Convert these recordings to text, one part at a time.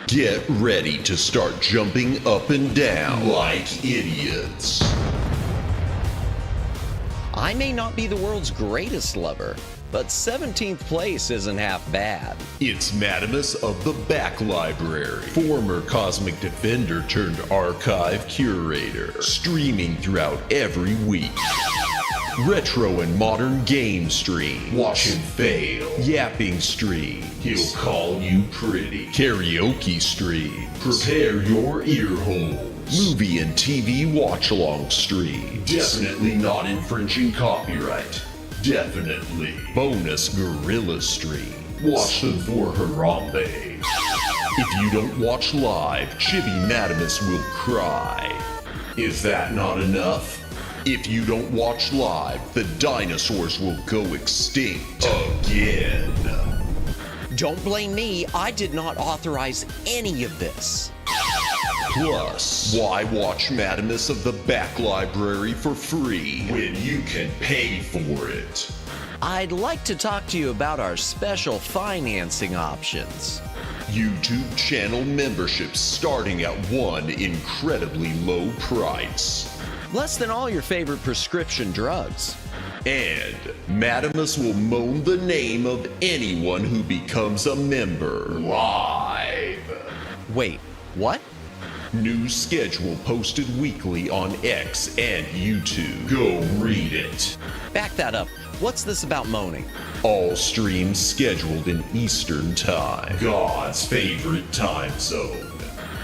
Get ready to start jumping up and down like idiots. I may not be the world's greatest lover, but 17th place isn't half bad. It's Madamus of the Back Library, former Cosmic Defender turned archive curator, streaming throughout every week. Retro and modern game stream, watch him fail, yapping stream, he'll call you pretty, karaoke stream, prepare your ear holes, movie and TV watch-along stream, definitely not infringing copyright, definitely, bonus gorilla stream, watch them for Harambe. If you don't watch live, Chibi Madamus will cry. Is that not enough? If you don't watch live, the dinosaurs will go extinct again. Don't blame me, I did not authorize any of this. Plus, why watch Madamus of the Back Library for free when you can pay for it? I'd like to talk to you about our special financing options. YouTube channel memberships starting at one incredibly low price. Less than all your favorite prescription drugs. And Madamus will moan the name of anyone who becomes a member live. Wait, what? New schedule posted weekly on X and YouTube. Go read it. Back that up. What's this about moaning? All streams scheduled in Eastern Time, God's favorite time zone.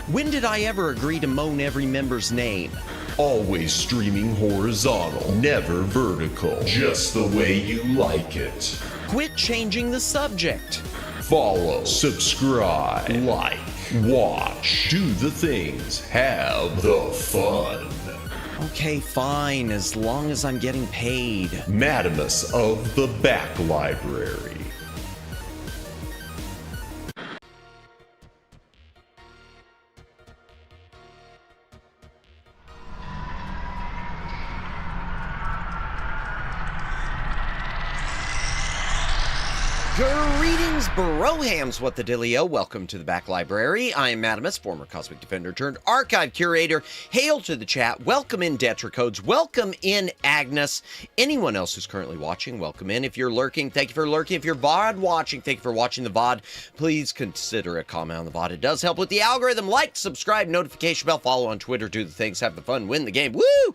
When did I ever agree to moan every member's name? Always streaming horizontal, never vertical, just the way you like it. Quit changing the subject. Follow, subscribe, like, watch, do the things, have the fun. Okay, fine, as long as I'm getting paid. Madamus of the Back Library. Greetings, brohams, what the dealio? Welcome to the Back Library. I am Madamus, former Cosmic Defender turned archive curator. Hail to the chat. Welcome in, Detracodes. Welcome in, Agnes. Anyone else who's currently watching, welcome in. If you're lurking, thank you for lurking. If you're VOD watching, thank you for watching the VOD. Please consider a comment on the VOD. It does help with the algorithm. Like, subscribe, notification bell, follow on Twitter, do the things, have the fun, win the game. Woo!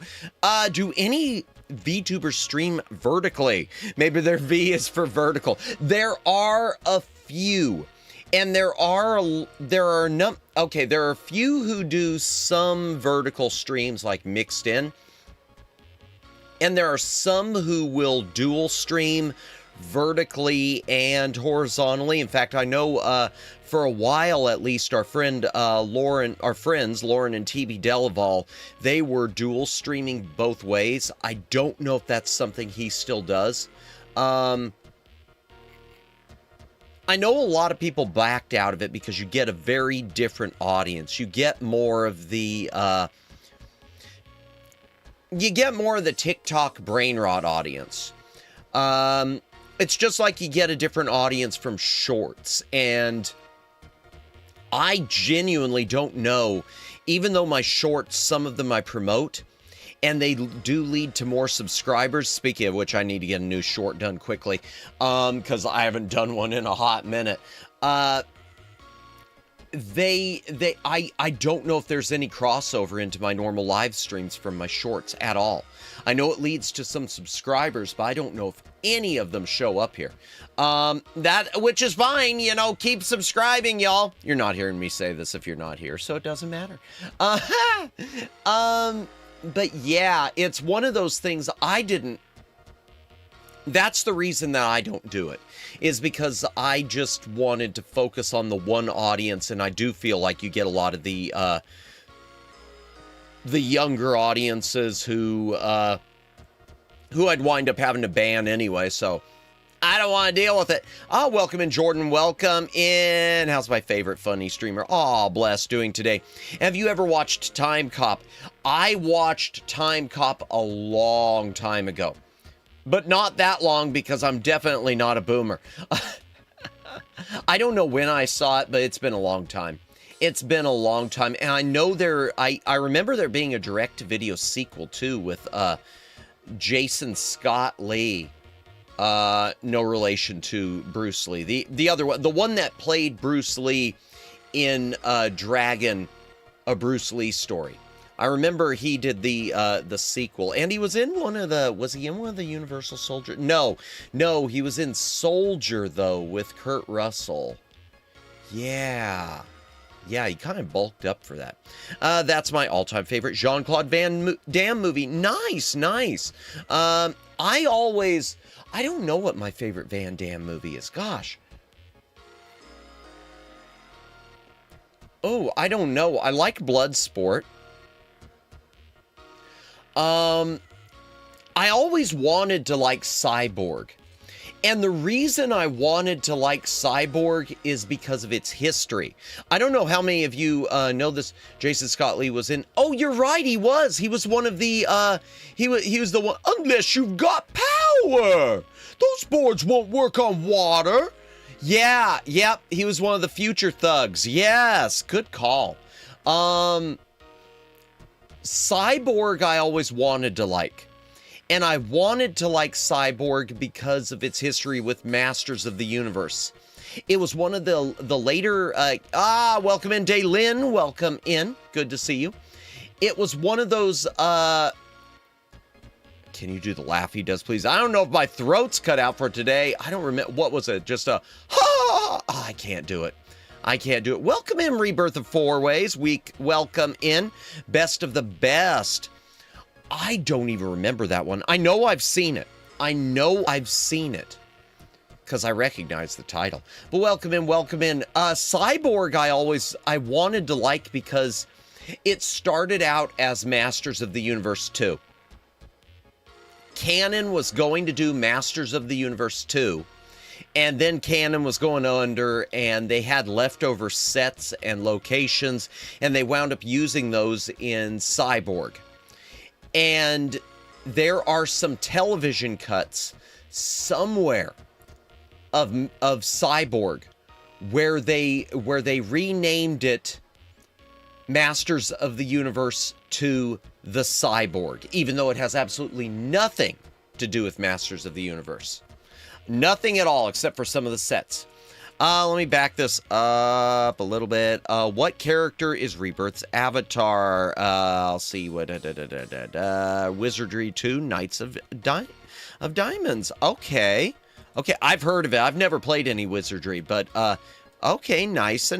Do any VTubers stream vertically? Maybe their V is for vertical. There are a few, and there are a few who do some vertical streams like mixed in, and there are some who will dual stream vertically and horizontally. In fact, I know for a while at least our friends Lauren and TB Delaval, they were dual streaming both ways. I don't know if that's something he still does. I know a lot of people backed out of it because you get a very different audience. You get more of the TikTok brain rot audience. It's just like you get a different audience from shorts, and I genuinely don't know, even though my shorts, some of them I promote, and they do lead to more subscribers. Speaking of which, I need to get a new short done quickly, because I haven't done one in a hot minute. I don't know if there's any crossover into my normal live streams from my shorts at all. I know it leads to some subscribers, but I don't know if any of them show up here. Which is fine, you know, keep subscribing, y'all. You're not hearing me say this if you're not here, so it doesn't matter. But yeah, it's one of those things that's the reason that I don't do it, is because I just wanted to focus on the one audience, and I do feel like you get a lot of the younger audiences who I'd wind up having to ban anyway, so I don't want to deal with it. Welcome in, Jordan. Welcome in. How's my favorite funny streamer? Bless, doing today. Have you ever watched Time Cop? I watched Time Cop a long time ago, but not that long because I'm definitely not a boomer. I don't know when I saw it, but it's been a long time. It's been a long time, and I know I remember there being a direct-to-video sequel too with Jason Scott Lee. No relation to Bruce Lee. The other one, the one that played Bruce Lee in Dragon, a Bruce Lee story. I remember he did the sequel, and he was in was he in one of the Universal Soldier? No, he was in Soldier though with Kurt Russell. Yeah, he kind of bulked up for that. That's my all-time favorite Jean-Claude Van Damme movie. Nice. I don't know what my favorite Van Damme movie is. Gosh. Oh, I don't know. I like Bloodsport. I always wanted to like Cyborg. And the reason I wanted to like Cyborg is because of its history. I don't know how many of you know this. Jason Scott Lee was in... Oh, you're right, he was. He was one of the... He was the one... Unless you've got power! Those boards won't work on water! Yeah, yep. He was one of the future thugs. Yes, good call. Cyborg I always wanted to like. And I wanted to like Cyborg because of its history with Masters of the Universe. It was one of the later... welcome in, Daylin. Welcome in. Good to see you. It was one of those... Can you do the laugh he does, please? I don't know if my throat's cut out for today. I don't remember. What was it? Just a... Oh, I can't do it. Welcome in, Rebirth of Four Ways. Welcome in. Best of the Best. I don't even remember that one. I know I've seen it. Because I recognize the title. But welcome in. Cyborg I wanted to like because it started out as Masters of the Universe 2. Canon was going to do Masters of the Universe 2. And then Canon was going under, and they had leftover sets and locations, and they wound up using those in Cyborg. And there are some television cuts somewhere of Cyborg, where they renamed it Masters of the Universe to the Cyborg, even though it has absolutely nothing to do with Masters of the Universe. Nothing at all, except for some of the sets. Let me back this up a little bit. What character is Rebirth's avatar? I'll see. Wizardry 2, Knights of Diamonds. Okay. Okay, I've heard of it. I've never played any Wizardry, but, okay, nice.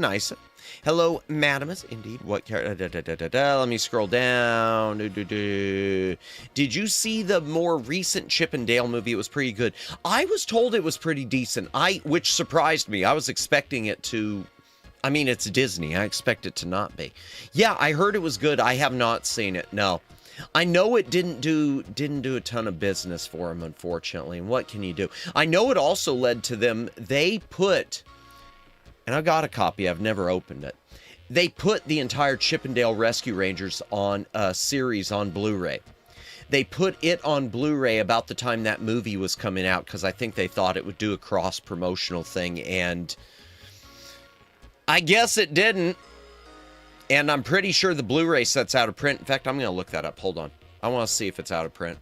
Hello, madamus. Indeed. What character? Let me scroll down. Did you see the more recent Chip and Dale movie? It was pretty good. I was told it was pretty decent. Which surprised me. I was expecting it to. I mean, it's Disney. I expect it to not be. Yeah, I heard it was good. I have not seen it. No. I know it didn't do a ton of business for them, unfortunately. And what can you do? I know it also led to them. They put. And I got a copy. I've never opened it. They put the entire Chip and Dale Rescue Rangers on a series on Blu-ray. They put it on Blu-ray about the time that movie was coming out because I think they thought it would do a cross-promotional thing, and I guess it didn't. And I'm pretty sure the Blu-ray set's out of print. In fact, I'm going to look that up. Hold on. I want to see if it's out of print.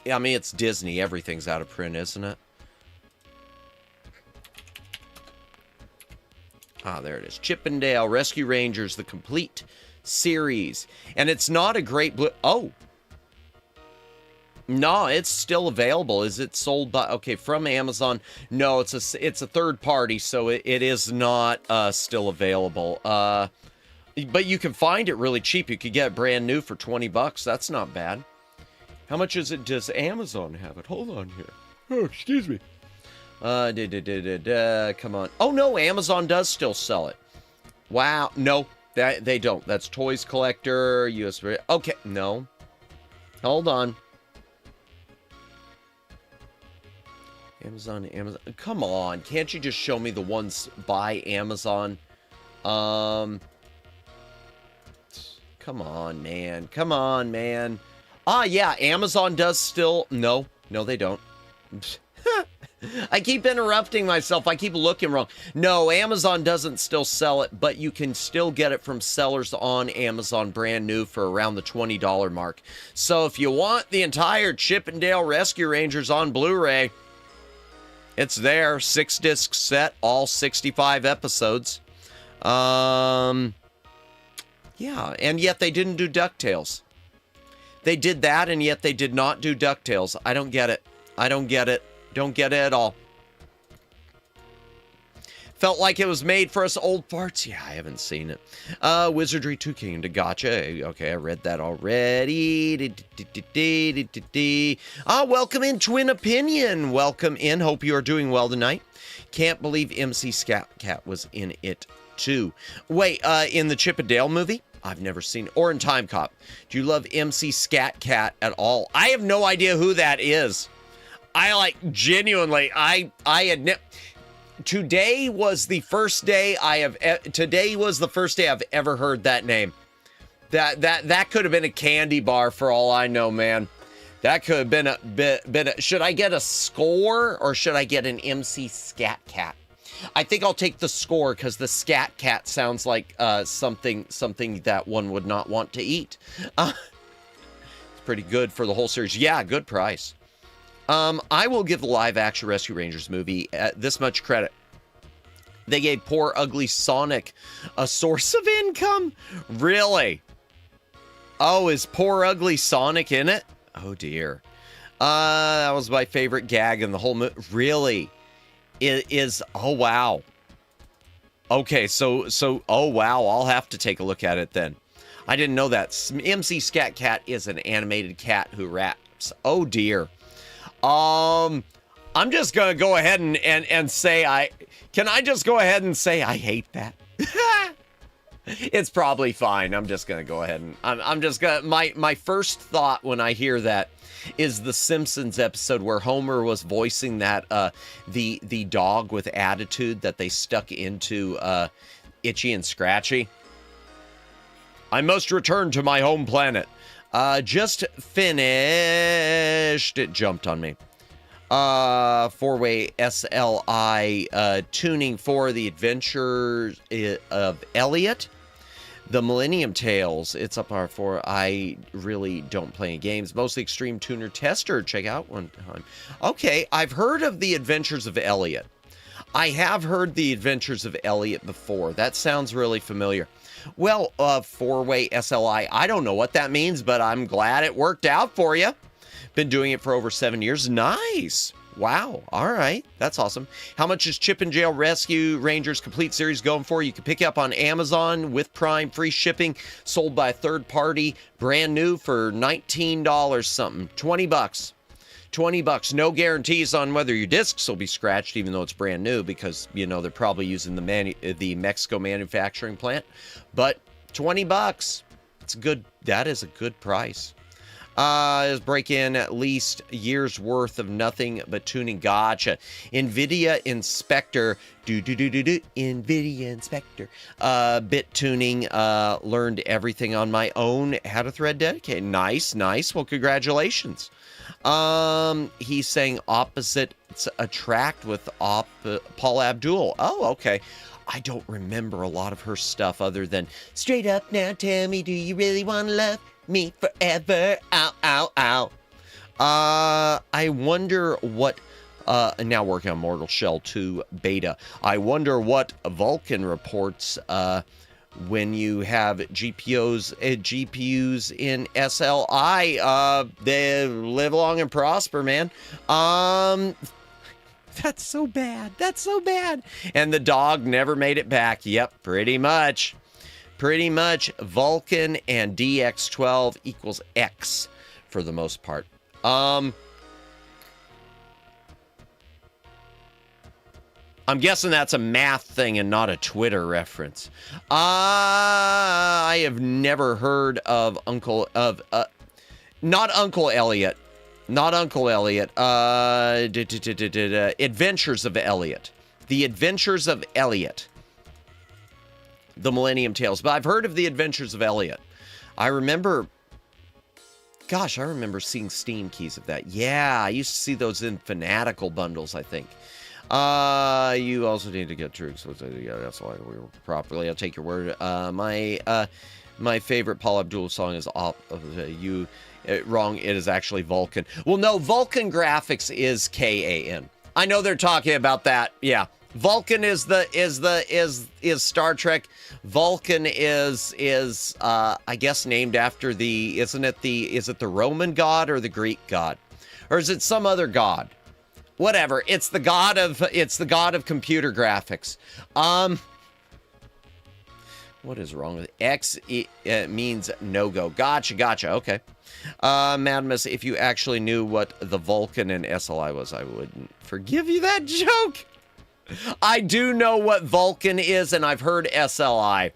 Yeah, I mean, it's Disney. Everything's out of print, isn't it? Ah, there it is. Chip and Dale Rescue Rangers, the complete series. And it's not a great... Oh! No, it's still available. Is it sold by... Okay, from Amazon. No, it's a third party, so it is not still available. But you can find it really cheap. You could get it brand new for $20. That's not bad. How much is it? Does Amazon have it? Hold on here. Oh, excuse me. Come on. Oh, no, Amazon does still sell it. Wow. No, they don't. That's Toys Collector, US. Okay, no. Hold on. Amazon. Come on. Can't you just show me the ones by Amazon? Come on, man. Ah, yeah, Amazon does still... No, they don't. I keep interrupting myself. I keep looking wrong. No, Amazon doesn't still sell it, but you can still get it from sellers on Amazon brand new for around the $20 mark. So if you want the entire Chip and Dale Rescue Rangers on Blu-ray, it's there. 6-disc set, all 65 episodes. Yeah, and yet they didn't do DuckTales. They did that, and yet they did not do DuckTales. I don't get it. Don't get it at all. Felt like it was made for us old farts. Yeah, I haven't seen it. Wizardry 2 Kingdom. Gotcha. Okay, I read that already. Welcome in, Twin Opinion. Welcome in. Hope you are doing well tonight. Can't believe MC Scat Cat was in it too. Wait, in the Chip and Dale movie? I've never seen it. Or in Time Cop. Do you love MC Scat Cat at all? I have no idea who that is. Genuinely, I admit, today was the first day I've ever heard that name. That could have been a candy bar for all I know, man. That could have been should I get a score or should I get an MC Scat Cat? I think I'll take the score because the Scat Cat sounds like something that one would not want to eat. It's pretty good for the whole series. Yeah, good price. I will give the live-action Rescue Rangers movie this much credit. They gave poor, ugly Sonic a source of income? Really? Oh, is poor, ugly Sonic in it? Oh, dear. That was my favorite gag in the whole movie. Really? It is... Oh, wow. Okay, so... Oh, wow. I'll have to take a look at it then. I didn't know that. MC Scat Cat is an animated cat who raps. Oh, dear. I'm just gonna go ahead and say can I just go ahead and say I hate that? It's probably fine. I'm just gonna go ahead and I'm just gonna my first thought when I hear that is the Simpsons episode where Homer was voicing that the dog with attitude that they stuck into Itchy and Scratchy. I must return to my home planet. Just finished. It jumped on me. Four-way SLI tuning for the Adventures of Elliot. The Millennium Tales, it's up R4. I really don't play any games. Mostly Extreme Tuner Tester. Check out one time. Okay, I've heard of the Adventures of Elliot. I have heard the Adventures of Elliot before. That sounds really familiar. Well, four-way SLI, I don't know what that means, but I'm glad it worked out for you. Been doing it for over 7 years. Nice. Wow. All right. That's awesome. How much is Chip and Jail Rescue Rangers Complete Series going for? You can pick it up on Amazon with Prime, free shipping, sold by a third party, brand new for $19 something. 20 bucks. 20 bucks. No guarantees on whether your discs will be scratched, even though it's brand new, because, you know, they're probably using the Mexico manufacturing plant. But 20 bucks. It's good. That is a good price. Is break in at least a year's worth of nothing but tuning. Gotcha. NVIDIA Inspector. NVIDIA Inspector. Bit tuning. Learned everything on my own. Had a thread dedicated. Nice, nice. Well, congratulations. He's saying opposites attract with Paul Abdul. Oh, okay. I don't remember a lot of her stuff other than straight up now. Tell me, do you really want to love me forever? Ow, ow, ow. I wonder what, now working on Mortal Shell 2 beta. I wonder what Vulcan reports, when you have GPUs in SLI. They live long and prosper, man. That's so bad. That's so bad. And the dog never made it back. Yep, pretty much. Pretty much Vulcan and DX12 equals X for the most part. I'm guessing that's a math thing and not a Twitter reference. I have never heard of not Uncle Elliot. Not Uncle Elliot. Adventures of Elliot. The Adventures of Elliot. The Millennium Tales. But I've heard of the Adventures of Elliot. I remember... Gosh, I remember seeing Steam keys of that. Yeah, I used to see those in Fanatical bundles, I think. You also need to get true. So yeah, that's why we were properly. I'll take your word. My favorite Paul Abdul song is wrong. It is actually Vulcan. Well, no, Vulcan Graphics is KAN. I know they're talking about that. Yeah, Vulcan is Star Trek. Vulcan is I guess named after is it the Roman god or the Greek god, or is it some other god? Whatever. It's the god of computer graphics. What is wrong with it? X means no-go. Gotcha. Okay. Madmus, if you actually knew what the Vulcan and SLI was, I wouldn't forgive you that joke. I do know what Vulcan is, and I've heard SLI.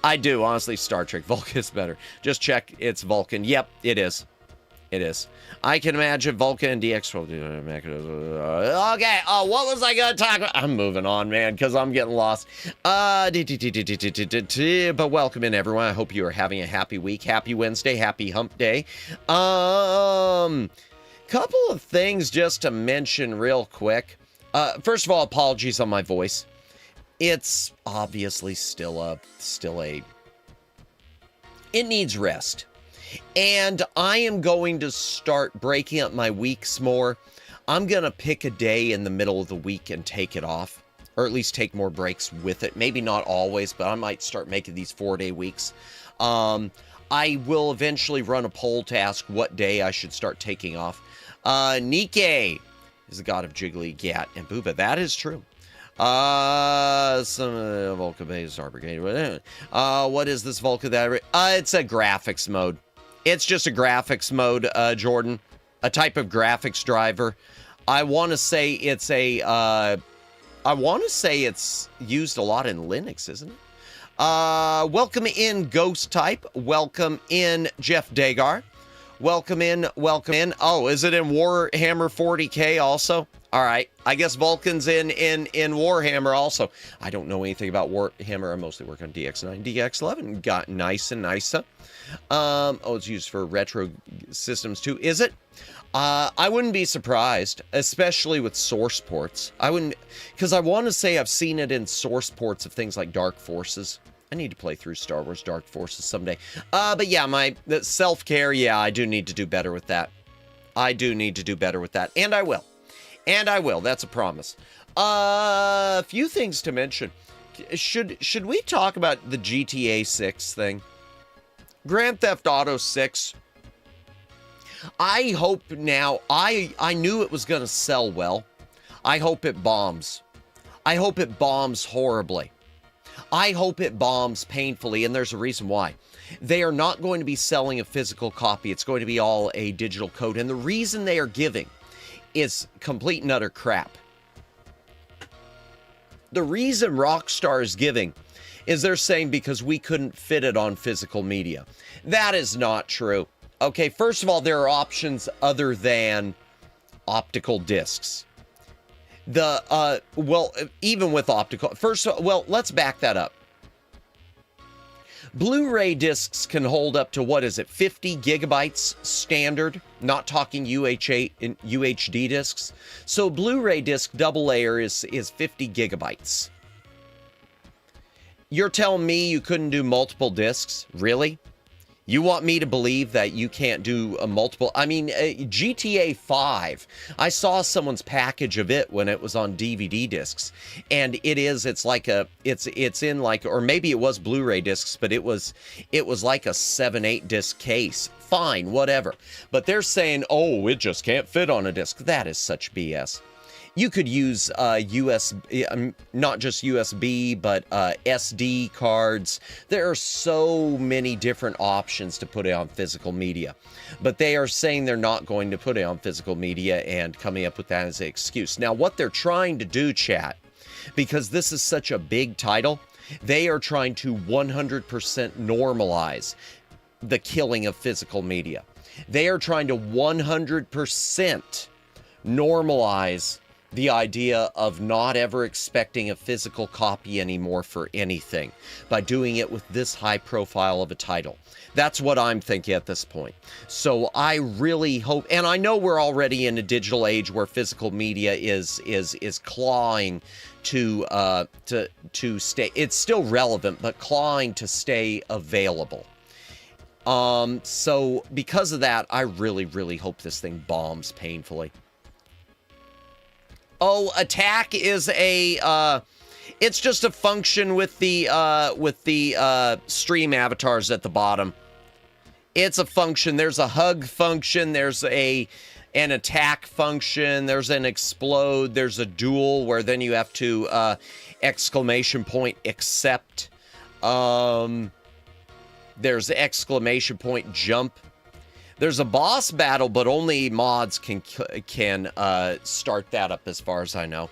I do. Honestly, Star Trek. Vulcan is better. Just check. It's Vulcan. Yep, it is. It is. I can imagine Vulcan and DX. Okay. Oh, what was I going to talk about? I'm moving on, man, because I'm getting lost. But welcome in, everyone. I hope you are having a happy week. Happy Wednesday. Happy hump day. Couple of things just to mention real quick. First of all, apologies on my voice. It's obviously still a... It needs rest. And I am going to start breaking up my weeks more. I'm going to pick a day in the middle of the week and take it off. Or at least take more breaks with it. Maybe not always, but I might start making these 4-day weeks. I will eventually run a poll to ask what day I should start taking off. Nike is the god of Jiggly, Gat, and Booba. That is true. Some Vulcan base, Star Brigade. What is this Vulcan that it's a graphics mode. It's just a graphics mode, Jordan. A type of graphics driver. I want to say it's used a lot in Linux, isn't it? Welcome in Ghost Type. Welcome in Jeff Dagar. Welcome in. Oh, is it in Warhammer 40K also? All right. I guess Vulcan's in Warhammer also. I don't know anything about Warhammer. I mostly work on DX9, DX11. Got nice and nicer. It's used for retro systems too. Is it? I wouldn't be surprised, especially with source ports. I wouldn't, because I want to say I've seen it in source ports of things like Dark Forces. I need to play through Star Wars Dark Forces someday. But yeah, my self-care, yeah, I do need to do better with that. I do need to do better with that, and I will. And I will. That's a promise. A few things to mention. Should we talk about the GTA 6 thing? Grand Theft Auto 6. I hope now, I knew it was going to sell well. I hope it bombs. I hope it bombs horribly. I hope it bombs painfully, and there's a reason why. They are not going to be selling a physical copy. It's going to be all a digital code, and the reason they are giving is complete and utter crap. The reason Rockstar is giving is they're saying because we couldn't fit it on physical media. That is not true. Okay, first of all, there are options other than optical discs. Well, even with optical, let's back that up. Blu-ray discs can hold up to, what is it, 50 gigabytes standard? Not talking UHD discs. So Blu-ray disc double layer is 50 gigabytes. You're telling me you couldn't do multiple discs? Really? You want me to believe that you can't do a multiple? I mean, GTA 5, I saw someone's package of it when it was on DVD discs, and it's in like, or maybe it was Blu-ray discs, but it was like a 7-8 disc case. Fine, whatever. But they're saying, oh, it just can't fit on a disc. That is such BS. You could use USB, not just USB, but SD cards. There are so many different options to put it on physical media. But they are saying they're not going to put it on physical media and coming up with that as an excuse. Now, what they're trying to do, chat, because this is such a big title, they are trying to 100% normalize the killing of physical media. They are trying to 100% normalize the idea of not ever expecting a physical copy anymore for anything by doing it with this high profile of a title. That's what I'm thinking at this point. So I really hope, and I know we're already in a digital age where physical media is clawing to stay. It's still relevant, but clawing to stay available. So because of that, I really, really hope this thing bombs painfully. Oh, attack is it's just a function with the stream avatars at the bottom. It's a function. There's a hug function. There's an attack function. There's an explode. There's a duel where then you have to exclamation point accept. There's exclamation point jump. There's a boss battle, but only mods can start that up as far as I know.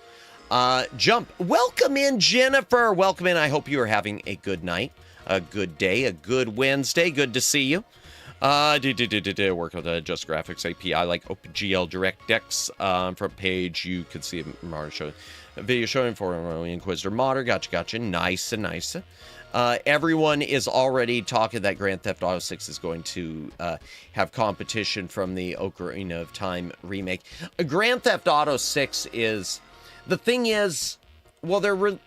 Jump. Welcome in, Jennifer. Welcome in. I hope you are having a good night, a good day, a good Wednesday. Good to see you. Work with the Just Graphics API like OpenGL DirectX. Front page, you can see a video showing for Inquisitor Modder. Gotcha. Nice and nice. Everyone is already talking that Grand Theft Auto 6 is going to have competition from the Ocarina of Time remake. Grand Theft Auto 6 is... The thing is... Well,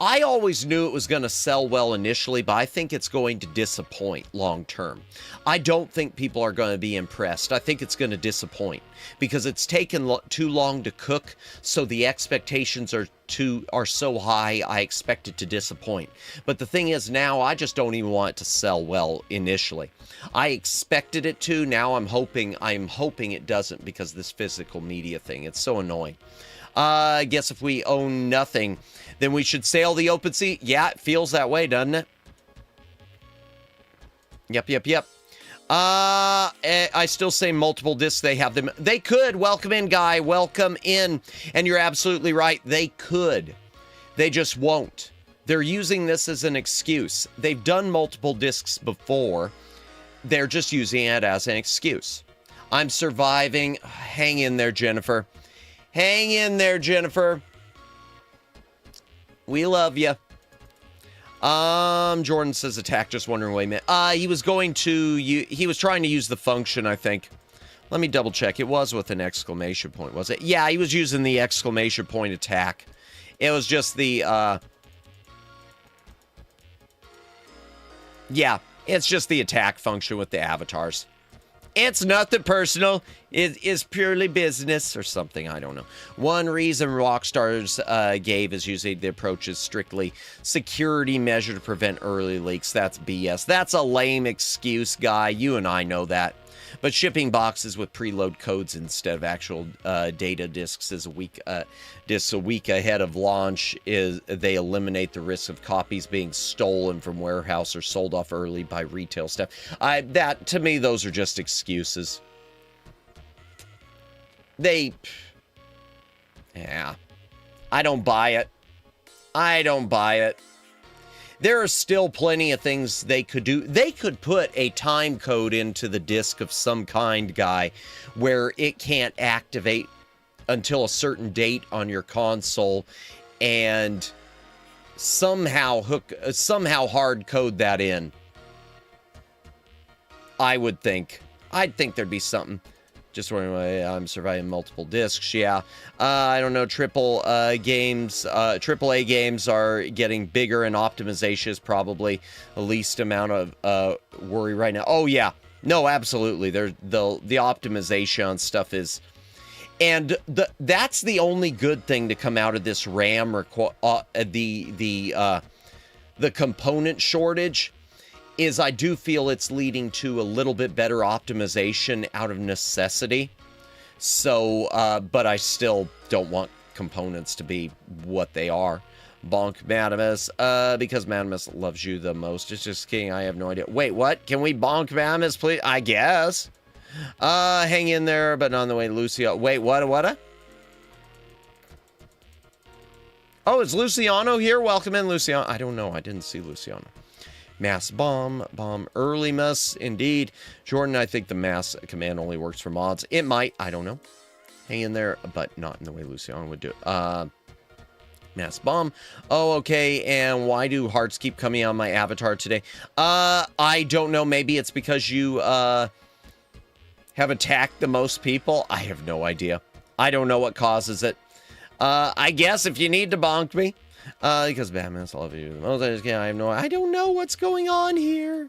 I always knew it was going to sell well initially, but I think it's going to disappoint long term. I don't think people are going to be impressed. I think it's going to disappoint because it's taken too long to cook, so the expectations are so high, I expect it to disappoint. But the thing is now, I just don't even want it to sell well initially. I expected it to, now I'm hoping it doesn't because of this physical media thing. It's so annoying. I guess if we own nothing, then we should sail the open sea. Yeah, it feels that way, doesn't it? Yep. I still say multiple discs. They have them. They could. Welcome in, Guy. Welcome in. And you're absolutely right. They could. They just won't. They're using this as an excuse. They've done multiple discs before. They're just using it as an excuse. I'm surviving. hang in there, Jennifer. Hang in there, Jennifer. We love you. Jordan says attack, just wondering, wait a minute. He was trying to use the function, I think. Let me double check. It was with an exclamation point, was it? Yeah, he was using the exclamation point attack. It was just the, yeah, it's just the attack function with the avatars. It's nothing personal. It is purely business or something. I don't know. One reason Rockstar's gave is usually the approach is strictly security measure to prevent early leaks. That's BS. That's a lame excuse, guy. You and I know that. But shipping boxes with preload codes instead of actual data discs is a week ahead of launch. They eliminate the risk of copies being stolen from warehouse or sold off early by retail staff. That to me, those are just excuses. Yeah, I don't buy it. I don't buy it. There are still plenty of things they could do. They could put a time code into the disc of some kind, guy, where it can't activate until a certain date on your console, and somehow hard code that in. I'd think there'd be something. Just wondering why I'm surviving multiple discs. Yeah, I don't know. AAA games are getting bigger, and optimization is probably the least amount of worry right now. Oh yeah, no, absolutely. The optimization on stuff is, and that's the only good thing to come out of this RAM the component shortage. Is I do feel it's leading to a little bit better optimization out of necessity. So, but I still don't want components to be what they are. Bonk Madamus, because Madamus loves you the most. It's just kidding, I have no idea. Wait, what? Can we bonk Madamus, please? I guess. Hang in there, but on the way, Lucio. Wait, what? Oh, is Luciano here? Welcome in, Luciano. I don't know, I didn't see Luciano. Mass bomb early mess, indeed. Jordan, I think the mass command only works for mods. It might, I don't know. Hang in there, but not in the way Luciano would do it. Mass bomb. Oh, okay, and why do hearts keep coming on my avatar today? I don't know, maybe it's because you, have attacked the most people. I have no idea. I don't know what causes it. I guess if you need to bonk me. Because Batman's love you. I don't know what's going on here.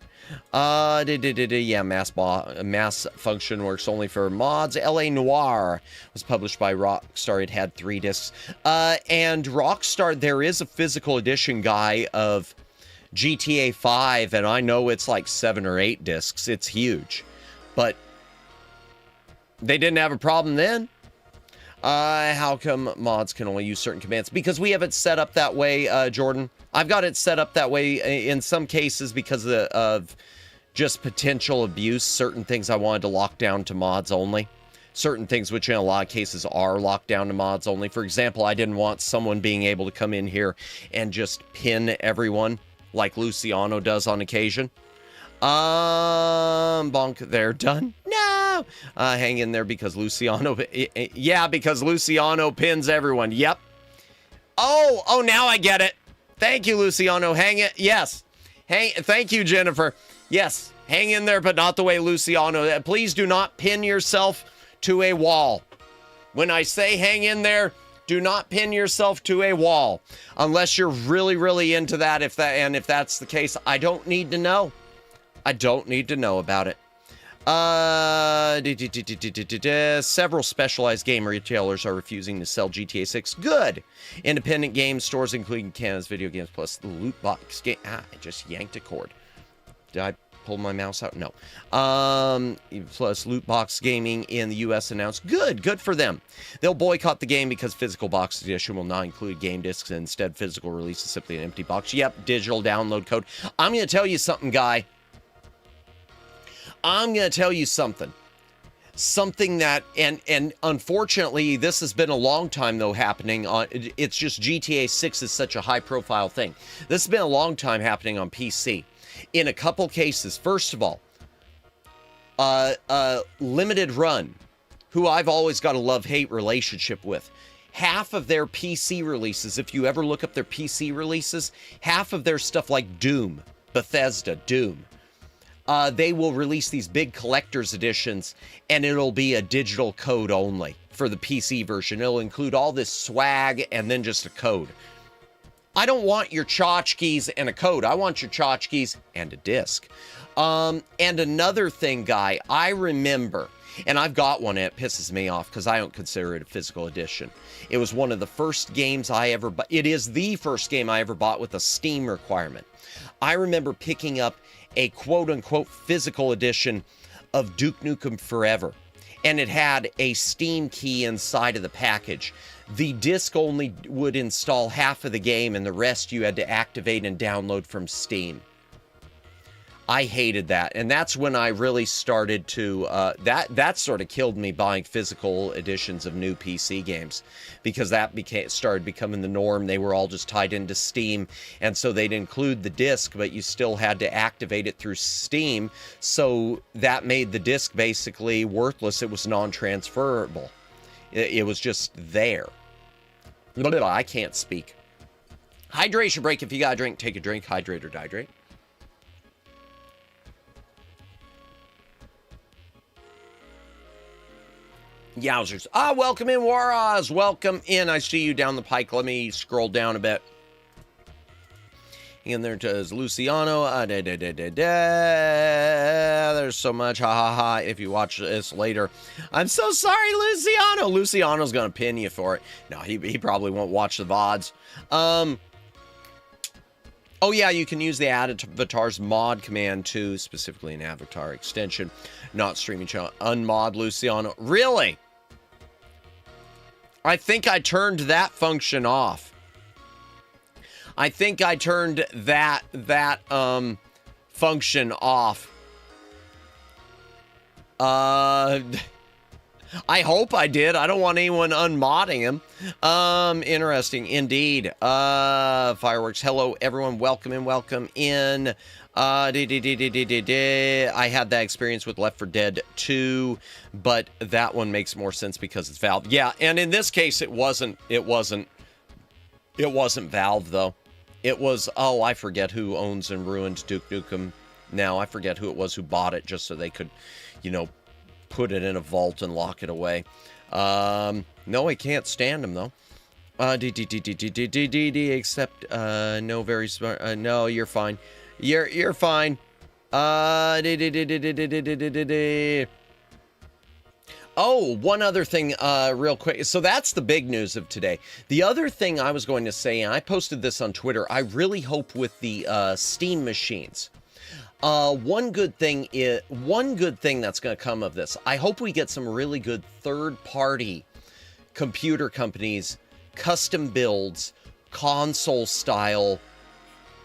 Yeah, mass function works only for mods. L.A. Noire was published by Rockstar. It had 3 discs. And Rockstar, there is a physical edition, guy, of GTA 5, and I know it's like 7 or 8 discs. It's huge. But they didn't have a problem then. How come mods can only use certain commands? Because we have it set up that way, Jordan. I've got it set up that way in some cases because of just potential abuse. Certain things I wanted to lock down to mods only. Certain things which in a lot of cases are locked down to mods only. For example, I didn't want someone being able to come in here and just pin everyone like Luciano does on occasion. Bonk, they're done. No! Hang in there because Luciano, yeah, because Luciano pins everyone. Yep. Oh, now I get it. Thank you, Luciano. Hang it. Yes. Thank you, Jennifer. Yes. Hang in there, but not the way Luciano. Please do not pin yourself to a wall. When I say hang in there, do not pin yourself to a wall unless you're really, really into that. If that's the case, I don't need to know. I don't need to know about it. Several specialized game retailers are refusing to sell GTA 6. Good. Independent game stores, including Canada's Video Games Plus, the loot box game. I just yanked a cord. Did I pull my mouse out? No. Plus loot box gaming in the U.S. announced. Good for them. They'll boycott the game because physical box edition will not include game discs. And instead, physical release is simply an empty box. Yep, digital download code. I'm going to tell you something, guy. I'm going to tell you something. Something that, and unfortunately, this has been a long time, though, happening on, it's just GTA 6 is such a high-profile thing. This has been a long time happening on PC. In a couple cases, first of all, Limited Run, who I've always got a love-hate relationship with. Half of their PC releases, if you ever look up their PC releases, half of their stuff like Doom, Bethesda, Doom, they will release these big collector's editions, and it'll be a digital code only for the PC version. It'll include all this swag and then just a code. I don't want your tchotchkes and a code. I want your tchotchkes and a disc. And another thing, Guy, I remember, and I've got one, and it pisses me off because I don't consider it a physical edition. It was one of the first games I ever bought. It is the first game I ever bought with a Steam requirement. I remember picking up a quote-unquote physical edition of Duke Nukem Forever, and it had a Steam key inside of the package. The disc only would install half of the game, and the rest you had to activate and download from Steam. I hated that, and that's when I really started to, that sort of killed me buying physical editions of new PC games, because that started becoming the norm. They were all just tied into Steam, and so they'd include the disc, but you still had to activate it through Steam, so that made the disc basically worthless. It was non-transferable. It was just there. I can't speak. Hydration break. If you got a drink, take a drink. Hydrate or dihydrate. Yowzers. Welcome in, Waraz. Welcome in. I see you down the pike. Let me scroll down a bit. And there is Luciano. There's so much. Ha ha ha. If you watch this later. I'm so sorry, Luciano. Luciano's going to pin you for it. No, he probably won't watch the VODs. Oh, yeah, you can use the avatar's mod command too, specifically an avatar extension, not streaming channel. Unmod Luciano. Really? I think I turned that function off. I think I turned that function off. I hope I did. I don't want anyone unmodding him. Interesting indeed. Fireworks. Hello, everyone. Welcome in. Welcome in. I had that experience with Left 4 Dead 2, but that one makes more sense because it's Valve. Yeah, and in this case, it wasn't Valve though. It was, oh, I forget who owns and ruined Duke Nukem now. I forget who it was who bought it just so they could, you know, put it in a vault and lock it away. No, I can't stand him though. Except, no, very smart. No, you're fine. You're fine. Oh, one other thing, real quick. So that's the big news of today. The other thing I was going to say, and I posted this on Twitter, I really hope with the Steam machines. One good thing that's going to come of this. I hope we get some really good third-party computer companies, custom builds, console-style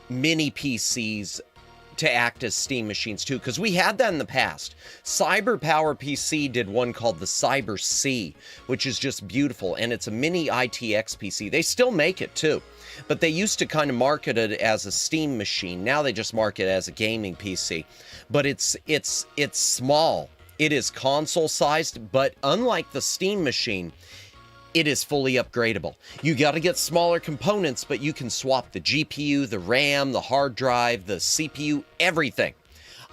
mini PCs to act as Steam machines too, because we had that in the past. CyberPower PC did one called the Cyber C, which is just beautiful, and it's a mini ITX PC. They still make it too, but they used to kind of market it as a Steam machine. Now they just market it as a gaming PC, but it's small. It is console sized, but unlike the Steam machine, it is fully upgradable. You got to get smaller components, but you can swap the GPU, the RAM, the hard drive, the CPU, everything.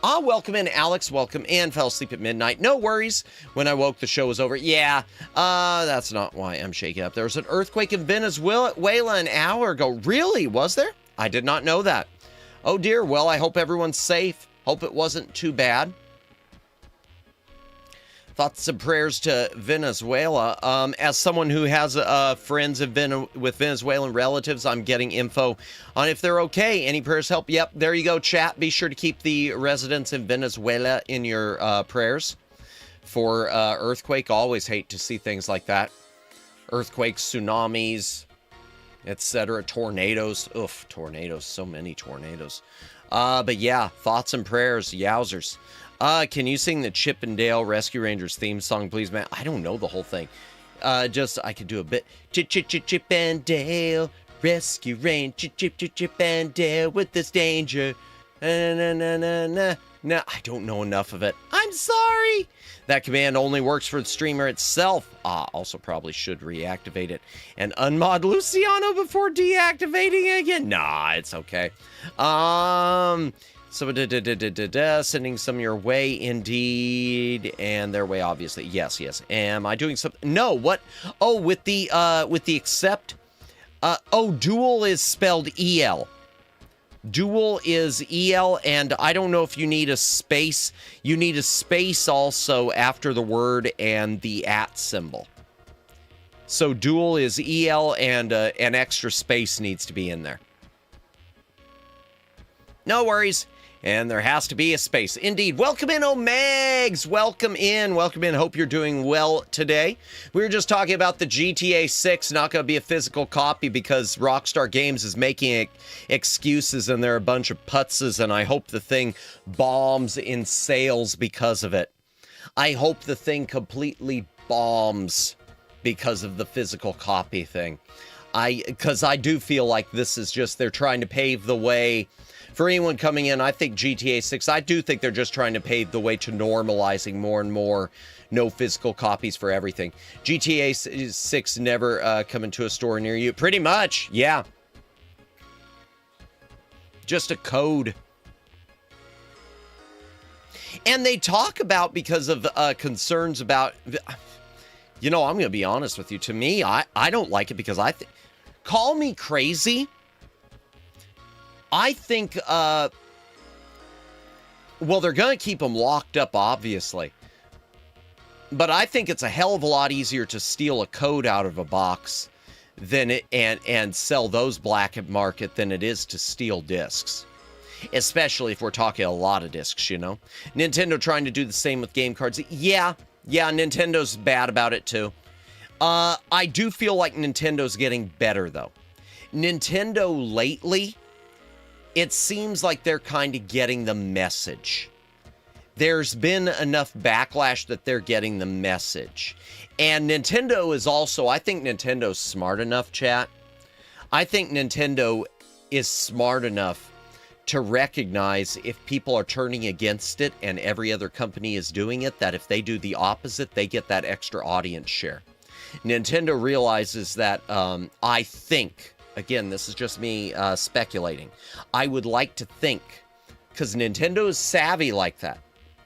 Welcome in, Alex. Welcome in. Fell asleep at midnight. No worries. When I woke, the show was over. Yeah, that's not why I'm shaking up. There was an earthquake in Venezuela an hour ago. Really? Was there? I did not know that. Oh, dear. Well, I hope everyone's safe. Hope it wasn't too bad. Thoughts and prayers to Venezuela. As someone who has friends with Venezuelan relatives, I'm getting info on if they're okay. Any prayers help? Yep, there you go, chat. Be sure to keep the residents in Venezuela in your prayers for earthquake. Always hate to see things like that. Earthquakes, tsunamis, etc. Tornadoes. Oof, tornadoes. So many tornadoes. But yeah, thoughts and prayers. Yowzers. Can you sing the Chip and Dale Rescue Rangers theme song, please, man? I don't know the whole thing. I could do a bit. Chip and Dale Rescue Ranger. Chip and Dale with this danger. Na na na na na No, I don't know enough of it. I'm sorry. That command only works for the streamer itself. Also probably should reactivate it and unmod Luciano before deactivating again. Nah, it's okay. So sending some your way, indeed, and their way, obviously. Yes. Am I doing something? No. What? Oh, with the accept. Dual is spelled EL. Dual is EL, and I don't know if you need a space. You need a space also after the word and the @ symbol. So dual is EL, and an extra space needs to be in there. No worries. And there has to be a space. Indeed. Welcome in, Omegs. Welcome in. Hope you're doing well today. We were just talking about the GTA 6 not going to be a physical copy because Rockstar Games is making excuses and they're a bunch of putzes, and I hope the thing bombs in sales because of it. I hope the thing completely bombs because of the physical copy thing. Because I do feel like this is just, they're trying to pave the way for anyone coming in. I think GTA 6, I do think they're just trying to pave the way to normalizing more and more no physical copies for everything. GTA 6 never coming to a store near you. Pretty much, yeah. Just a code. And they talk about, because of concerns about, you know, I'm going to be honest with you. To me, I don't like it because call me crazy. I think, well, they're going to keep them locked up, obviously. But I think it's a hell of a lot easier to steal a code out of a box than and sell those black market than it is to steal discs. Especially if we're talking a lot of discs, you know? Nintendo trying to do the same with game cards. Yeah, Nintendo's bad about it too. I do feel like Nintendo's getting better, though. Nintendo lately, it seems like they're kind of getting the message. There's been enough backlash that they're getting the message. And Nintendo is also, I think Nintendo's smart enough, chat. I think Nintendo is smart enough to recognize if people are turning against it and every other company is doing it, that if they do the opposite, they get that extra audience share. Nintendo realizes that, I think, again, this is just me speculating. I would like to think, because Nintendo is savvy like that.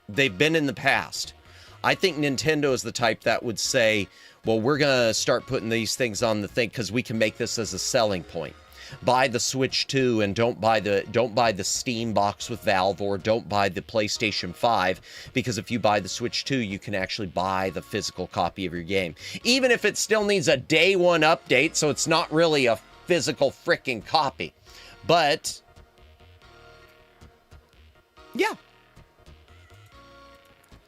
They've been in the past. I think Nintendo is the type that would say, well, we're going to start putting these things on the thing because we can make this as a selling point. Buy the Switch 2 and don't buy the Steam box with Valve, or don't buy the PlayStation 5, because if you buy the Switch 2, you can actually buy the physical copy of your game. Even if it still needs a day one update, so it's not really a physical freaking copy. But yeah.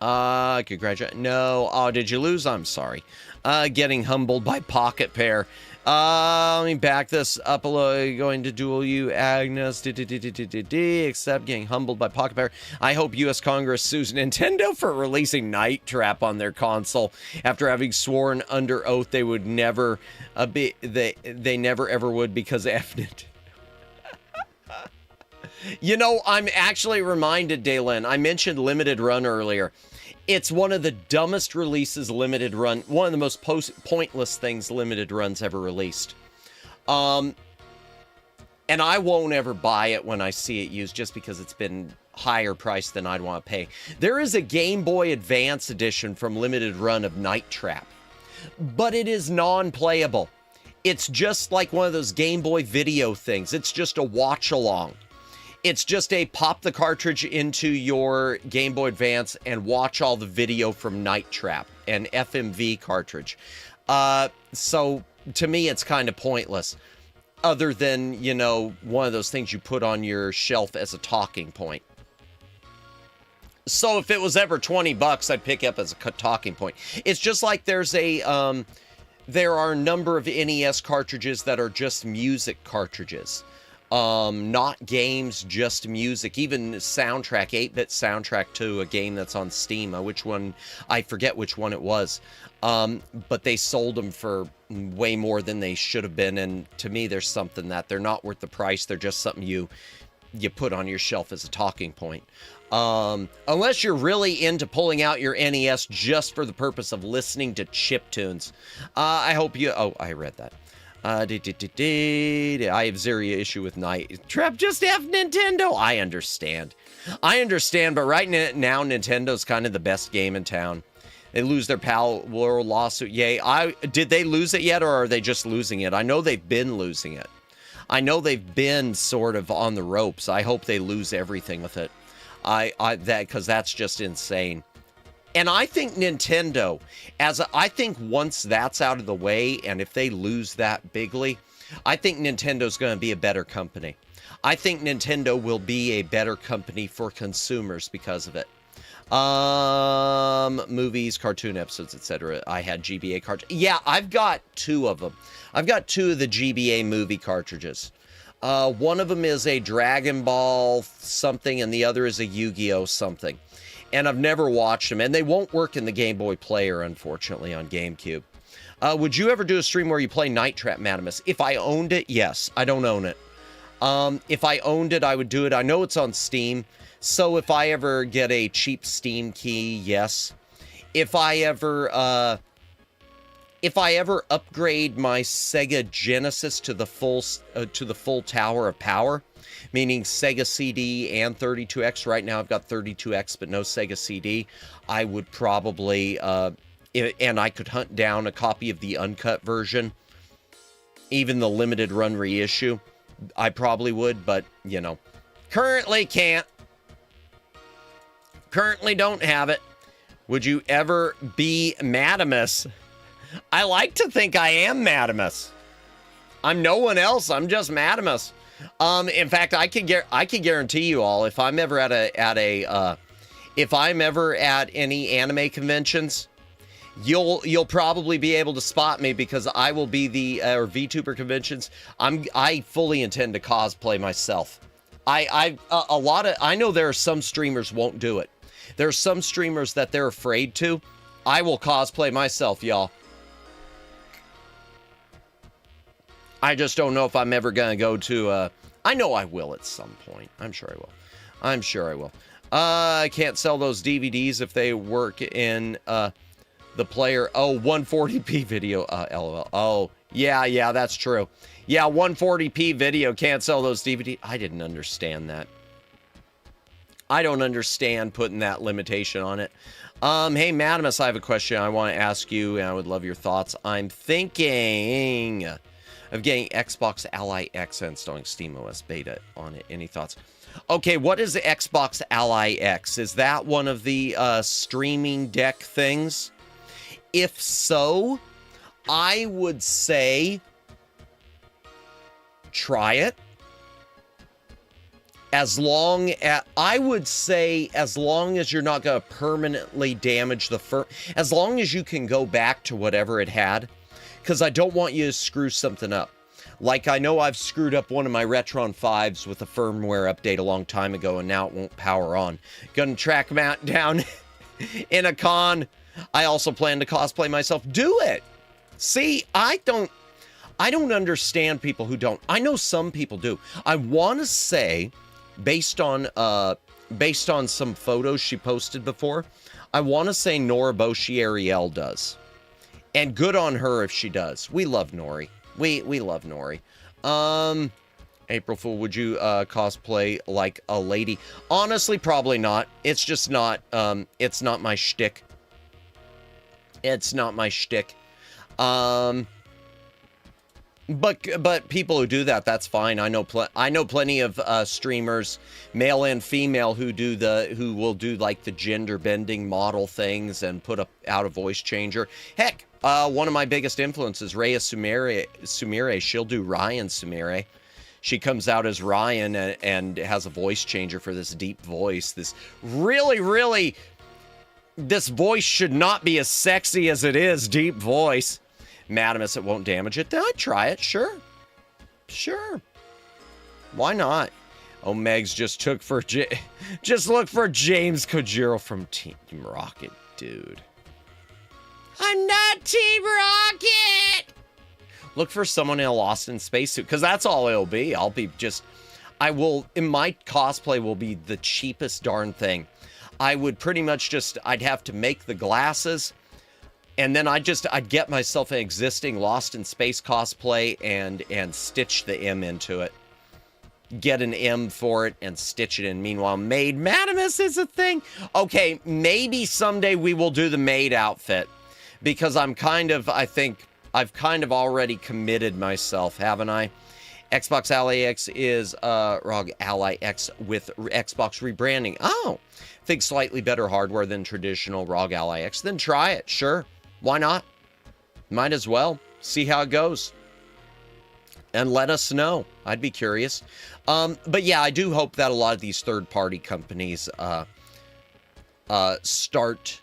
Congratulations. No. Oh, did you lose? I'm sorry. Getting humbled by Pocket Pair. Let me back this up a little. Going to duel you, Agnes. Except getting humbled by Pocket Pair. I hope U.S. Congress sues Nintendo for releasing Night Trap on their console after having sworn under oath they would never they never ever would, because Fnet. You know, I'm actually reminded, Daylin, I mentioned Limited Run earlier. It's one of the dumbest releases Limited Run, one of the most pointless things Limited Run's ever released. And I won't ever buy it when I see it used, just because it's been higher priced than I'd want to pay. There is a Game Boy Advance edition from Limited Run of Night Trap, but it is non-playable. It's just like one of those Game Boy video things. It's just a watch-along. It's just a pop the cartridge into your Game Boy Advance and watch all the video from Night Trap, an FMV cartridge. So to me, it's kind of pointless, other than, you know, one of those things you put on your shelf as a talking point. So if it was ever $20, I'd pick up as a talking point. It's just like there are a number of NES cartridges that are just music cartridges. Not games, just music. Even soundtrack, 8-bit soundtrack to a game that's on Steam. Which one? I forget which one it was. But they sold them for way more than they should have been. And to me, there's something that they're not worth the price. They're just something you you put on your shelf as a talking point. Unless you're really into pulling out your NES just for the purpose of listening to chiptunes. I hope you... Oh, I read that. I have zero issue with Night Trap. Just F Nintendo. I understand, but right now Nintendo's kind of the best game in town. They lose their Power lawsuit. Yay! Did they lose it yet, or are they just losing it? I know they've been losing it. I know they've been sort of on the ropes. I hope they lose everything with it. Because that's just insane. And I think Nintendo, I think once that's out of the way, and if they lose that bigly, I think Nintendo's going to be a better company. I think Nintendo will be a better company for consumers because of it. Movies, cartoon episodes, etc. I had GBA cartridges. Yeah, I've got 2 of them. I've got 2 of the GBA movie cartridges. One of them is a Dragon Ball something, and the other is a Yu-Gi-Oh something. And I've never watched them, and they won't work in the Game Boy Player, unfortunately, on GameCube. Would you ever do a stream where you play Night Trap, Madamus? If I owned it, yes. I don't own it. If I owned it, I would do it. I know it's on Steam, so if I ever get a cheap Steam key, yes. If I ever upgrade my Sega Genesis to the full Tower of Power, meaning Sega CD and 32X. Right now I've got 32X, but no Sega CD. I would probably, and I could hunt down a copy of the uncut version, even the limited run reissue. I probably would, but, you know, currently can't. Currently don't have it. Would you ever be Madamus? I like to think I am Madamus. I'm no one else. I'm just Madamus. In fact, I can guarantee you all, if I'm ever if I'm ever at any anime conventions, you'll probably be able to spot me because I will be or VTuber conventions. I fully intend to cosplay myself. I know there are some streamers won't do it. There are some streamers that they're afraid to. I will cosplay myself, y'all. I just don't know if I'm ever going to go to, I know I will at some point. I'm sure I will. I'm sure I will. I can't sell those DVDs if they work in, the player. Oh, 140p video, LOL. Oh, yeah, that's true. Yeah, 140p video can't sell those DVDs. I didn't understand that. I don't understand putting that limitation on it. Hey, Madamus, I have a question I want to ask you, and I would love your thoughts. I'm thinking of getting Xbox Ally X and installing SteamOS beta on it. Any thoughts? Okay, what is the Xbox Ally X? Is that one of the streaming deck things? If so, I would say try it. I would say as long as you're not going to permanently damage the as long as you can go back to whatever it had, because I don't want you to screw something up. Like, I know I've screwed up one of my Retron 5s with a firmware update a long time ago, and now it won't power on. Gonna track them out down in a con. I also plan to cosplay myself. Do it! See, I don't understand people who don't. I know some people do. I want to say, based on some photos she posted before, I want to say Nora Boshi Ariel does. And good on her if she does. We love Nori. We love Nori. April Fool, would you cosplay like a lady? Honestly, probably not. It's just not, it's not my shtick. It's not my shtick. But people who do that, that's fine. I know plenty of streamers, male and female, who will do like the gender bending model things and put out a voice changer. Heck, one of my biggest influences, Rhea Sumire, she'll do Ryan Sumire. She comes out as Ryan and has a voice changer for this deep voice. This really, this voice should not be as sexy as it is, deep voice. Madamus, it won't damage it. Then I'd try it, sure. Why not? Oh, Megs just look for James Kojiro from Team Rocket, dude. I'm not Team Rocket! Look for someone in a Lost in Spacesuit, because that's all it'll be. in my cosplay will be the cheapest darn thing. I would pretty much just, I'd have to make the glasses, and then I'd get myself an existing Lost in Space cosplay and stitch the M into it. Get an M for it and stitch it in. Meanwhile, Maid Madamus is a thing. Okay, maybe someday we will do the maid outfit, because I think I've kind of already committed myself, haven't I? Xbox Ally X is ROG Ally X with Xbox rebranding. Oh, think slightly better hardware than traditional ROG Ally X. Then try it, sure. Why not? Might as well. See how it goes. And let us know. I'd be curious. But yeah, I do hope that a lot of these third-party companies start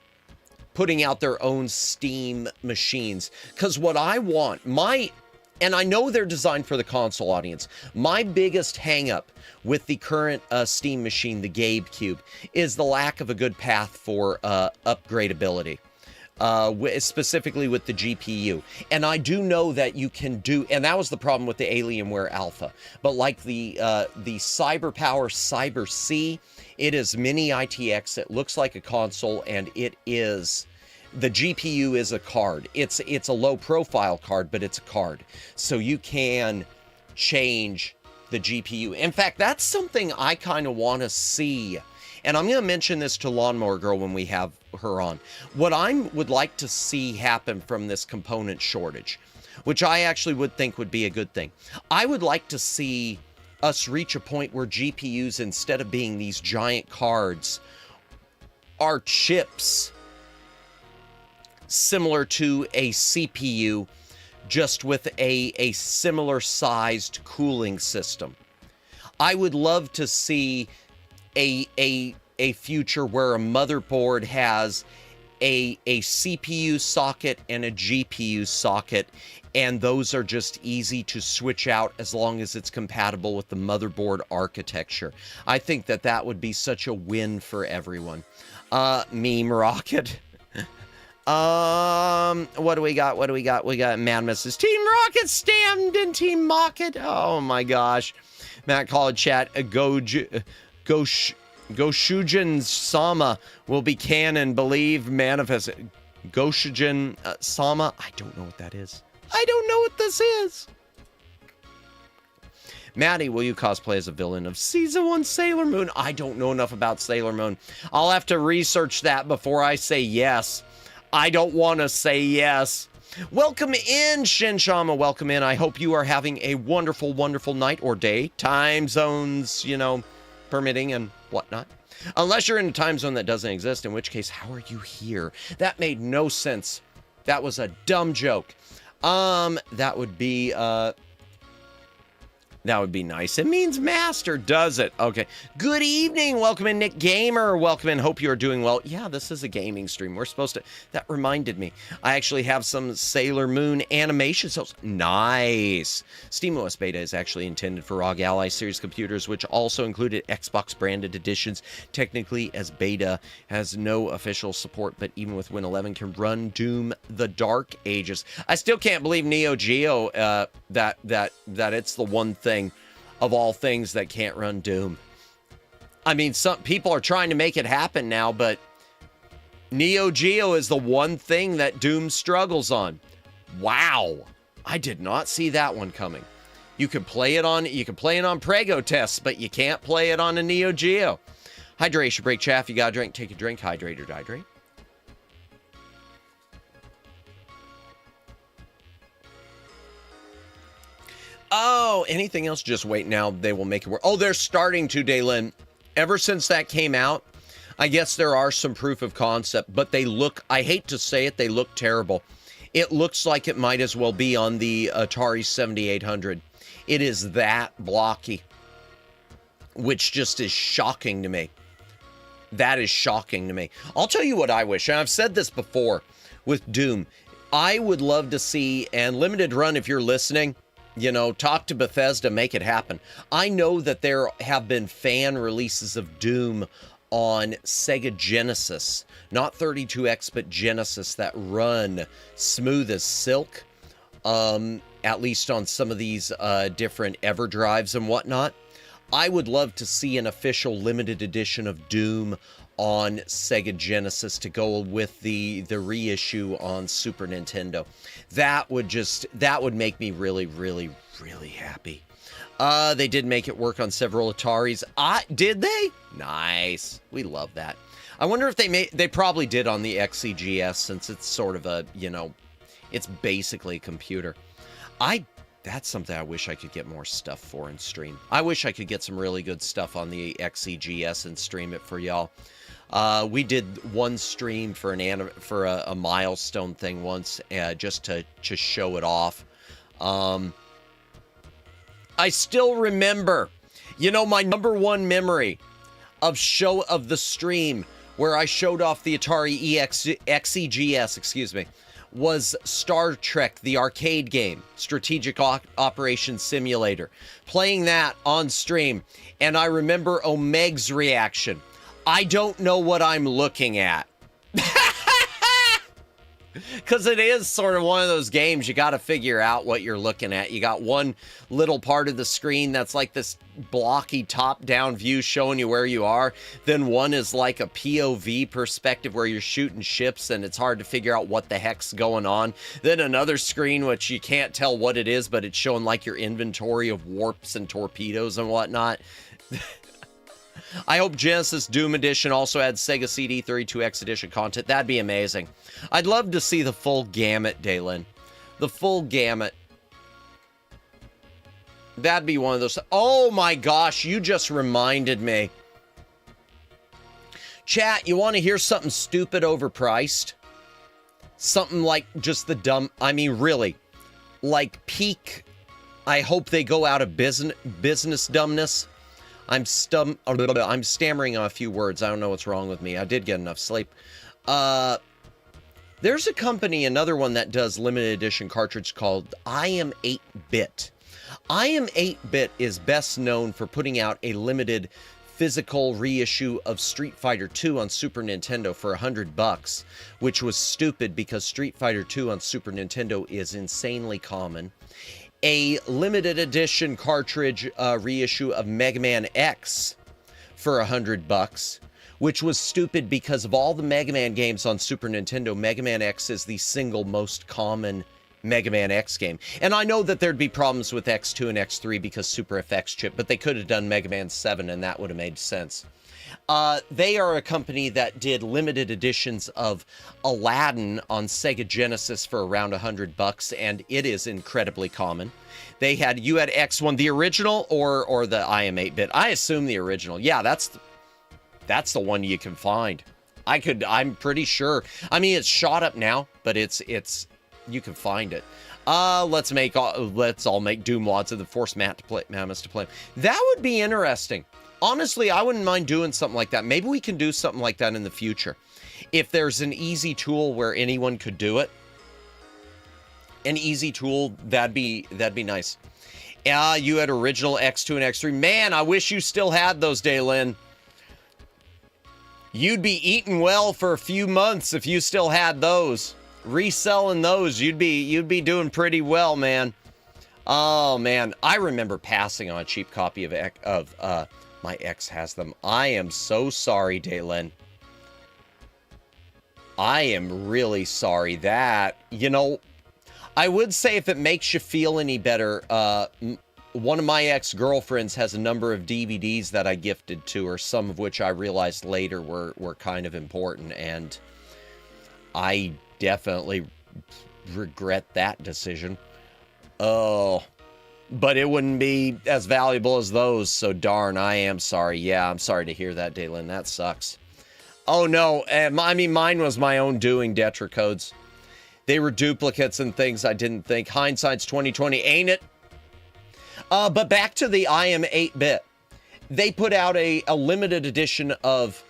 putting out their own Steam machines. Because what I want, and I know they're designed for the console audience, my biggest hang-up with the current Steam machine, the GameCube, is the lack of a good path for upgradability. Specifically with the GPU. And I do know that you can do, and that was the problem with the Alienware Alpha. But like the CyberPower Cyber C, it is mini ITX. It looks like a console, and it is, the GPU is a card. It's a low profile card, but it's a card. So you can change the GPU. In fact, that's something I kind of want to see. And I'm going to mention this to Lawnmower Girl when we have her on. What I would like to see happen from this component shortage, which I actually would think would be a good thing. I would like to see us reach a point where GPUs, instead of being these giant cards, are chips similar to a CPU, just with a similar sized cooling system. I would love to see a future where a motherboard has a CPU socket and a GPU socket, and those are just easy to switch out as long as it's compatible with the motherboard architecture. I think that would be such a win for everyone. Meme Rocket. What do we got? We got Mad Mrs. Team Rocket stand in Team Mocket. Oh my gosh. Matt College chat, Goshujin Sama will be canon, believe, manifest. Goshujin Sama, I don't know what that is. I don't know what this is. Maddie, will you cosplay as a villain of Season 1 Sailor Moon? I don't know enough about Sailor Moon. I'll have to research that before I say yes. I don't want to say yes. Welcome in, Shinshama. Welcome in. I hope you are having a wonderful, wonderful night or day. Time zones, permitting and whatnot. Unless you're in a time zone that doesn't exist, in which case, how are you here? That made no sense. That was a dumb joke. That would be nice. It means master, does it? Okay. Good evening. Welcome in, Nick Gamer. Welcome in. Hope you are doing well. Yeah, this is a gaming stream. We're supposed to... That reminded me. I actually have some Sailor Moon animation. So nice. SteamOS Beta is actually intended for ROG Ally series computers, which also included Xbox branded editions. Technically, as beta has no official support, but even with Win 11 can run Doom the Dark Ages. I still can't believe Neo Geo that it's the one thing of all things that can't run Doom. I mean, some people are trying to make it happen now, but Neo Geo is the one thing that Doom struggles on. Wow. I did not see that one coming. You can play it on Prego tests, but you can't play it on a Neo Geo. Hydration break, chaff. You gotta drink, take a drink, hydrate or dehydrate. Oh, anything else? Just wait now. They will make it work. Oh, they're starting to, Daylin. Ever since that came out, I guess there are some proof of concept, but they look, I hate to say it, they look terrible. It looks like it might as well be on the Atari 7800. It is that blocky, which just is shocking to me. That is shocking to me. I'll tell you what I wish, and I've said this before with Doom. I would love to see, and Limited Run, if you're listening, talk to Bethesda, make it happen. I know that there have been fan releases of Doom on Sega Genesis, not 32X, but Genesis, that run smooth as silk, at least on some of these different EverDrives and whatnot. I would love to see an official limited edition of Doom on Sega Genesis to go with the reissue on Super Nintendo. That would make me really, really, really happy. They did make it work on several Ataris. Did they? Nice. We love that. I wonder if they probably did on the XEGS, since it's sort of a, it's basically a computer. That's something I wish I could get more stuff for and stream. I wish I could get some really good stuff on the XEGS and stream it for y'all. We did one stream for a milestone thing once, just to show it off. I still remember, my number one memory of the stream where I showed off the Atari XEGS, was Star Trek, the arcade game, Strategic Operations Simulator. Playing that on stream, and I remember Omeg's reaction. I don't know what I'm looking at. Because it is sort of one of those games, you got to figure out what you're looking at. You got one little part of the screen that's like this blocky top-down view showing you where you are. Then one is like a POV perspective where you're shooting ships and it's hard to figure out what the heck's going on. Then another screen which you can't tell what it is, but it's showing like your inventory of warps and torpedoes and whatnot. I hope Genesis Doom Edition also adds Sega CD 32X Edition content. That'd be amazing. I'd love to see the full gamut, Daylin. The full gamut. That'd be one of those. Oh my gosh, you just reminded me. Chat, you want to hear something stupid overpriced? Something like just the dumb, really, like peak, I hope they go out of business dumbness. I'm stammering on a few words. I don't know what's wrong with me. I did get enough sleep. There's a company, another one that does limited edition cartridge called I Am 8-Bit. I Am 8-Bit is best known for putting out a limited physical reissue of Street Fighter II on Super Nintendo for $100, which was stupid because Street Fighter II on Super Nintendo is insanely common. A limited edition cartridge reissue of Mega Man X for $100, which was stupid because of all the Mega Man games on Super Nintendo, Mega Man X is the single most common Mega Man X game. And I know that there'd be problems with X2 and X3 because Super FX chip, but they could have done Mega Man 7 and that would have made sense. They are a company that did limited editions of Aladdin on Sega Genesis for around $100, and it is incredibly common. You had X1, the original or the I Am 8-Bit? I assume the original. Yeah, that's the one you can find. I'm pretty sure. It's shot up now, but you can find it. Let's all make Doom mods of the force Mammoths to play. That would be interesting. Honestly, I wouldn't mind doing something like that. Maybe we can do something like that in the future. If there's an easy tool where anyone could do it, an easy tool, that'd be nice. You had original X2 and X3. Man, I wish you still had those, Daylin. You'd be eating well for a few months if you still had those. Reselling those, you'd be doing pretty well, man. Oh man, I remember passing on a cheap copy of my ex has them. I am so sorry, Daylin. I am really sorry. That, I would say if it makes you feel any better, one of my ex-girlfriends has a number of DVDs that I gifted to her, some of which I realized later were kind of important, and I definitely regret that decision. Oh, but it wouldn't be as valuable as those, so darn, I am sorry. Yeah, I'm sorry to hear that, Daylin. That sucks. Oh, no. Mine was my own doing, Detra codes. They were duplicates and things I didn't think. Hindsight's 2020, ain't it? But back to the I Am 8-Bit. They put out a limited edition of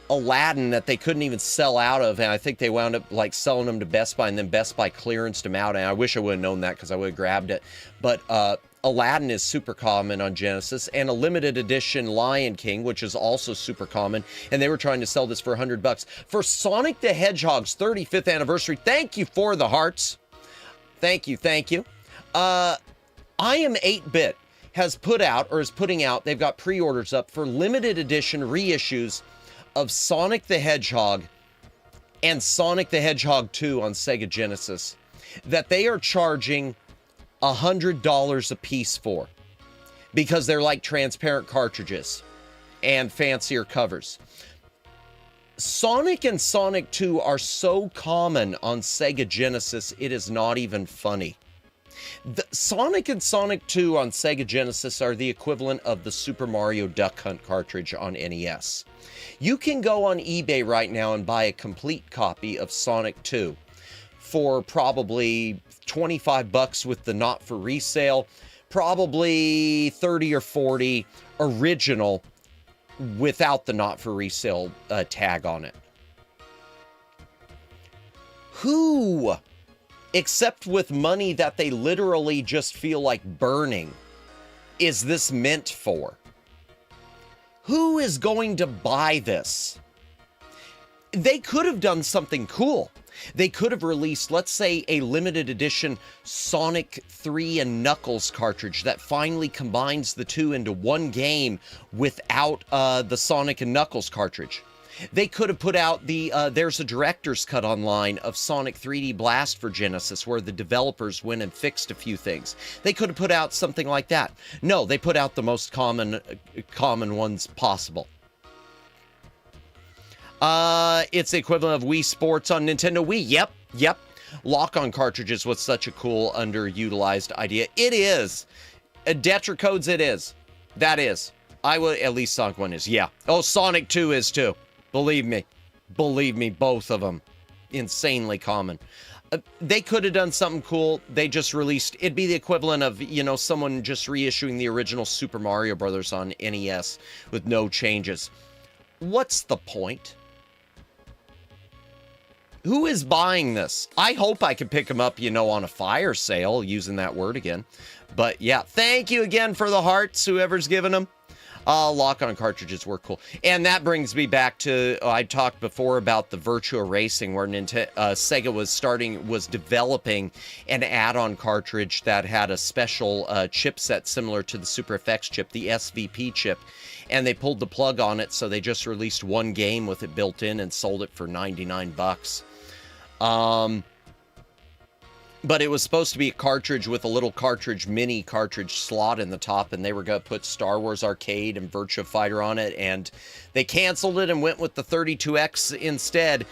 Aladdin that they couldn't even sell out of, and I think they wound up like selling them to Best Buy, and then Best Buy clearanced them out, and I wish I would have known that because I would have grabbed it. But Aladdin is super common on Genesis, and a limited edition Lion King, which is also super common, and they were trying to sell this for $100. For Sonic the Hedgehog's 35th anniversary, thank you for the hearts. Thank you. I Am 8-Bit has put out, or is putting out, they've got pre-orders up for limited edition reissues of Sonic the Hedgehog and Sonic the Hedgehog 2 on Sega Genesis that they are charging $100 a piece for, because they're like transparent cartridges and fancier covers. Sonic and Sonic 2 are so common on Sega Genesis, it is not even funny. The Sonic and Sonic 2 on Sega Genesis are the equivalent of the Super Mario Duck Hunt cartridge on NES. You can go on eBay right now and buy a complete copy of Sonic 2 for probably $25 with the not for resale, probably 30 or 40 original without the not for resale tag on it. Who, except with money that they literally just feel like burning, is this meant for? Who is going to buy this? They could have done something cool. They could have released, let's say, a limited edition Sonic 3 and Knuckles cartridge that finally combines the two into one game without the Sonic and Knuckles cartridge. They could have put out the, there's a director's cut online of Sonic 3D Blast for Genesis where the developers went and fixed a few things. They could have put out something like that. No, they put out the most common ones possible. It's the equivalent of Wii Sports on Nintendo Wii. Yep. Lock-on cartridges was such a cool, underutilized idea. It is. Detra codes, it is. That is. I would, at least Sonic 1 is. Yeah. Oh, Sonic 2 is too. Believe me. Believe me, both of them. Insanely common. They could have done something cool. They just released, it'd be the equivalent of, you know, someone just reissuing the original Super Mario Brothers on NES with no changes. What's the point? Who is buying this? I hope I can pick them up, you know, on a fire sale, using that word again. But yeah, thank you again for the hearts, whoever's giving them. Lock-on cartridges were cool. And that brings me back to, I talked before about the Virtua Racing, where Sega was developing an add-on cartridge that had a special chipset similar to the Super FX chip, the SVP chip. And they pulled the plug on it, so they just released one game with it built in and sold it for $99. But it was supposed to be a cartridge with a little mini cartridge slot in the top, and they were going to put Star Wars Arcade and Virtua Fighter on it, and they canceled it and went with the 32X instead.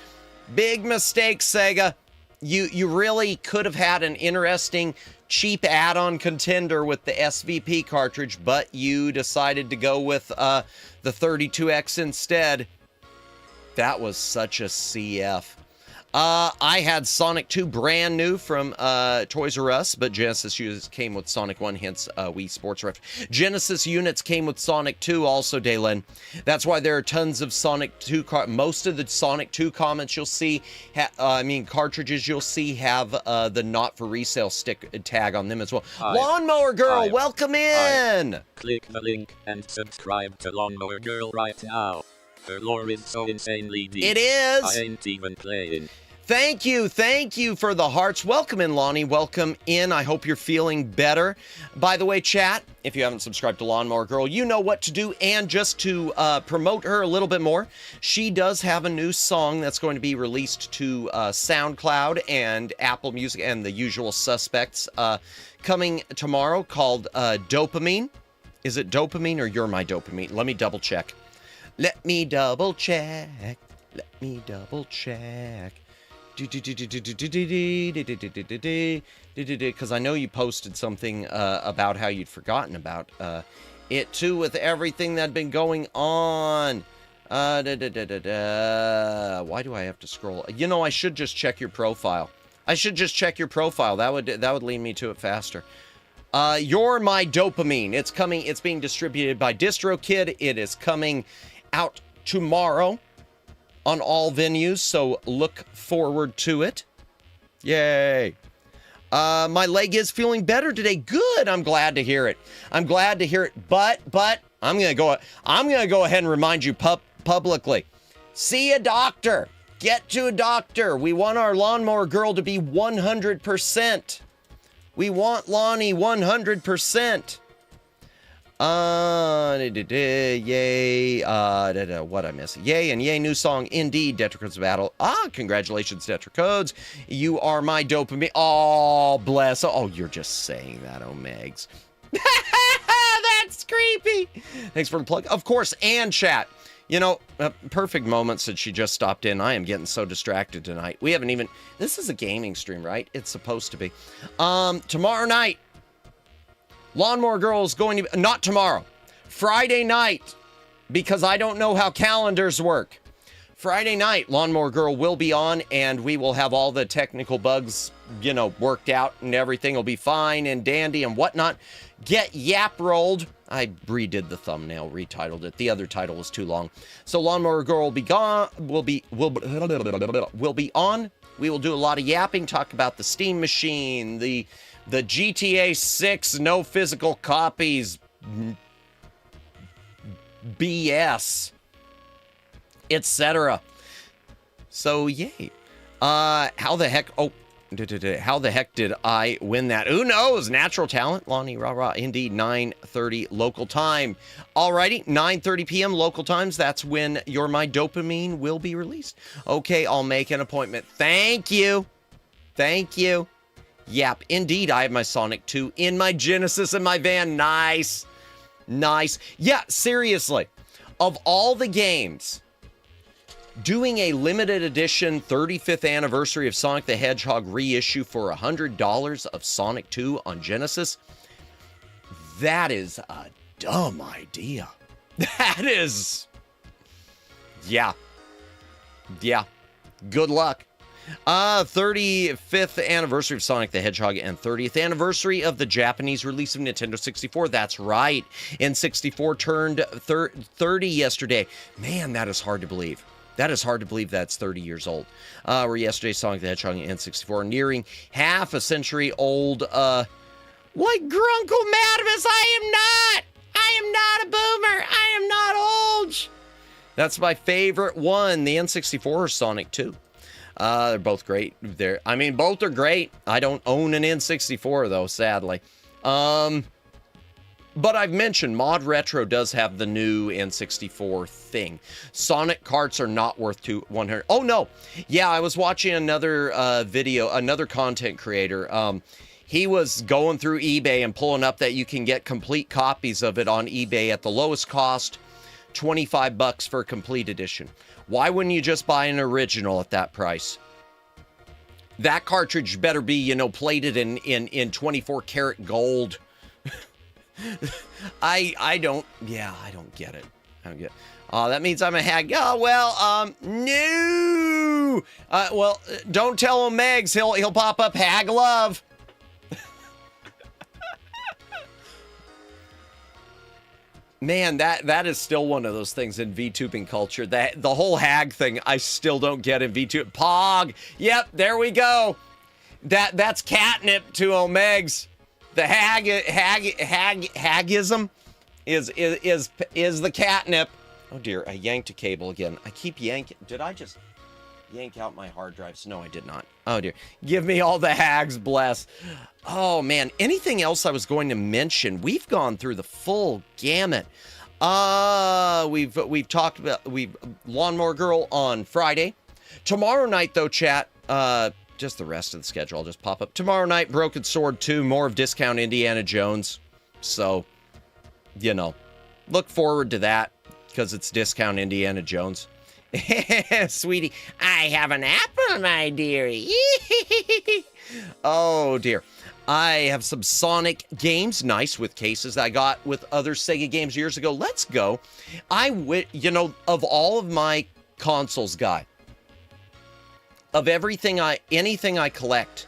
Big mistake, Sega. You really could have had an interesting, cheap add-on contender with the SVP cartridge, but you decided to go with the 32X instead. That was such a CF. I had Sonic 2 brand new from Toys R Us, but Genesis units came with Sonic 1, hence Wii Sports Ref. Genesis units came with Sonic 2 also, Dalen. That's why there are tons of Sonic 2 most of the Sonic 2 comments you'll see, cartridges you'll see have the not for resale stick tag on them as well. Hi. Lawnmower Girl, hi. Welcome in! Hi. Click the link and subscribe to Lawnmower Girl right now. Her lore is so insanely deep. It is! I ain't even playing. Thank you for the hearts. Welcome in, Lonnie. Welcome in. I hope you're feeling better. By the way, chat, if you haven't subscribed to Lawnmower Girl, you know what to do. And just to promote her a little bit more, she does have a new song that's going to be released to SoundCloud and Apple Music and the usual suspects coming tomorrow called Dopamine. Is it Dopamine or You're My Dopamine? Let me double check. Let me double check. Because I know you posted something about how you'd forgotten about it too, with everything that had been going on. Why do I have to scroll? You know, I should just check your profile. That would lead me to it faster. You're My Dopamine. It's coming. It's being distributed by DistroKid. It is coming out tomorrow on all venues, so look forward to it. Yay. My leg is feeling better today. Good. I'm glad to hear it. But I'm gonna go ahead and remind you publicly. See a doctor. Get to a doctor. We want our Lawnmower Girl to be 100%. We want Lonnie 100%. Yay. What I miss? Yay and yay, new song. Indeed, Detracodes Battle. Congratulations, Detracodes. You are my dopamine. Oh, bless. Oh, you're just saying that, Megs. That's creepy. Thanks for the plug. Of course, and chat. You know, a perfect moment since she just stopped in. I am getting so distracted tonight. We haven't even... This is a gaming stream, right? It's supposed to be. Tomorrow night, Lawnmower Girl is going to... Not tomorrow. Friday night, because I don't know how calendars work. Friday night, Lawnmower Girl will be on, and we will have all the technical bugs, you know, worked out, and everything will be fine and dandy and whatnot. Get Yap rolled. I redid the thumbnail, retitled it. The other title was too long. So Lawnmower Girl will be gone. Will be on. We will do a lot of yapping, talk about the Steam Machine, the GTA 6 no physical copies BS, etc. So yay. How the heck did I win that? Who knows? Natural talent. Lonnie, rah, rah. Indeed, 9:30 local time. Alrighty, 9:30 p.m. local times. That's when You're My Dopamine will be released. Okay, I'll make an appointment. Thank you. Thank you. Yep, indeed, I have my Sonic 2 in my Genesis in my van. Nice. Nice. Yeah, seriously. Of all the games... Doing a limited edition 35th anniversary of Sonic the Hedgehog reissue for $100 of Sonic 2 on Genesis, that is a dumb idea. That is... Yeah. Yeah. Good luck. 35th anniversary of Sonic the Hedgehog and 30th anniversary of the Japanese release of Nintendo 64. That's right. N64 turned 30 yesterday. Man, that is hard to believe. That is hard to believe that's 30 years old. Where yesterday Sonic the Hedgehog and N64 nearing half a century old. Like Grunkle Madamus, I am not a boomer. I am not old. That's my favorite one, the N64 or Sonic 2. They're both great. Both are great. I don't own an N64 though, sadly. But I've mentioned Mod Retro does have the new N64 thing. Sonic carts are not worth $100. Oh no, yeah, I was watching another video, another content creator. He was going through eBay and pulling up that you can get complete copies of it on eBay at the lowest cost, $25 for a complete edition. Why wouldn't you just buy an original at that price? That cartridge better be, you know, plated in 24 karat gold. I don't get it. I don't get it. That means I'm a hag. Oh, well, no. Well, don't tell him Megs. He'll pop up hag love. Man, that is still one of those things in VTubing culture. That the whole hag thing, I still don't get in VTube. Pog. Yep, there we go. That's catnip to Omegs. The hagism is the catnip. Oh dear, I yanked a cable again. I keep yanking. Did I just yank out my hard drives? No, I did not. Oh dear. Give me all the hags, bless. Oh man, anything else I was going to mention? We've gone through the full gamut. We've talked about Lawnmower Girl on Friday. Tomorrow night though, chat, just the rest of the schedule. I'll just pop up. Tomorrow night, Broken Sword 2, more of Discount Indiana Jones. So, you know, look forward to that because it's Discount Indiana Jones. Sweetie, I have an apple, my dearie. Oh, dear. I have some Sonic games, nice with cases I got with other Sega games years ago. Let's go. You know, of all of my consoles, guy, of anything I collect,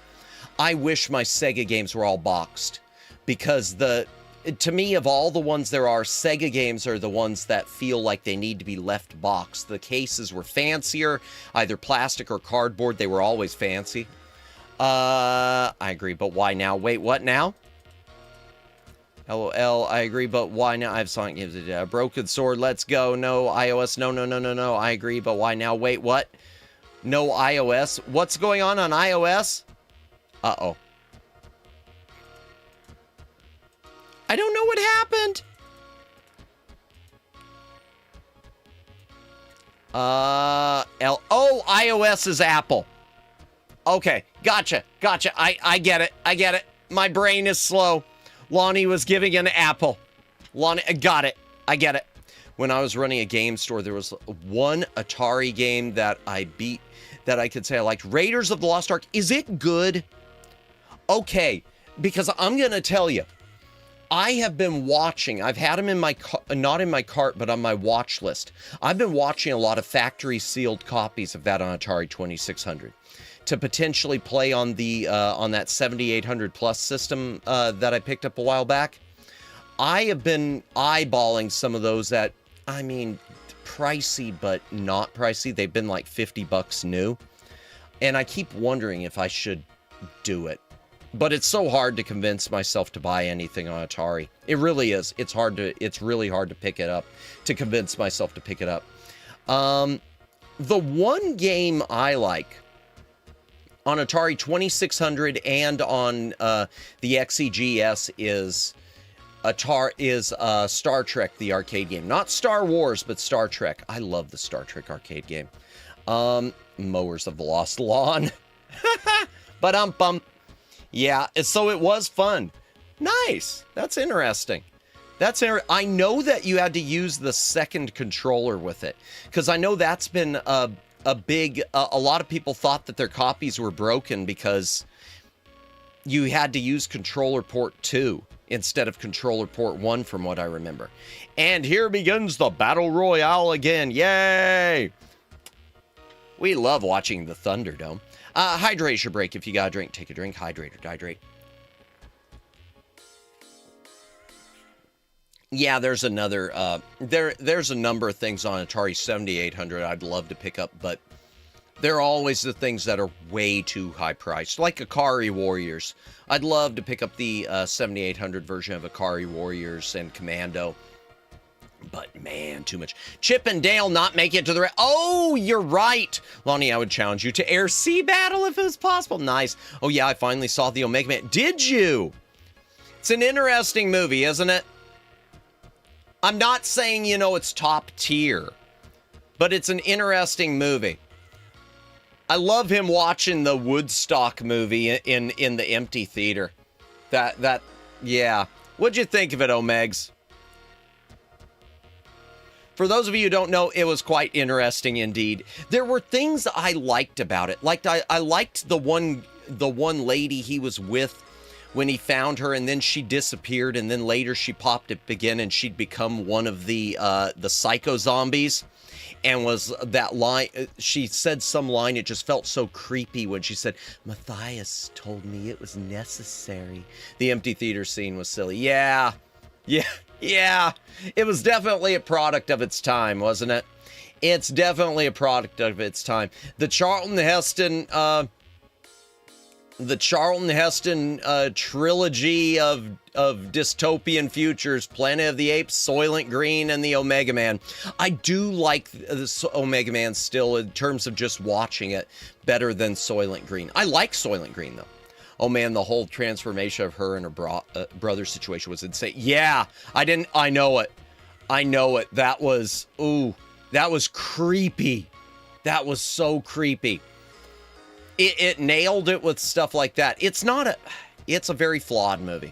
I wish my Sega games were all boxed because to me, of all the ones there are, Sega games are the ones that feel like they need to be left boxed. The cases were fancier, either plastic or cardboard. They were always fancy. I agree, but why now? Wait, what now? LOL, I agree, but why now? I have Sonic games. Broken Sword, let's go. No, iOS, no. I agree, but why now? Wait, what? No iOS? What's going on iOS? Uh-oh. I don't know what happened. iOS is Apple. Okay, gotcha. I get it. My brain is slow. Lonnie was giving an Apple. Lonnie, got it. I get it. When I was running a game store, there was one Atari game that I beat that I could say I liked. Raiders of the Lost Ark. Is it good? Okay, because I'm going to tell you, I have been watching. I've had them in my not in my cart, but on my watch list. I've been watching a lot of factory sealed copies of that on Atari 2600 to potentially play on the on that 7800 plus system that I picked up a while back. I have been eyeballing some of those that, I mean, pricey but not pricey. They've been like $50 new, and I keep wondering if I should do it. But it's so hard to convince myself to buy anything on Atari. It really is. It's really hard to pick it up, to convince myself to pick it up. The one game I like on Atari 2600 and on the XEGS is Star Trek, the arcade game. Not Star Wars, but Star Trek. I love the Star Trek arcade game. Mowers of the Lost Lawn. Ba-dum-bum. Yeah, so it was fun. Nice. That's interesting. I know that you had to use the second controller with it, because I know that's been a lot of people thought that their copies were broken because you had to use controller port 2 instead of controller port 1, from what I remember. And here begins the Battle Royale again. Yay! We love watching the Thunderdome. Hydrate your break. If you got a drink, take a drink. Hydrate or dihydrate. Yeah, there's another, there's a number of things on Atari 7800 I'd love to pick up, but they're always the things that are way too high priced, like Akari Warriors. I'd love to pick up the 7800 version of Akari Warriors and Commando, but man, too much. Chip and Dale not make it to the... Oh, you're right. Lonnie, I would challenge you to air sea battle if it was possible. Nice. Oh yeah, I finally saw the Omega Man. Did you? It's an interesting movie, isn't it? I'm not saying, you know, it's top tier, but it's an interesting movie. I love him watching the Woodstock movie in the empty theater. Yeah. What'd you think of it, Omegs? For those of you who don't know, it was quite interesting indeed. There were things I liked about it. Like I liked the one lady he was with when he found her, and then she disappeared, and then later she popped up again, and she'd become one of the psycho zombies. And was that line, she said some line, it just felt so creepy when she said, Matthias told me it was necessary. The empty theater scene was silly. Yeah. It was definitely a product of its time, wasn't it? It's definitely a product of its time. The Charlton Heston trilogy of dystopian futures, Planet of the Apes, Soylent Green, and the Omega Man. I do like this Omega Man still in terms of just watching it better than Soylent Green. I like Soylent Green though. Oh man, the whole transformation of her and her brother situation was insane. Yeah, I know it. That was creepy. That was so creepy. It nailed it with stuff like that. It's a very flawed movie.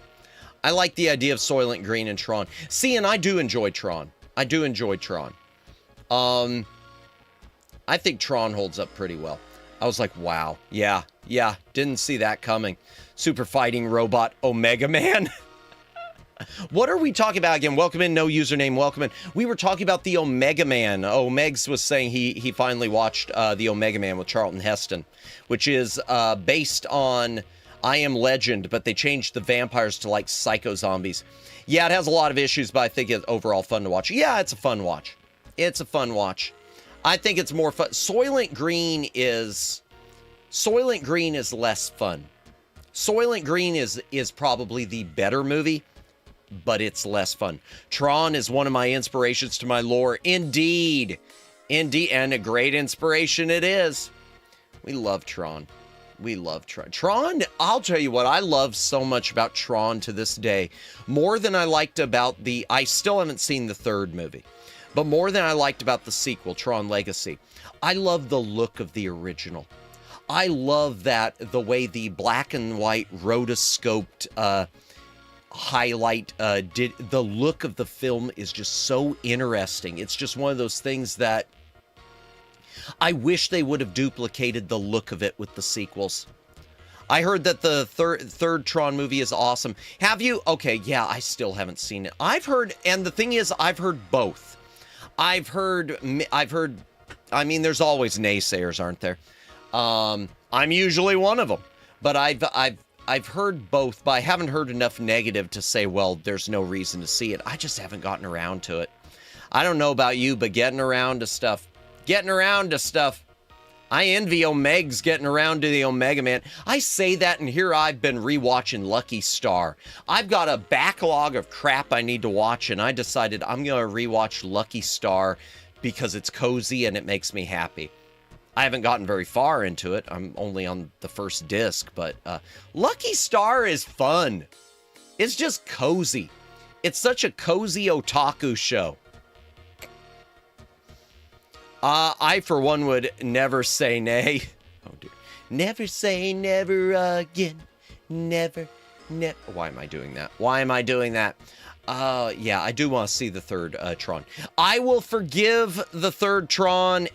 I like the idea of Soylent Green and Tron. See, and I do enjoy Tron. I think Tron holds up pretty well. I was like, wow. Yeah. Didn't see that coming. Super fighting robot Omega Man. What are we talking about again? Welcome in, no username, welcome in. We were talking about the Omega Man. Oh, Megs was saying he finally watched the Omega Man with Charlton Heston, which is based on I Am Legend, but they changed the vampires to like psycho zombies. Yeah, it has a lot of issues, but I think it's overall fun to watch. Yeah, it's a fun watch. I think it's more fun. Soylent Green is less fun. Soylent Green is probably the better movie, but it's less fun. Tron is one of my inspirations to my lore. Indeed, and a great inspiration it is. We love Tron. Tron, I'll tell you what, I love so much about Tron to this day. More than I liked about I still haven't seen the third movie. But more than I liked about the sequel, Tron Legacy, I love the look of the original. I love that the way the black and white rotoscoped highlight did. The look of the film is just so interesting. It's just one of those things that I wish they would have duplicated the look of it with the sequels. I heard that the third Tron movie is awesome. Have you? Okay, yeah, I still haven't seen it. I've heard, and the thing is, I've heard both. I've heard, I mean, there's always naysayers, aren't there? I'm usually one of them, but I've heard both, but I haven't heard enough negative to say, well, there's no reason to see it. I just haven't gotten around to it. I don't know about you, but getting around to stuff. I envy Omega's getting around to the Omega Man. I say that, and here I've been rewatching Lucky Star. I've got a backlog of crap I need to watch, and I decided I'm going to rewatch Lucky Star because it's cozy and it makes me happy. I haven't gotten very far into it. I'm only on the first disc, but Lucky Star is fun. It's just cozy. It's such a cozy otaku show. I, for one, would never say nay. Oh, dear. Never say never again. Never. Why am I doing that? Yeah, I do want to see the third Tron. I will forgive the third Tron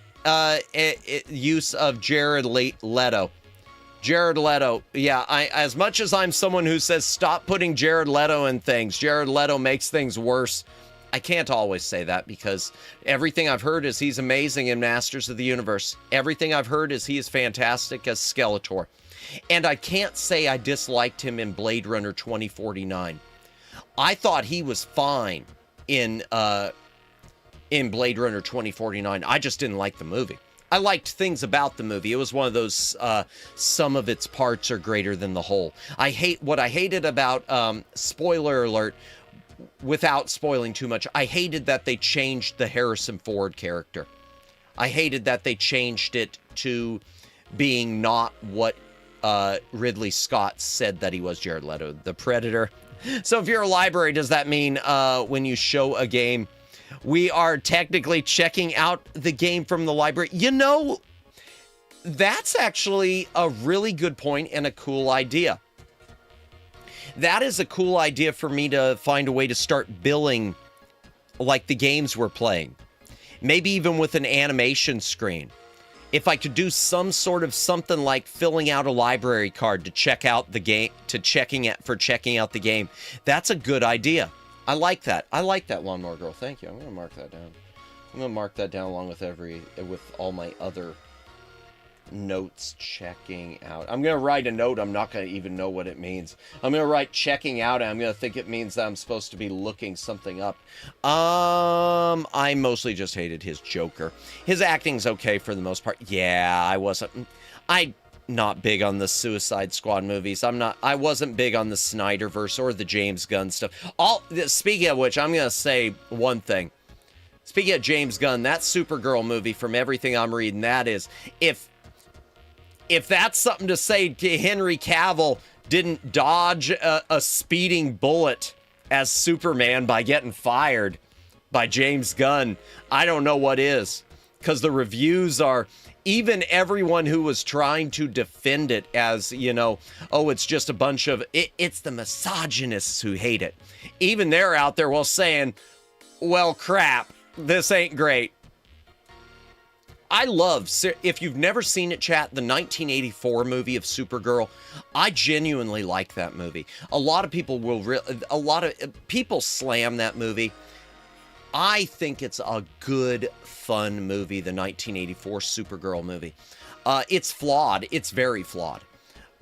use of Jared Leto. Jared Leto. Yeah, as much as I'm someone who says stop putting Jared Leto in things, Jared Leto makes things worse. I can't always say that because everything I've heard is he's amazing in Masters of the Universe. Everything I've heard is he is fantastic as Skeletor. And I can't say I disliked him in Blade Runner 2049. I thought he was fine in Blade Runner 2049. I just didn't like the movie. I liked things about the movie. It was one of those, some of its parts are greater than the whole. What I hated about, spoiler alert, without spoiling too much, I hated that they changed the Harrison Ford character. I hated that they changed it to being not what Ridley Scott said that he was, Jared Leto, the Predator. So if you're a library, does that mean when you show a game, we are technically checking out the game from the library? You know, that's actually a really good point and a cool idea. That is a cool idea for me to find a way to start billing like the games we're playing. Maybe even with an animation screen. If I could do some sort of something like filling out a library card to check out the game, checking out the game. That's a good idea. I like that. I like that, Lawnmower Girl. Thank you. I'm going to mark that down. I'm going to mark that down along with all my other notes. Checking out. I'm going to write a note. I'm not going to even know what it means. I'm going to write checking out, and I'm going to think it means that I'm supposed to be looking something up. I mostly just hated his Joker. His acting's okay for the most part. Yeah, I'm not big on the Suicide Squad movies. I wasn't big on the Snyderverse or the James Gunn stuff. Speaking of which, I'm going to say one thing. Speaking of James Gunn, that Supergirl movie, from everything I'm reading, that is, if that's something to say to Henry Cavill didn't dodge a speeding bullet as Superman by getting fired by James Gunn, I don't know what is. Because the reviews are, even everyone who was trying to defend it as, you know, oh, it's just a bunch of, it's the misogynists who hate it. Even they're out there saying, well, crap, this ain't great. I love, if you've never seen it, chat, the 1984 movie of Supergirl, I genuinely like that movie. A lot of people people slam that movie. I think it's a good, fun movie, the 1984 Supergirl movie. It's flawed. It's very flawed.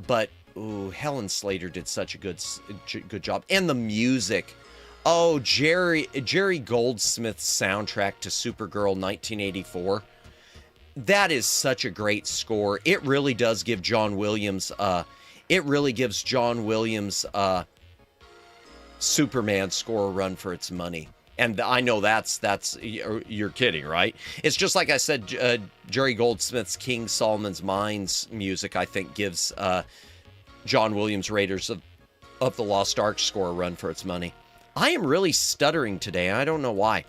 But, ooh, Helen Slater did such a good job. And the music. Oh, Jerry Goldsmith's soundtrack to Supergirl 1984. That is such a great score. It really does give John Williams, Superman score a run for its money. And I know that's you're kidding, right? It's just like I said, Jerry Goldsmith's King Solomon's Mines music, I think, gives John Williams' Raiders of the Lost Ark score a run for its money. I am really stuttering today. I don't know why.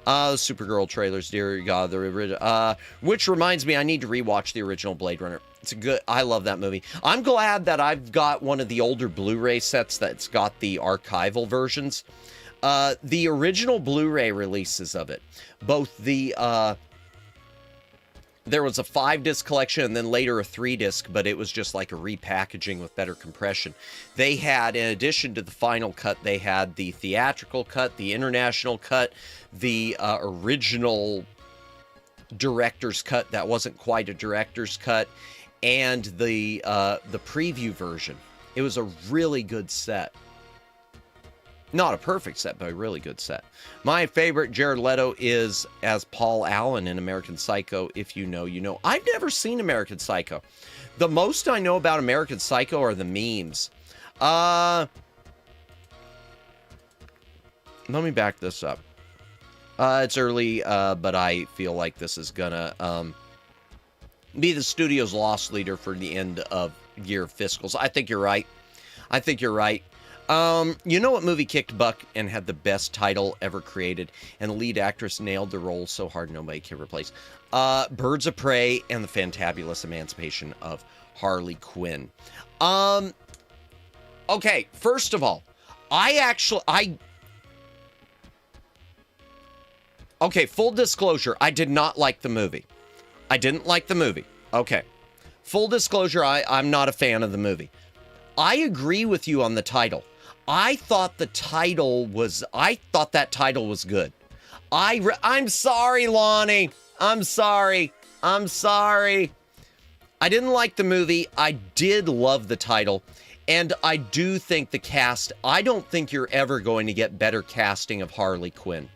Supergirl trailers, dear God, the original. Which reminds me, I need to rewatch the original Blade Runner. It's a good. I love that movie. I'm glad that I've got one of the older Blu-ray sets that's got the archival versions. The original Blu-ray releases of it, both the there was a 5-disc collection and then later a 3-disc, but it was just like a repackaging with better compression. They had, in addition to the final cut, they had the theatrical cut, the international cut, the original director's cut that wasn't quite a director's cut, and the preview version. It was a really good set. Not a perfect set, but a really good set. My favorite Jared Leto is as Paul Allen in American Psycho. If you know, you know. I've never seen American Psycho. The most I know about American Psycho are the memes. Let me back this up. It's early, but I feel like this is gonna be the studio's loss leader for the end of year fiscals. I think you're right. I think you're right. You know what movie kicked butt and had the best title ever created, and the lead actress nailed the role so hard nobody can replace? Birds of Prey and the Fantabulous Emancipation of Harley Quinn. Okay, first of all, okay, full disclosure, I did not like the movie. I didn't like the movie. Okay. Full disclosure, I'm not a fan of the movie. I agree with you on the title. I thought that title was good. I'm sorry, Lonnie. I'm sorry. I didn't like the movie. I did love the title. And I do think the cast, I don't think you're ever going to get better casting of Harley Quinn.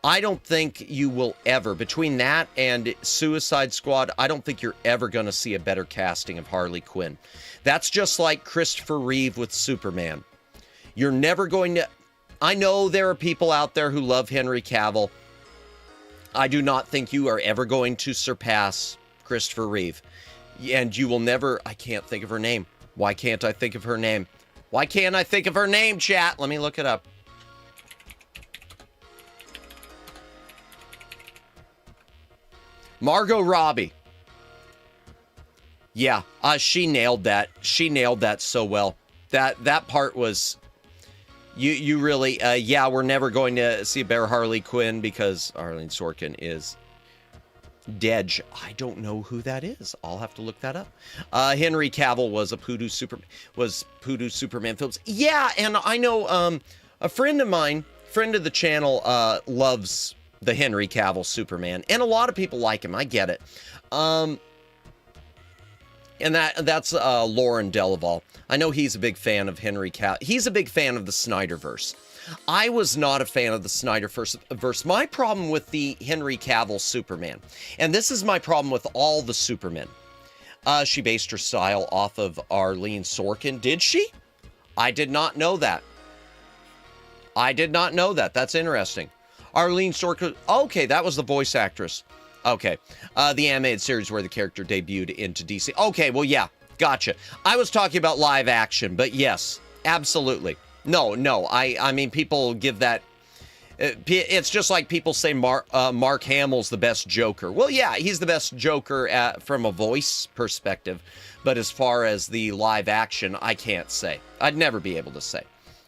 I don't think you will ever. Between that and Suicide Squad, I don't think you're ever going to see a better casting of Harley Quinn. That's just like Christopher Reeve with Superman. You're never going to... I know there are people out there who love Henry Cavill. I do not think you are ever going to surpass Christopher Reeve. And you will never... I can't think of her name. Why can't I think of her name? Why can't I think of her name, chat? Let me look it up. Margot Robbie. Yeah, she nailed that. She nailed that so well. That part was... You really... yeah, we're never going to see a better Harley Quinn because Arlene Sorkin is dead. I don't know who that is. I'll have to look that up. Henry Cavill was Poodoo Superman films. Yeah, and I know a friend of mine, friend of the channel, loves the Henry Cavill Superman, and a lot of people like him. I get it. And that's Lauren Delaval. I know he's a big fan of Henry Cavill. He's a big fan of the Snyderverse. I was not a fan of the Snyderverse. My problem with the Henry Cavill Superman, and this is my problem with all the Supermen. She based her style off of Arlene Sorkin. Did she? I did not know that. I did not know that. That's interesting. Arlene Sorkin. Okay, that was the voice actress. Okay. The animated series where the character debuted into DC. Okay, well, yeah. Gotcha. I was talking about live action, but yes, absolutely. No. I mean, people give that... It's just like people say Mark Hamill's the best Joker. Well, yeah, he's the best Joker from a voice perspective. But as far as the live action, I can't say. I'd never be able to say.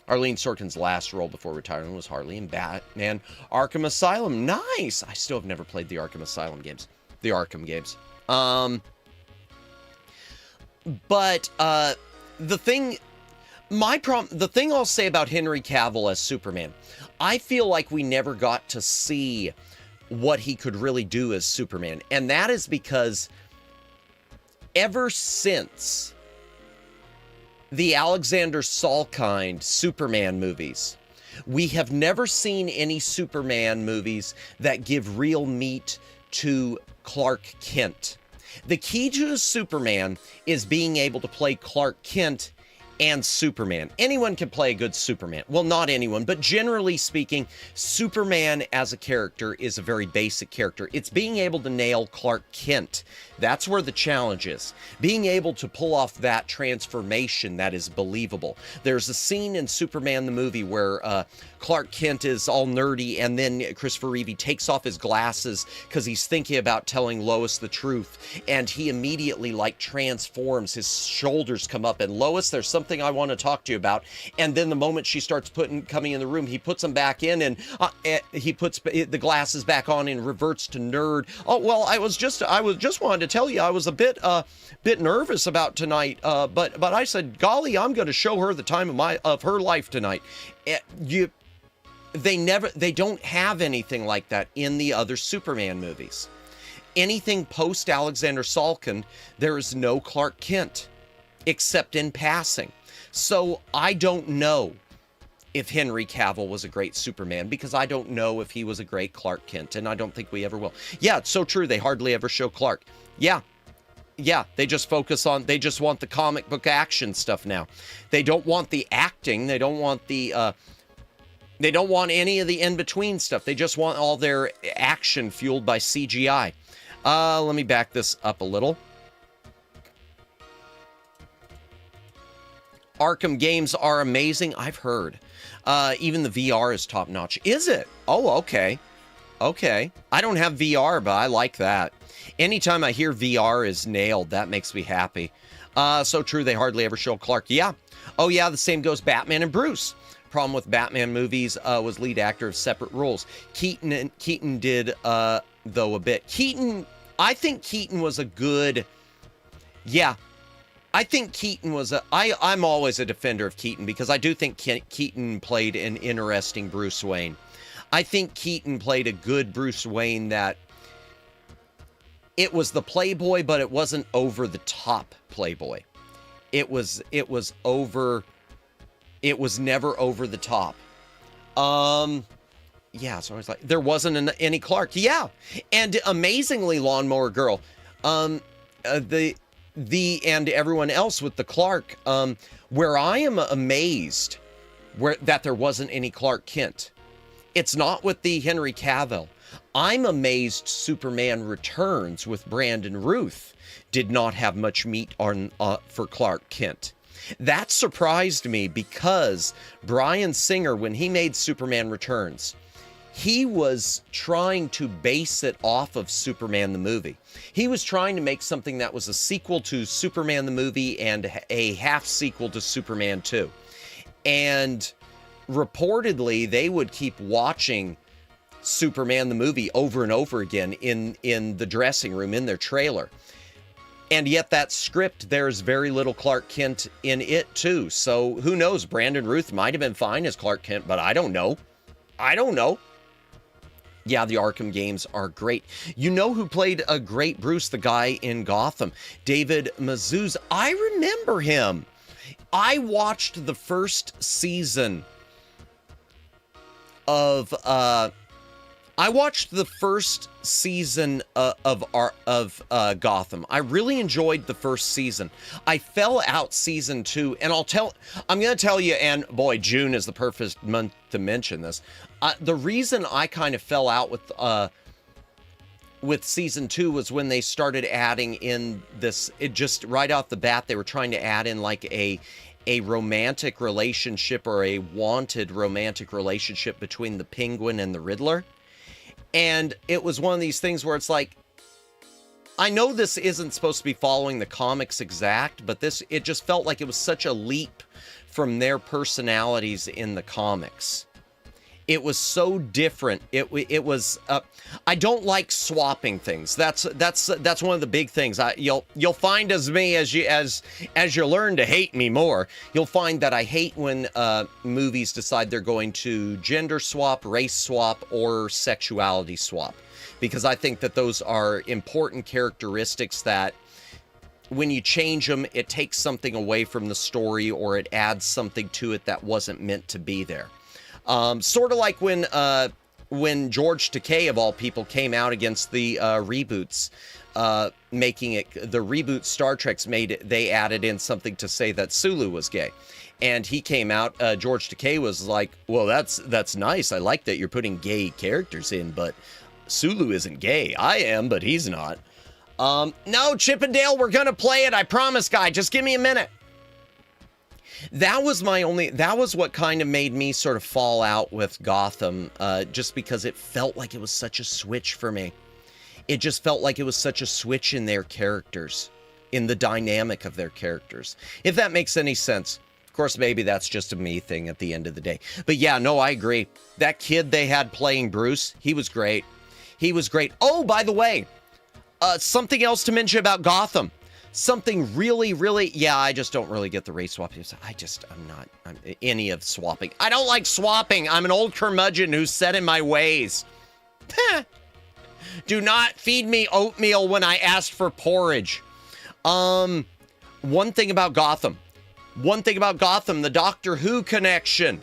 Arlene Sorkin's last role before retirement was Harley in Batman Arkham Asylum. Nice! I still have never played the Arkham Asylum games. The Arkham games. But the thing I'll say about Henry Cavill as Superman, I feel like we never got to see what he could really do as Superman. And that is because ever since the Alexander Salkind Superman movies, we have never seen any Superman movies that give real meat to Clark Kent. The key to Superman is being able to play Clark Kent and Superman. Anyone can play a good Superman. Well, not anyone, but generally speaking, Superman as a character is a very basic character. It's being able to nail Clark Kent. That's where the challenge is. Being able to pull off that transformation that is believable. There's a scene in Superman the movie where Clark Kent is all nerdy, and then Christopher Reeve takes off his glasses because he's thinking about telling Lois the truth, and he immediately like transforms. His shoulders come up, and Lois, there's something I want to talk to you about. And then the moment she starts coming in the room, he puts them back in, and he puts the glasses back on and reverts to nerd. Oh well, I was just wanted to tell you I was a bit nervous about tonight, but I said, golly, I'm going to show her the time of her life tonight. They don't have anything like that in the other Superman movies. Anything post Alexander Salkind, there is no Clark Kent, except in passing. So I don't know if Henry Cavill was a great Superman, because I don't know if he was a great Clark Kent, and I don't think we ever will. Yeah, it's so true. They hardly ever show Clark. Yeah, they just want the comic book action stuff now. They don't want the acting. They don't want they don't want any of the in-between stuff. They just want all their action fueled by CGI. Let me back this up a little. Arkham games are amazing, I've heard. Even the VR is top-notch. Is it? Oh, okay. Okay. I don't have VR, but I like that. Anytime I hear VR is nailed, that makes me happy. So true, they hardly ever show Clark. Yeah. Oh, yeah, the same goes Batman and Bruce. Problem with Batman movies was lead actor of separate roles. Keaton did, though, a bit. I think Keaton was a good... Yeah. I think Keaton was I'm always a defender of Keaton, because I do think Keaton played an interesting Bruce Wayne. I think Keaton played a good Bruce Wayne that... It was the playboy, but it wasn't over the top playboy. It was never over the top. Yeah, so I was like, there wasn't any Clark. Yeah. And amazingly, Lawnmower Girl, and everyone else with the Clark, where I am amazed that there wasn't any Clark Kent. It's not with the Henry Cavill. I'm amazed Superman Returns with Brandon Routh did not have much meat on for Clark Kent. That surprised me, because Bryan Singer, when he made Superman Returns, he was trying to base it off of Superman the movie. He was trying to make something that was a sequel to Superman the movie and a half sequel to Superman 2. And reportedly, they would keep watching Superman the movie over and over again in the dressing room, in their trailer. And yet that script, there's very little Clark Kent in it too. So who knows? Brandon Routh might have been fine as Clark Kent, but I don't know. Yeah, the Arkham games are great. You know who played a great Bruce, the guy in Gotham? David Mazouz. I remember him. I watched the first season of Gotham. I really enjoyed the first season. I fell out season 2, and I'm going to tell you, and boy, June is the perfect month to mention this. The reason I kind of fell out with season 2 was when they started adding in this, it just right off the bat, they were trying to add in like a romantic relationship, or a wanted romantic relationship between the Penguin and the Riddler. And it was one of these things where it's like, I know this isn't supposed to be following the comics exact, but it just felt like it was such a leap from their personalities in the comics. It was so different. It was. I don't like swapping things. That's one of the big things. You'll find as you learn to hate me more, you'll find that I hate when movies decide they're going to gender swap, race swap, or sexuality swap, because I think that those are important characteristics that, when you change them, it takes something away from the story, or it adds something to it that wasn't meant to be there. Sort of like when when George Takei, of all people, came out against the reboots, making it the reboot Star Trek's made it, they added in something to say that Sulu was gay. And he came out, George Takei was like, well, that's nice. I like that you're putting gay characters in, but Sulu isn't gay. I am, but he's not. No, Chippendale, we're going to play it. I promise, guy. Just give me a minute. That was what kind of made me sort of fall out with Gotham, just because it felt like it was such a switch for me. It just felt like it was such a switch in their characters, in the dynamic of their characters. If that makes any sense. Of course, maybe that's just a me thing at the end of the day. But yeah, no, I agree. That kid they had playing Bruce, he was great. He was great. Oh, by the way, something else to mention about Gotham. Something really, really, yeah, I just don't really get the race swap. I'm not any of swapping. I don't like swapping. I'm an old curmudgeon who's set in my ways. Do not feed me oatmeal when I ask for porridge. One thing about Gotham, the Doctor Who connection.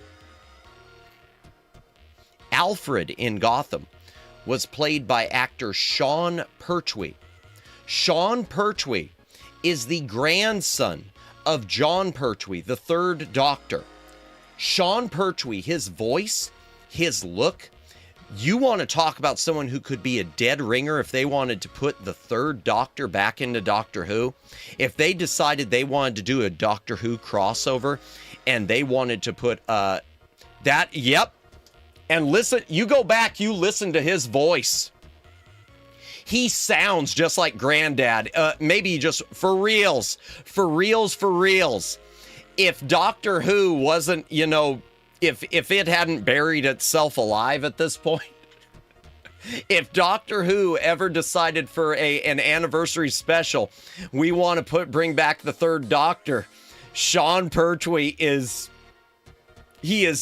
Alfred in Gotham was played by actor Sean Pertwee. Sean Pertwee is the grandson of John Pertwee, the third Doctor. Sean Pertwee, his voice, his look, you want to talk about someone who could be a dead ringer if they wanted to put the third Doctor back into Doctor Who. If they decided they wanted to do a Doctor Who crossover and they wanted to put yep. And listen, you go back, you listen to his voice. He sounds just like Granddad. Maybe just for reals. If Doctor Who wasn't, if it hadn't buried itself alive at this point, if Doctor Who ever decided for an anniversary special, we want to bring back the third Doctor, Sean Pertwee is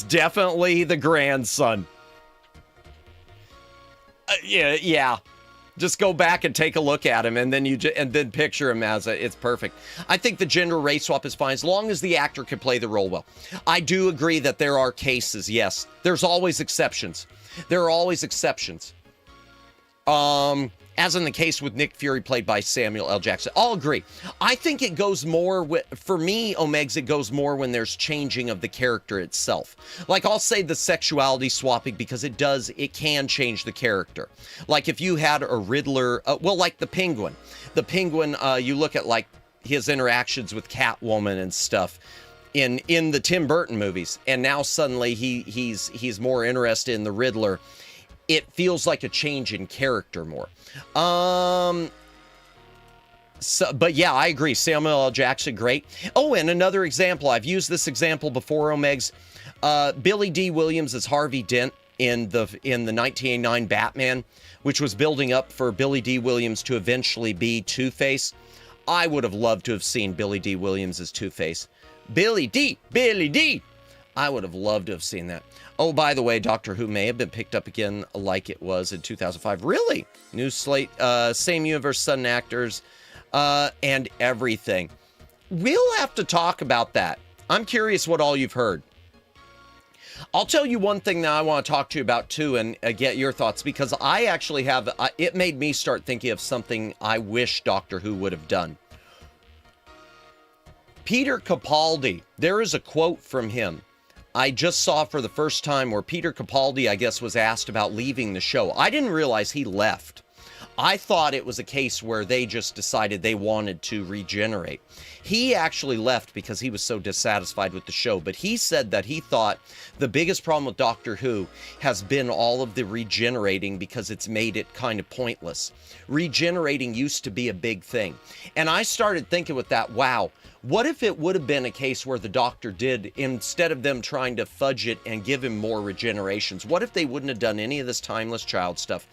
definitely the grandson. Yeah. Just go back and take a look at him, and then picture him as it's perfect. I think the gender race swap is fine as long as the actor can play the role well. I do agree that there are cases. Yes, there's always exceptions. There are always exceptions. As in the case with Nick Fury, played by Samuel L. Jackson. I'll agree. I think it goes more for me, Omegs, it goes more when there's changing of the character itself. Like, I'll say the sexuality swapping because it can change the character. Like if you had a Riddler, like the Penguin. The Penguin, you look at like his interactions with Catwoman and stuff in the Tim Burton movies, and now suddenly he's more interested in the Riddler. It feels like a change in character more. But yeah, I agree. Samuel L. Jackson, great. Oh, and another example. I've used this example before, Omegs. Billy D. Williams as Harvey Dent in the 1989 Batman, which was building up for Billy D. Williams to eventually be Two-Face. I would have loved to have seen Billy D. Williams as Two-Face. Billy D. I would have loved to have seen that. Oh, by the way, Doctor Who may have been picked up again like it was in 2005. Really? New slate, same universe, sudden actors, and everything. We'll have to talk about that. I'm curious what all you've heard. I'll tell you one thing that I want to talk to you about too, and get your thoughts, because I actually have, it made me start thinking of something I wish Doctor Who would have done. Peter Capaldi, there is a quote from him I just saw for the first time where Peter Capaldi, I guess, was asked about leaving the show. I didn't realize he left. I thought it was a case where they just decided they wanted to regenerate. He actually left because he was so dissatisfied with the show, but he said that he thought the biggest problem with Doctor Who has been all of the regenerating because it's made it kind of pointless. Regenerating used to be a big thing. And I started thinking with that, wow, what if it would have been a case where the Doctor did, instead of them trying to fudge it and give him more regenerations, what if they wouldn't have done any of this timeless child stuff?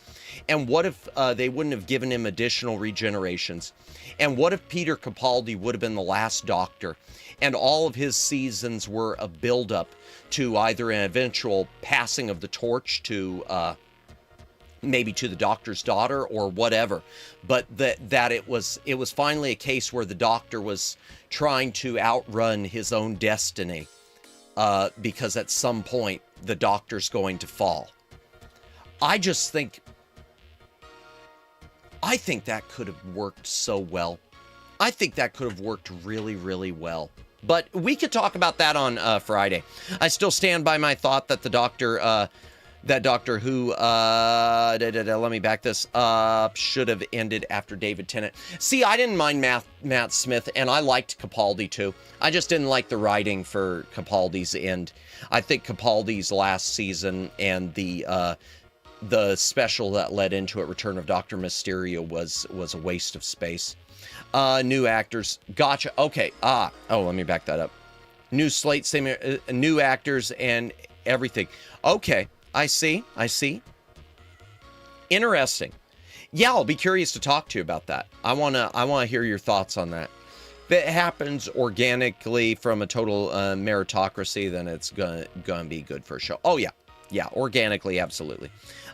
And what if they wouldn't have given him additional regenerations? And what if Peter Capaldi would have been the last Doctor and all of his seasons were a build-up to either an eventual passing of the torch to maybe to the Doctor's daughter or whatever, but that it was finally a case where the Doctor was trying to outrun his own destiny because at some point the Doctor's going to fall. I think that could have worked so well. I think that could have worked really, really well. But we could talk about that on Friday. I still stand by my thought that the Doctor Who, let me back this up, should have ended after David Tennant. See, I didn't mind Matt Smith, and I liked Capaldi too. I just didn't like the writing for Capaldi's end. I think Capaldi's last season and the special that led into it, Return of Dr. Mysterio, was a waste of space. New actors. Gotcha. Okay. Let me back that up. New slate, same, new actors and everything. Okay. I see. Interesting. Yeah, I'll be curious to talk to you about that. I wanna hear your thoughts on that. If it happens organically from a total meritocracy, then it's gonna be good for a show. Oh yeah. Yeah, organically, absolutely.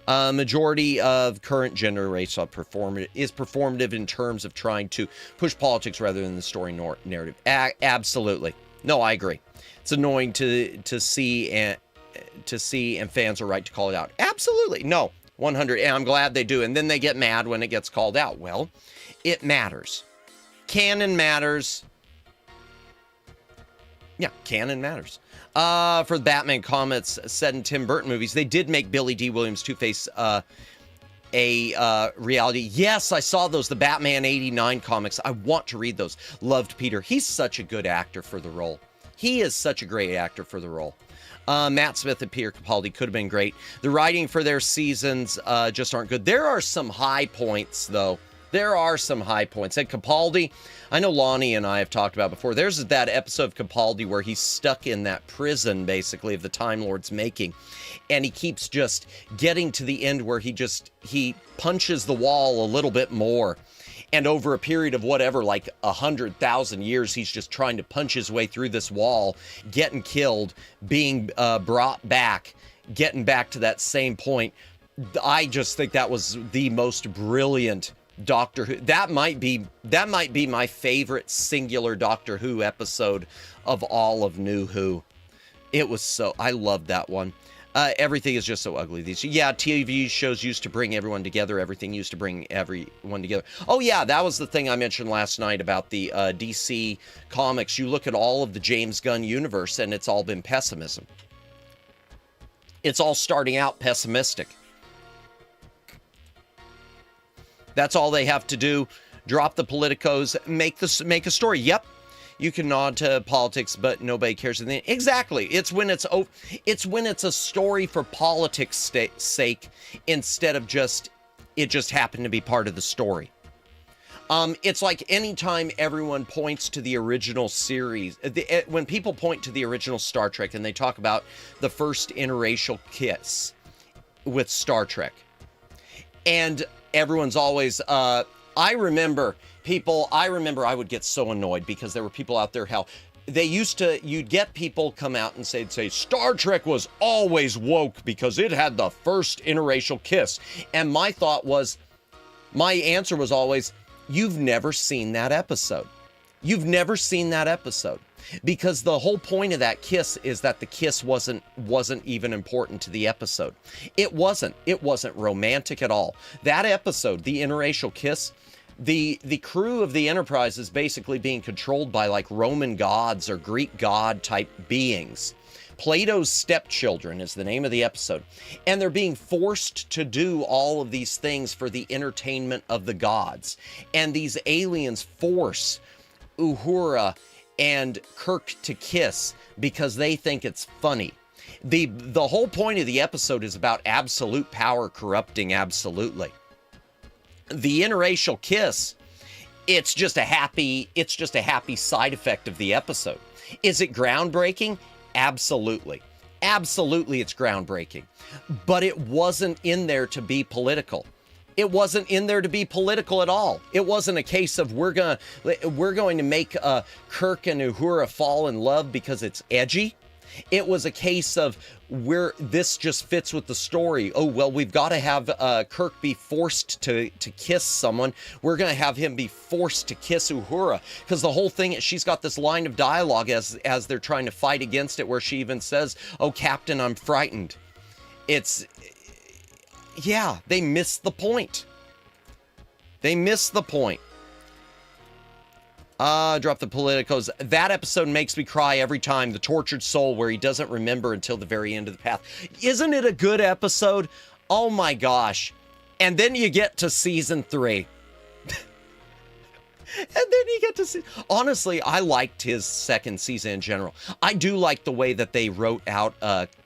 Majority of current generation is performative in terms of trying to push politics rather than the story narrative. Absolutely. No, I agree. It's annoying to see, and fans are right to call it out. Absolutely. No, 100. And I'm glad they do. And then they get mad when it gets called out. Well, it matters. Canon matters. Yeah, canon matters. For the Batman comics set in Tim Burton movies, they did make Billy D. Williams' Two-Face a reality. Yes, I saw those, the Batman 89 comics. I want to read those. Loved Peter. He's such a good actor for the role. He is such a great actor for the role. Matt Smith and Peter Capaldi could have been great. The writing for their seasons just aren't good. There are some high points, though. There are some high points. And Capaldi, I know Lonnie and I have talked about before, there's that episode of Capaldi where he's stuck in that prison, basically, of the Time Lord's making. And he keeps just getting to the end where he punches the wall a little bit more. And over a period of whatever, like 100,000 years, he's just trying to punch his way through this wall, getting killed, being brought back, getting back to that same point. I just think that was the most brilliant Doctor Who. That might be my favorite singular Doctor Who episode of all of New Who. It was so, I loved that one. Everything is just so ugly. TV shows used to bring everyone together. Everything used to bring everyone together. Oh yeah, that was the thing I mentioned last night about the DC comics. You look at all of the James Gunn universe and it's all been pessimism. It's all starting out pessimistic. That's all they have to do. Drop the politicos, make a story. Yep. You can nod to politics, but nobody cares. Exactly. It's when it's a story for politics' sake instead of it just happened to be part of the story. It's like anytime everyone points to the original series, when people point to the original Star Trek and they talk about the first interracial kiss with Star Trek, and everyone's always, I remember I would get so annoyed because there were people out there, you'd get people come out and say Star Trek was always woke because it had the first interracial kiss. And my answer was always, you've never seen that episode. You've never seen that episode. Because the whole point of that kiss is that the kiss wasn't even important to the episode. It wasn't romantic at all. That episode, the interracial kiss, the crew of the Enterprise is basically being controlled by like Roman gods or Greek god type beings. Plato's Stepchildren is the name of the episode. And they're being forced to do all of these things for the entertainment of the gods. And these aliens force Uhura and Kirk to kiss because they think it's funny. The whole point of the episode is about absolute power corrupting absolutely. The interracial kiss, it's just a happy side effect of the episode. Is it groundbreaking? Absolutely. Absolutely it's groundbreaking. But it wasn't in there to be political. It wasn't in there to be political at all. It wasn't a case of we're going to make Kirk and Uhura fall in love because it's edgy. It was a case of this just fits with the story. Oh, well, we've got to have Kirk be forced to kiss someone. We're going to have him be forced to kiss Uhura. Because the whole thing, she's got this line of dialogue as they're trying to fight against it where she even says, "Oh, Captain, I'm frightened." yeah, they missed the point. They missed the point. Drop the politicos. That episode makes me cry every time. The tortured soul where he doesn't remember until the very end of the path. Isn't it a good episode? Oh my gosh. And then you get to season 3. And then you get to see... Honestly, I liked his second season in general. I do like the way that they wrote out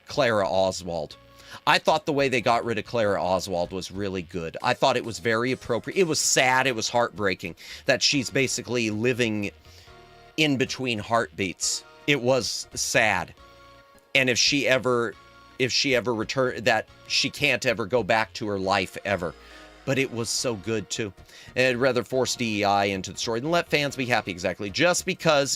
Clara Oswald. I thought the way they got rid of Clara Oswald was really good. I thought it was very appropriate. It was sad. It was heartbreaking that she's basically living in between heartbeats. It was sad. And if she ever return, that she can't ever go back to her life ever. But it was so good too. And I'd rather force DEI into the story than let fans be happy. Exactly. Just because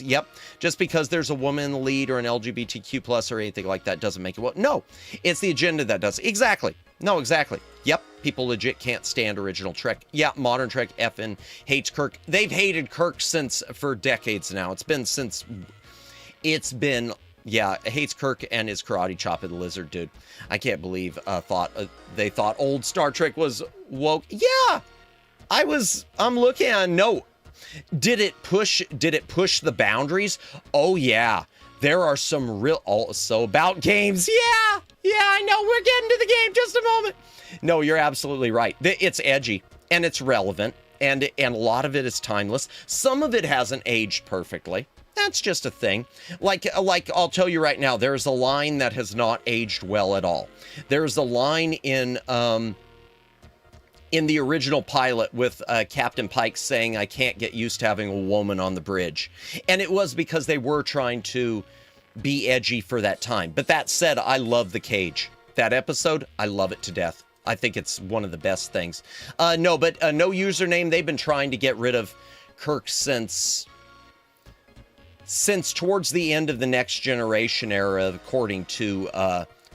there's a woman in the lead or an LGBTQ plus or anything like that doesn't make it well. No, it's the agenda that does. Exactly. No, exactly. Yep. People legit can't stand original Trek. Yeah. Modern Trek effing hates Kirk. They've hated Kirk for decades now. Yeah, hates Kirk and his karate chop of the lizard dude. I can't believe they thought old Star Trek was woke. Yeah, I'm looking at no. Did it push the boundaries? Oh yeah. There are some real also about games. Yeah, I know. We're getting to the game just a moment. No, you're absolutely right. It's edgy and it's relevant and a lot of it is timeless. Some of it hasn't aged perfectly. That's just a thing. Like I'll tell you right now, there's a line that has not aged well at all. There's a line in the original pilot with Captain Pike saying, "I can't get used to having a woman on the bridge." And it was because they were trying to be edgy for that time. But that said, I love The Cage. That episode, I love it to death. I think it's one of the best things. No username. They've been trying to get rid of Kirk since towards the end of the Next Generation era, according to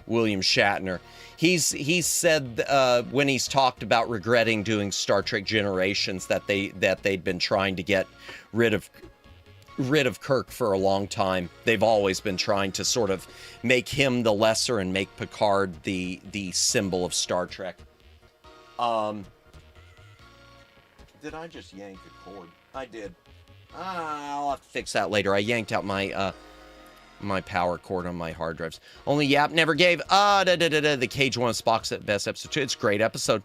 William Shatner. He's said when he's talked about regretting doing Star Trek Generations that they'd been trying to get rid of Kirk for a long time. They've always been trying to sort of make him the lesser and make Picard the symbol of Star Trek. Did I just yank a cord? I did. I'll have to fix that later. I yanked out my my power cord on my hard drives. Only Yap never gave. The Cage One Spock's best episode 2. It's a great episode.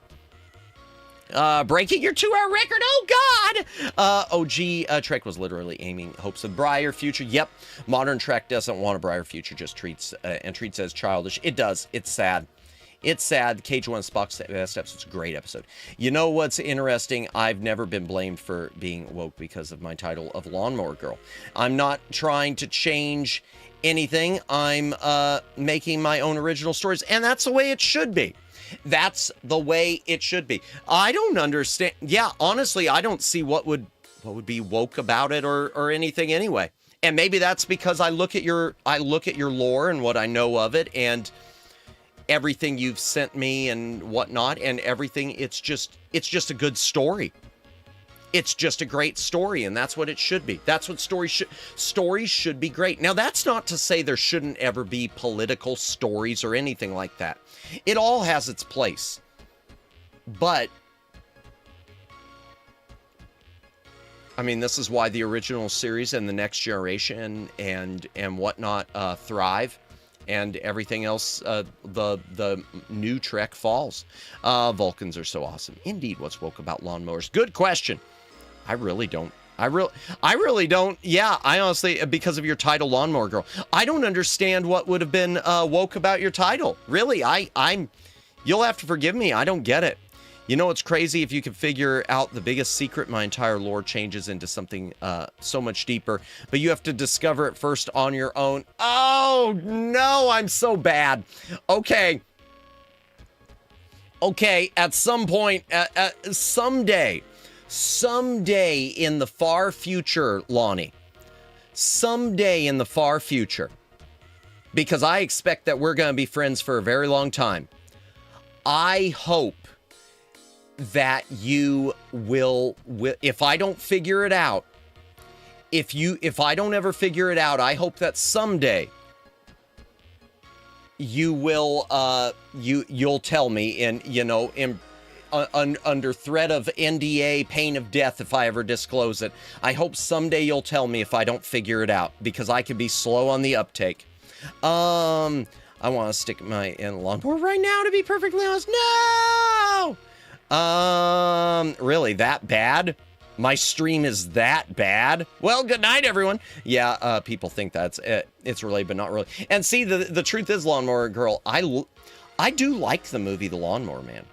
Breaking your 2-hour record. Oh God. OG Trek was literally aiming hopes of brighter future. Yep. Modern Trek doesn't want a brighter future. Just treats it as childish. It does. It's sad. It's sad. Cage One Spock's best episode. It's a great episode. You know what's interesting? I've never been blamed for being woke because of my title of Lawnmower Girl. I'm not trying to change anything. I'm making my own original stories, and that's the way it should be. That's the way it should be. I don't understand. Yeah, honestly, I don't see what would be woke about it or anything anyway. And maybe that's because I look at your lore and what I know of it and everything you've sent me and whatnot and everything. It's just a good story. It's just a great story, and that's what it should be. That's what stories should be great. Now, that's not to say there shouldn't ever be political stories or anything like that. It all has its place. But I mean, this is why the original series and the Next Generation and whatnot thrive. And everything else, the new Trek falls. Vulcans are so awesome. Indeed, what's woke about lawnmowers? Good question. I really don't. I really don't. Yeah, I honestly, because of your title, Lawnmower Girl, I don't understand what would have been woke about your title. Really, you'll have to forgive me. I don't get it. You know, it's crazy if you can figure out the biggest secret. My entire lore changes into something so much deeper, but you have to discover it first on your own. Oh, no, I'm so bad. Okay, at some point, someday in the far future, Lonnie, someday in the far future, because I expect that we're going to be friends for a very long time, I hope that you will, if I don't figure it out, if I don't ever figure it out, I hope that someday you will, you'll tell me, and under threat of NDA, pain of death, if I ever disclose it. I hope someday you'll tell me if I don't figure it out, because I can be slow on the uptake. I want to stick my lawnmower right now, to be perfectly honest. No! Really, that bad? My stream is that bad? Well, good night, everyone. Yeah, people think that's it. It's really, but not really. And see, the truth is, Lawnmower Girl, I do like the movie The Lawnmower Man.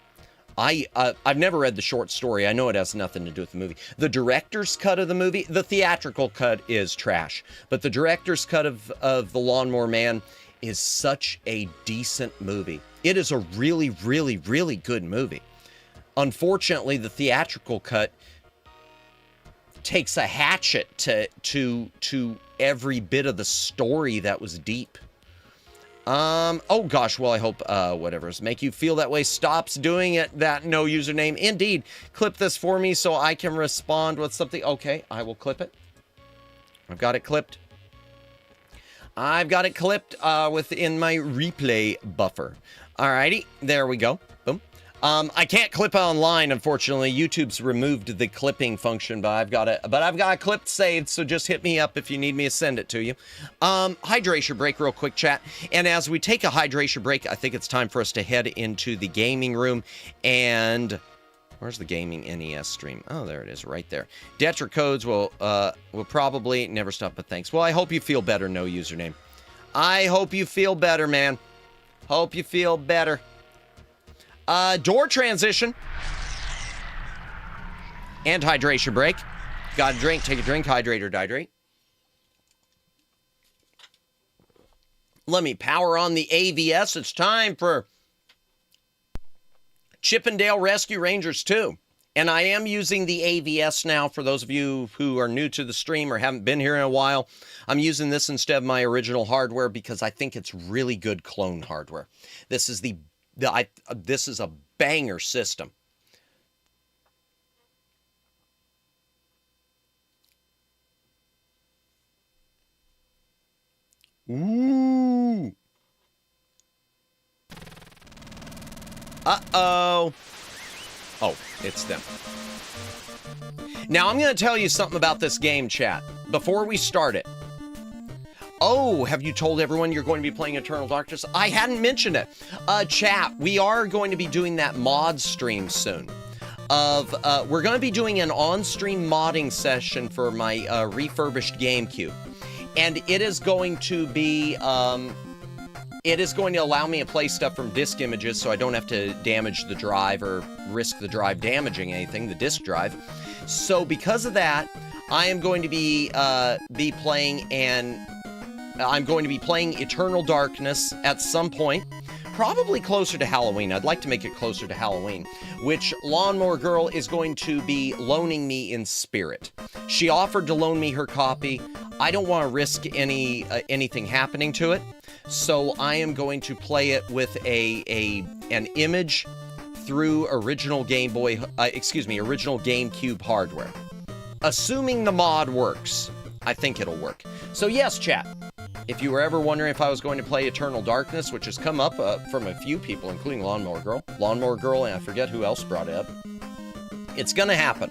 I've never read the short story. I know it has nothing to do with the movie. The director's cut of the movie, the theatrical cut is trash, but the director's cut of The Lawnmower Man is such a decent movie. It is a really, really, really good movie. Unfortunately, the theatrical cut takes a hatchet to every bit of the story that was deep. Oh gosh, well, I hope, whatever's make you feel that way stops doing it, that no username. Indeed, clip this for me so I can respond with something. Okay, I will clip it. I've got it clipped. I've got it clipped, within my replay buffer. Alrighty, there we go. Boom. I can't clip online, unfortunately. YouTube's removed the clipping function, but I've got it clipped saved, so just hit me up if you need me to send it to you. Hydration break real quick, chat. And as we take a hydration break, I think it's time for us to head into the gaming room. And where's the gaming NES stream? Oh, there it is, right there. Detra codes will probably never stop, but thanks. Well, I hope you feel better, no username. I hope you feel better, man. Hope you feel better. Door transition. And hydration break. Got a drink, take a drink, hydrate or dihydrate. Let me power on the AVS. It's time for Chippendale Rescue Rangers 2. And I am using the AVS now for those of you who are new to the stream or haven't been here in a while. I'm using this instead of my original hardware because I think it's really good clone hardware. This is this is a banger system. Ooh. Uh-oh. Oh, it's them. Now, I'm going to tell you something about this game, chat, before we start it. Oh, have you told everyone you're going to be playing Eternal Darkness? I hadn't mentioned it. Chat, we are going to be doing that mod stream soon. We're going to be doing an on-stream modding session for my refurbished GameCube. And it is going to be, it is going to allow me to play stuff from disk images so I don't have to damage the drive or risk the drive damaging anything, the disk drive. So because of that, I am going to be playing Eternal Darkness at some point, probably closer to Halloween. I'd like to make it closer to Halloween, which Lawnmower Girl is going to be loaning me in spirit. She offered to loan me her copy. I don't want to risk anything happening to it, so I am going to play it with an image through original original GameCube hardware. Assuming the mod works, I think it'll work. So yes, chat, if you were ever wondering if I was going to play Eternal Darkness, which has come up from a few people, including Lawnmower Girl, and I forget who else brought it up, it's gonna happen.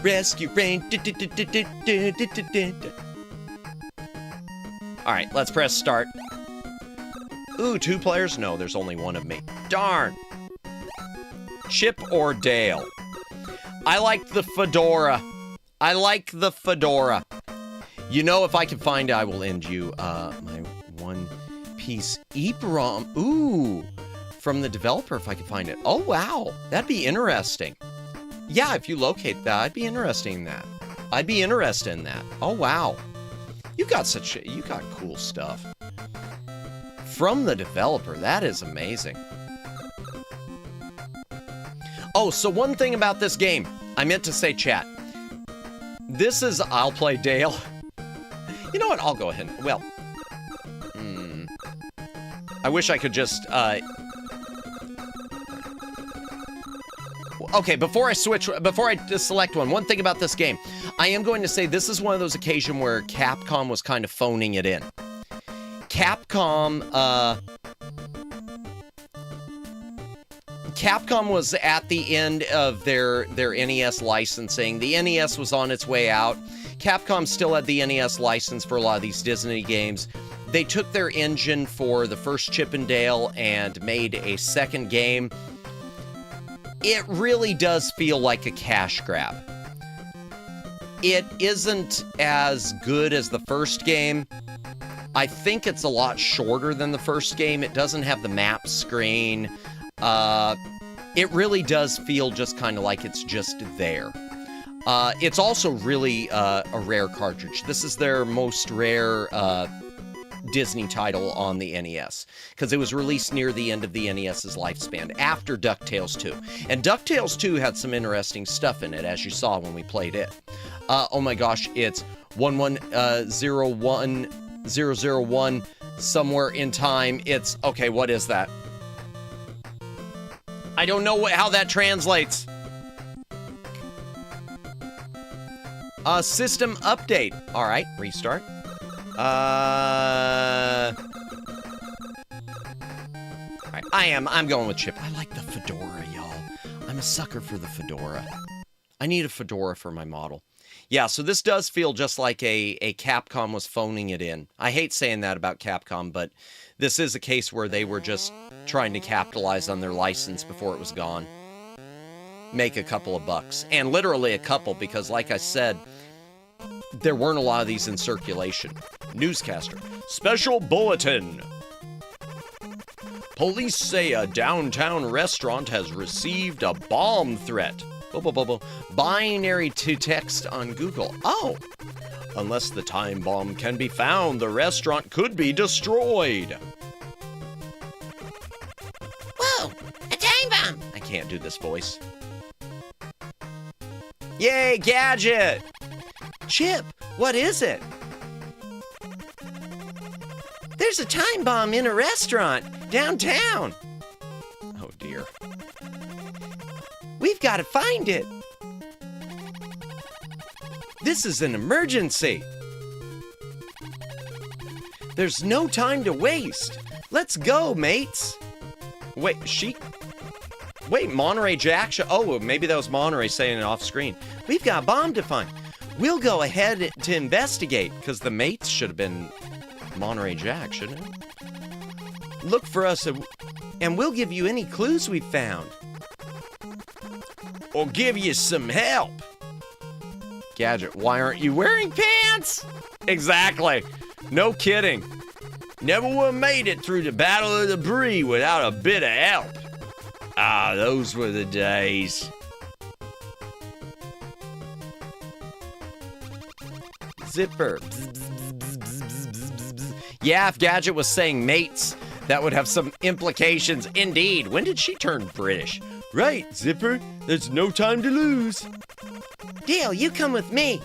Rescue Rain. Alright, let's press start. Ooh, 2 players? No, there's only one of me. Darn! Chip or Dale? I like the fedora. I like the fedora. You know, if I can find it, I will end you my one-piece EEPROM. Ooh, from the developer, if I can find it. Oh, wow. That'd be interesting. Yeah, if you locate that, I'd be interested in that. Oh, wow. You got cool stuff. From the developer, that is amazing. Oh, so one thing about this game, I meant to say, chat. This is, I'll play Dale. You know what, I'll go ahead and, well. I wish I could just, okay, before I select one thing about this game, I am going to say this is one of those occasions where Capcom was kind of phoning it in. Capcom was at the end of their NES licensing. The NES was on its way out. Capcom still had the NES license for a lot of these Disney games. They took their engine for the first Chip and Dale and made a second game. It really does feel like a cash grab. It isn't as good as the first game. I think it's a lot shorter than the first game. It doesn't have the map screen. It really does feel just kind of like it's just there. It's also really a rare cartridge. This is their most rare Disney title on the NES, because it was released near the end of the NES's lifespan, after DuckTales 2. And DuckTales 2 had some interesting stuff in it, as you saw when we played it. Oh my gosh, it's 1101001 somewhere in time. It's, okay, what is that? I don't know how that translates. System update. All right, restart. All right, I'm going with Chip. I like the fedora, y'all. I'm a sucker for the fedora. I need a fedora for my model. Yeah, so this does feel just like a Capcom was phoning it in. I hate saying that about Capcom, but this is a case where they were just trying to capitalize on their license before it was gone. Make a couple of bucks. And literally a couple, because like I said, there weren't a lot of these in circulation. Newscaster. Special bulletin. Police say a downtown restaurant has received a bomb threat. Binary to text on Google. Oh. Unless the time bomb can be found, the restaurant could be destroyed. Whoa, a time bomb. I can't do this voice. Yay, gadget. Chip, what is it? There's a time bomb in a restaurant downtown. Oh dear. We've got to find it. This is an emergency. There's no time to waste. Let's go, mates. Wait, Monterey Jack. Oh, maybe that was Monterey saying it off screen. We've got a bomb to find. We'll go ahead to investigate, because the mates should have been Monterey Jack, shouldn't it? Look for us, and we'll give you any clues we've found. Or give you some help. Gadget, why aren't you wearing pants? Exactly. No kidding. Never would have made it through the Battle of the Bree without a bit of help. Ah, those were the days. Zipper. Yeah, if Gadget was saying mates, that would have some implications. Indeed. When did she turn British? Right, Zipper. There's no time to lose. Dale, you come with me.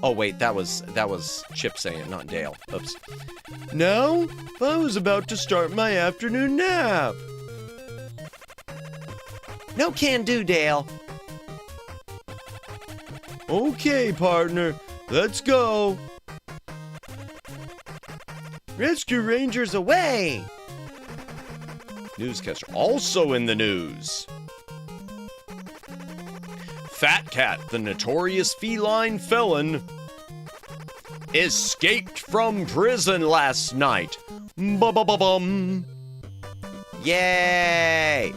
Oh, wait, that was Chip saying it, not Dale. Oops. No, I was about to start my afternoon nap. No can do, Dale. Okay, partner, let's go. Rescue Rangers away. Newscaster also in the news. Fat Cat, the notorious feline felon, escaped from prison last night. Ba-ba-ba-bum. Yay!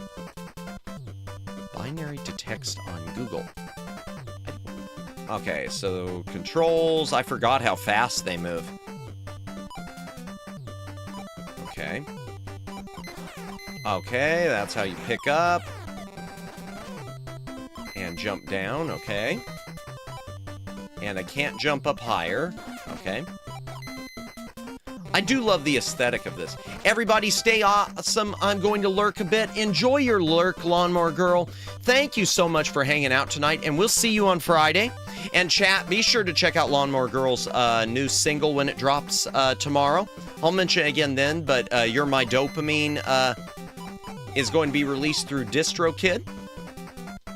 Binary to text on Google. Okay, so controls. I forgot how fast they move. Okay. Okay, that's how you pick up. And jump down, okay. And I can't jump up higher, okay. I do love the aesthetic of this. Everybody stay awesome. I'm going to lurk a bit. Enjoy your lurk, Lawnmower Girl. Thank you so much for hanging out tonight, and we'll see you on Friday. And chat, be sure to check out Lawnmower Girl's new single when it drops tomorrow. I'll mention it again then, but You're My Dopamine is going to be released through DistroKid.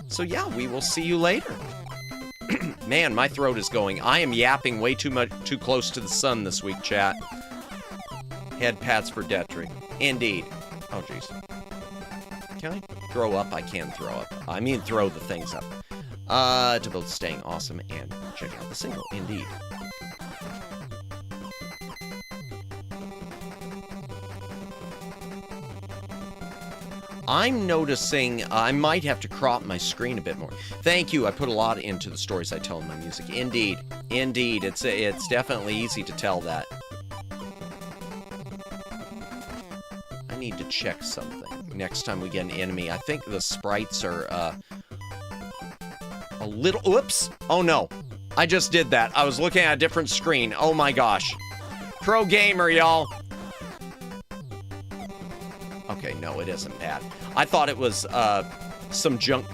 So yeah, we will see you later. Man, my throat is going. I am yapping way too close to the sun this week, chat. Head pats for Detry. Indeed. Oh, jeez. Can I throw up? I can throw up. I mean, throw the things up. To both staying awesome and check out the single. Indeed. I'm noticing I might have to crop my screen a bit more. Thank you. I put a lot into the stories I tell in my music. Indeed. Indeed. It's definitely easy to tell that. I need to check something next time we get an enemy. I think the sprites are a little... Whoops. Oh, no. I just did that. I was looking at a different screen. Oh, my gosh. Pro gamer, y'all. Okay, no, it isn't bad. I thought it was some junk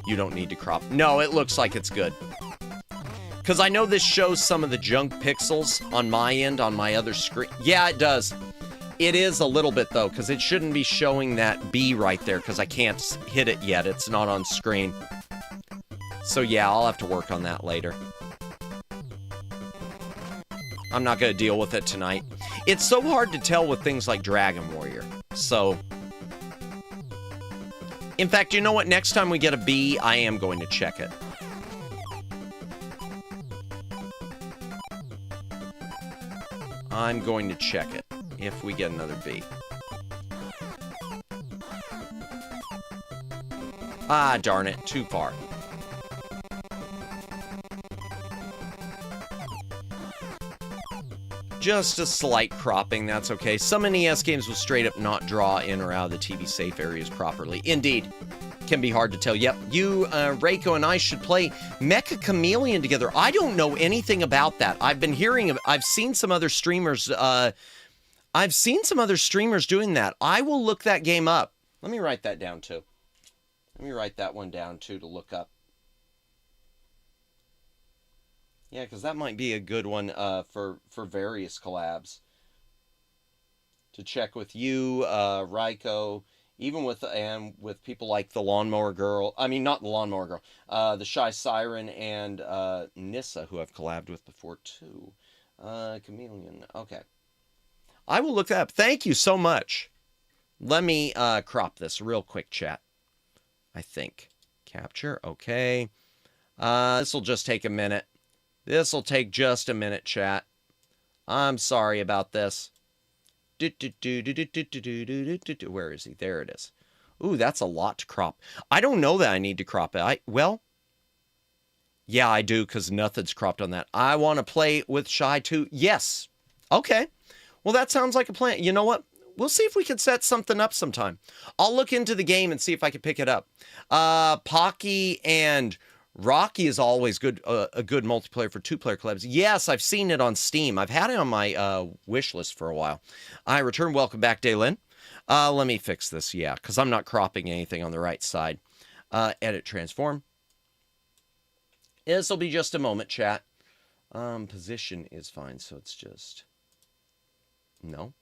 You don't need to crop. No, it looks like it's good. Because I know this shows some of the junk pixels on my end, on my other screen. Yeah, it does. It is a little bit, though, because it shouldn't be showing that B right there, because I can't hit it yet. It's not on screen. So, yeah, I'll have to work on that later. I'm not going to deal with it tonight. It's so hard to tell with things like Dragon Warrior. So, in fact, you know what? Next time we get a B, I am going to check it. I'm going to check it if we get another B. Ah, darn it. Too far. Just a slight cropping, that's okay. Some NES games will straight up not draw in or out of the TV safe areas properly. Indeed. Can be hard to tell. Yep, you, Reiko, and I should play Mecha Chameleon together. I don't know anything about that. I've been hearing, I've seen some other streamers, doing that. I will look that game up. Let me write that down, too. Let me write that one down, too, to look up. Yeah, because that might be a good one for various collabs. To check with you, Raiko, even with people like the Lawnmower Girl. I mean, not the Lawnmower Girl. The Shy Siren and Nissa, who I've collabed with before, too. Chameleon. Okay. I will look that up. Thank you so much. Let me crop this real quick, chat. I think. Capture. Okay. This will just take a minute. This will take just a minute, chat. I'm sorry about this. Where is he? There it is. Ooh, that's a lot to crop. I don't know that I need to crop it. Well, yeah, I do, because nothing's cropped on that. I want to play with Shy too. Yes. Okay. Well, that sounds like a plan. You know what? We'll see if we can set something up sometime. I'll look into the game and see if I can pick it up. Pocky and Rocky is always good, a good multiplayer for two-player collabs. Yes, I've seen it on Steam. I've had it on my wish list for a while. I return. Welcome back, Daylin. Let me fix this, yeah, because I'm not cropping anything on the right side. Edit, transform. This will be just a moment, chat. Position is fine, so it's just... No.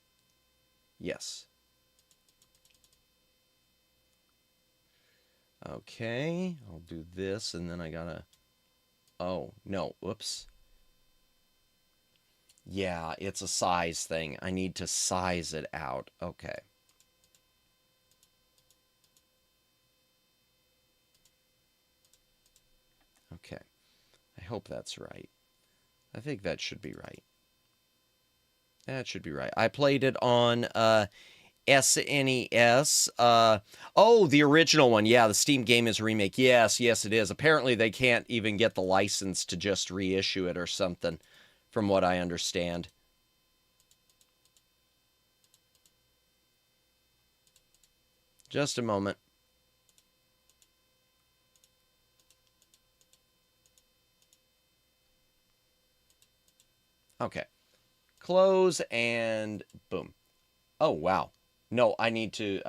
Yes. Okay, I'll do this, and then I gotta... Oh, no, whoops. Yeah, it's a size thing. I need to size it out. Okay. Okay. I hope that's right. I think that should be right. That should be right. I played it on SNES. Oh, the original one. Yeah, the Steam game is a remake. Yes, yes, it is. Apparently, they can't even get the license to just reissue it or something, from what I understand. Just a moment. Okay. Close and boom. Oh, wow. No, I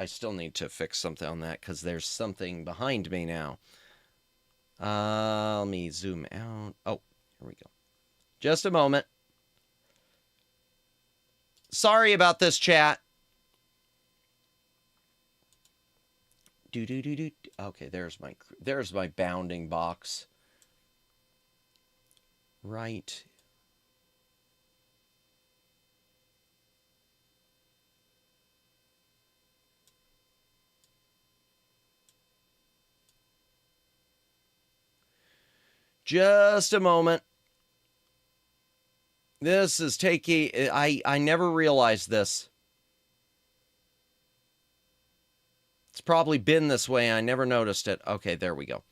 still need to fix something on that because there's something behind me now. Let me zoom out. Oh, here we go. Just a moment. Sorry about this, chat. Okay, there's my bounding box. right. Just a moment. This is taking... I never realized this. It's probably been this way. I never noticed it. Okay, there we go.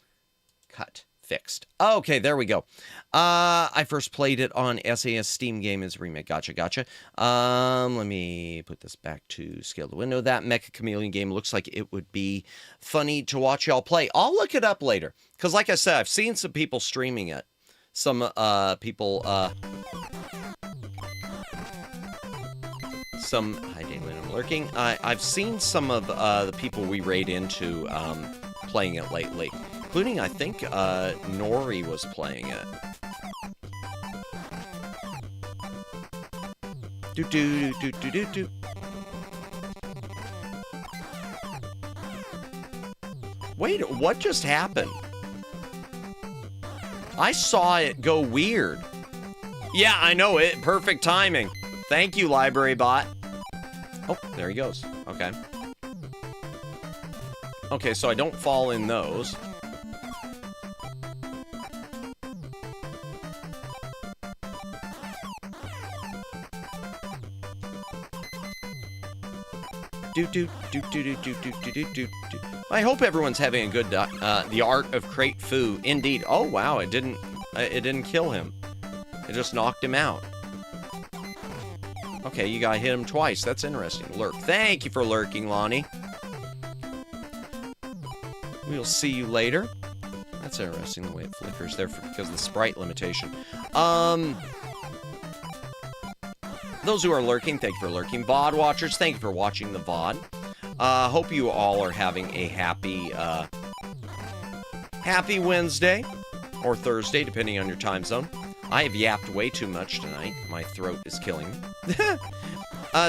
Cut. Fixed. Okay, there we go. I first played it on SAS Steam Game as Remake. Gotcha, gotcha. Let me put this back to scale the window. That Mecha Chameleon game looks like it would be funny to watch y'all play. I'll look it up later. Because like I said, I've seen some people streaming it. Some people... Hi, Damon, I'm lurking. I've seen some of the people we raid into playing it lately. Including, I think, Nori was playing it. Do. Wait, what just happened? I saw it go weird. Yeah, I know it. Perfect timing. Thank you, library bot. Oh, there he goes. Okay. Okay, so I don't fall in those. Do. I hope everyone's having a good the art of crate foo. Indeed. Oh wow, it didn't kill him. It just knocked him out. Okay, you gotta hit him twice. That's interesting. Lurk. Thank you for lurking, Lonnie. We'll see you later. That's interesting the way it flickers there because of the sprite limitation. Those who are lurking, thank you for lurking. VOD watchers, thank you for watching the VOD. Hope you all are having a happy Wednesday or Thursday, depending on your time zone. I have yapped way too much tonight. My throat is killing me.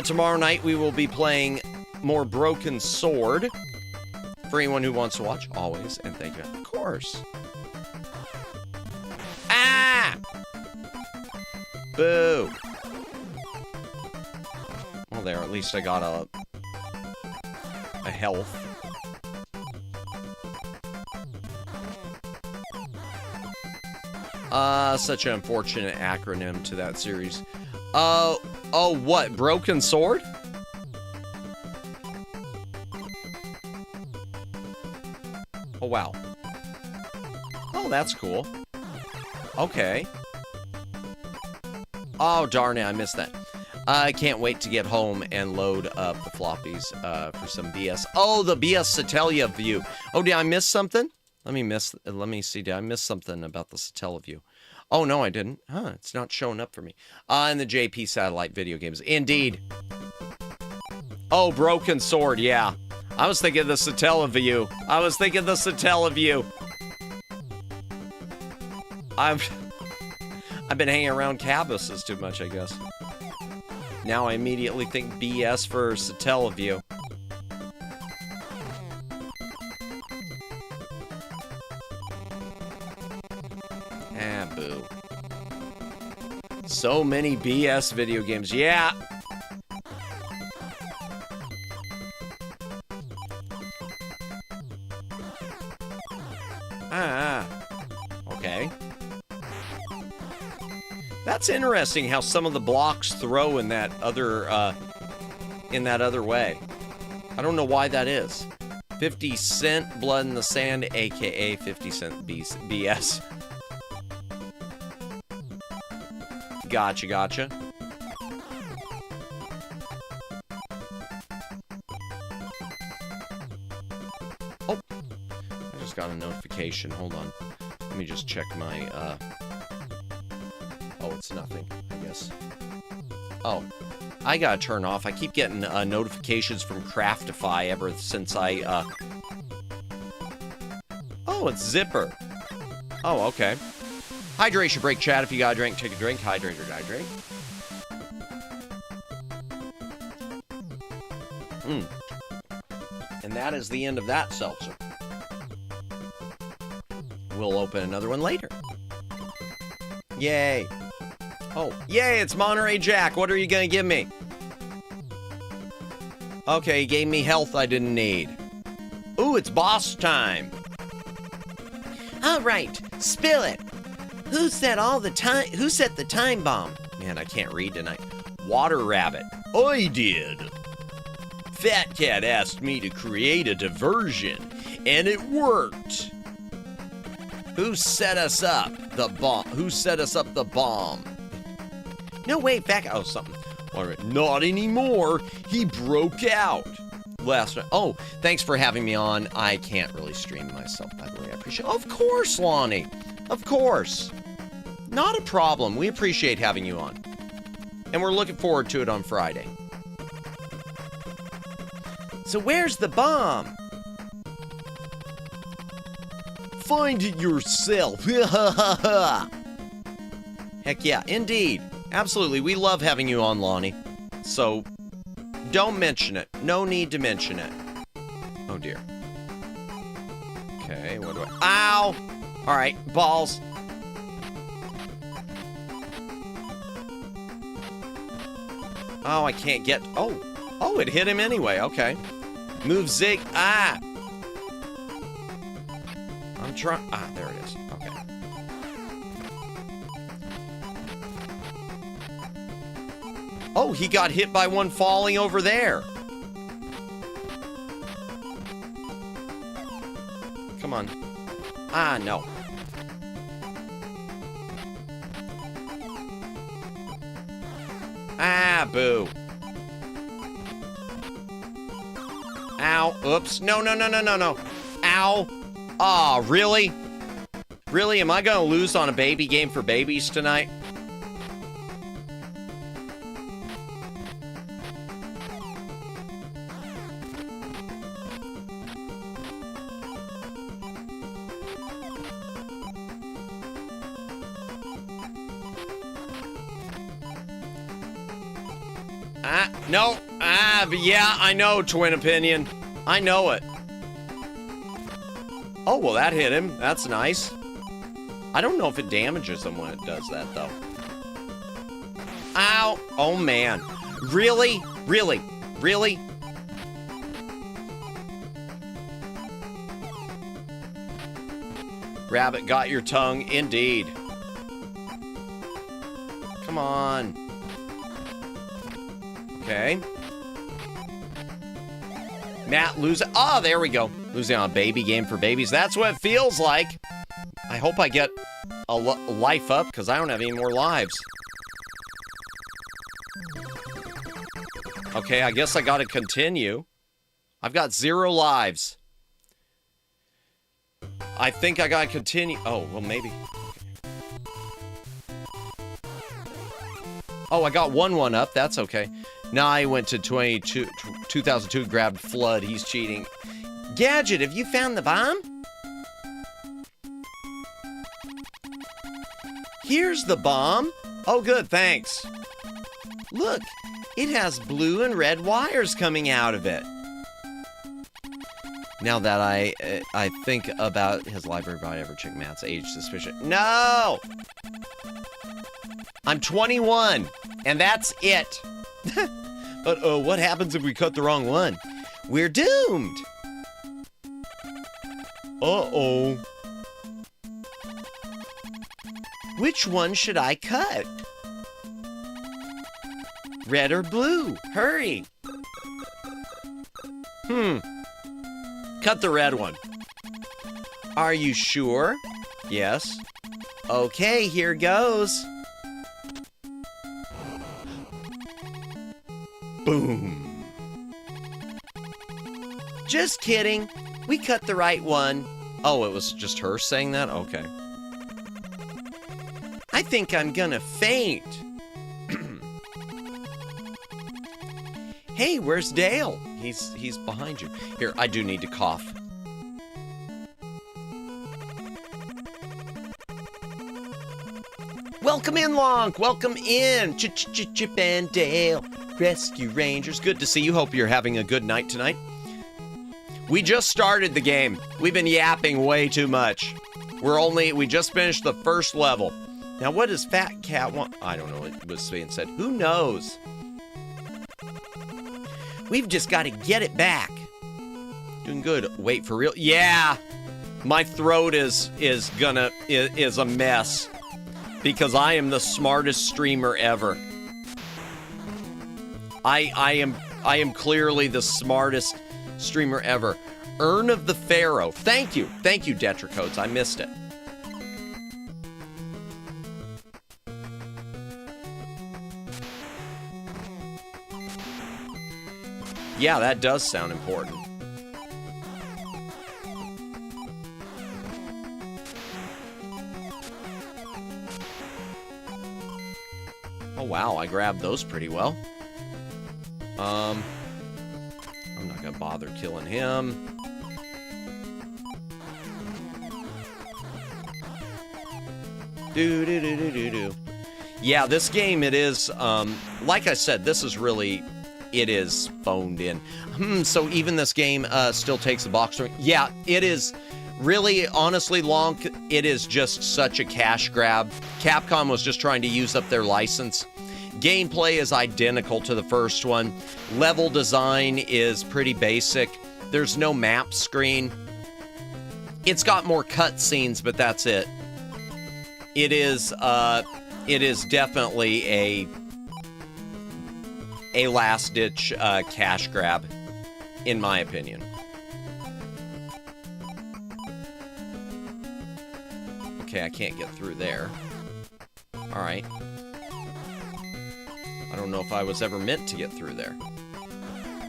Tomorrow night we will be playing more Broken Sword. For anyone who wants to watch, always, and thank you. Of course. Ah! Boo! Well, there, at least I got a health. Such an unfortunate acronym to that series. Oh, what? Broken Sword? Oh, wow. Oh, that's cool. Okay. Oh, darn it, I missed that. I can't wait to get home and load up the floppies for some BS. Oh, the BS Satellia view. Oh, did I miss something? Let me see. Did I miss something about the Satellia view? Oh, no, I didn't. Huh, it's not showing up for me. In the JP Satellite video games. Indeed. Oh, Broken Sword, yeah. I was thinking the Satellia view. I've been hanging around Cabas's too much, I guess. Now I immediately think BS for Satellia view. Ah, boo. So many BS video games. Yeah. Okay. That's interesting how some of the blocks throw in that other way. I don't know why that is. 50 Cent Blood in the Sand, aka 50 Cent BS. Gotcha. Oh, I just got a notification. Hold on. Let me just check my, Oh, it's nothing, I guess. Oh, I gotta turn off. I keep getting notifications from Craftify ever since I, Oh, it's Zipper. Oh, okay. Hydration break, chat. If you got a drink, take a drink. Hydrate or hydrate. And that is the end of that seltzer. We'll open another one later. Yay. Oh, yay, it's Monterey Jack. What are you gonna give me? Okay, he gave me health I didn't need. Ooh, it's boss time. All right, spill it. Who set the time bomb? Man, I can't read tonight. Water Rabbit. I did. Fat Cat asked me to create a diversion, and it worked. Who set us up the bomb? Who set us up the bomb? No, wait, back. Oh, something. All right, not anymore. He broke out. Last night. Oh, thanks for having me on. I can't really stream myself, by the way. I appreciate it. Of course, Lonnie. Of course. Not a problem. We appreciate having you on. And we're looking forward to it on Friday. So where's the bomb? Find it yourself. Heck yeah, indeed. Absolutely. We love having you on, Lonnie. So don't mention it. No need to mention it. Oh, dear. Okay, what do I... Ow! All right, balls. Oh, I can't get... Oh, it hit him anyway. Okay. Move zig. Ah! I'm trying... Ah, there it is. Okay. Oh, he got hit by one falling over there. Come on. Ah, no. Ah, boo. Ow. Oops. No. Ow. Aw, really? Really? Am I gonna lose on a baby game for babies tonight? No. But yeah, I know, Twin Opinion. I know it. Oh, well, that hit him. That's nice. I don't know if it damages him when it does that, though. Ow. Oh, man. Really? Really? Really? Rabbit got your tongue. Indeed. Come on. Okay. Matt losing. Oh, there we go. Losing on a baby game for babies. That's what it feels like. I hope I get a life up because I don't have any more lives. Okay, I guess I gotta continue. I've got 0 lives. I think I gotta continue. Oh, well, maybe. Oh, I got 1 up. That's okay. Now I went to 2002, grabbed Flood. He's cheating. Gadget, have you found the bomb? Here's the bomb. Oh, good, thanks. Look, it has blue and red wires coming out of it. Now that I think about his library, I ever check Matt's age suspicion. No! I'm 21, and that's it. But what happens if we cut the wrong one? We're doomed. Uh-oh. Which one should I cut? Red or blue? Hurry. Cut the red one. Are you sure? Yes. Okay, here goes. Boom. Just kidding. We cut the right one. Oh, it was just her saying that? Okay. I think I'm gonna faint. Hey, where's Dale? He's behind you. Here, I do need to cough. Welcome in, Lonk. Welcome in. Chip and Dale. Rescue Rangers. Good to see you. Hope you're having a good night tonight. We just started the game. We've been yapping way too much. We just finished the first level. Now, what does Fat Cat want? I don't know what was being said. Who knows? We've just got to get it back. Doing good. Wait, for real? Yeah. My throat is a mess because I am the smartest streamer ever. I am clearly the smartest streamer ever. Urn of the Pharaoh. Thank you, Detricodes. I missed it. Yeah, that does sound important. Oh, wow, I grabbed those pretty well. I'm not gonna bother killing him. Do. Yeah, this game, it is, like I said, this is really, it is phoned in. So even this game still takes the box. Yeah, it is really, honestly, long. It is just such a cash grab. Capcom was just trying to use up their license. Gameplay is identical to the first one. Level design is pretty basic. There's no map screen. It's got more cutscenes, but that's it. It is definitely a last-ditch cash grab, in my opinion. Okay, I can't get through there. All right. I don't know if I was ever meant to get through there.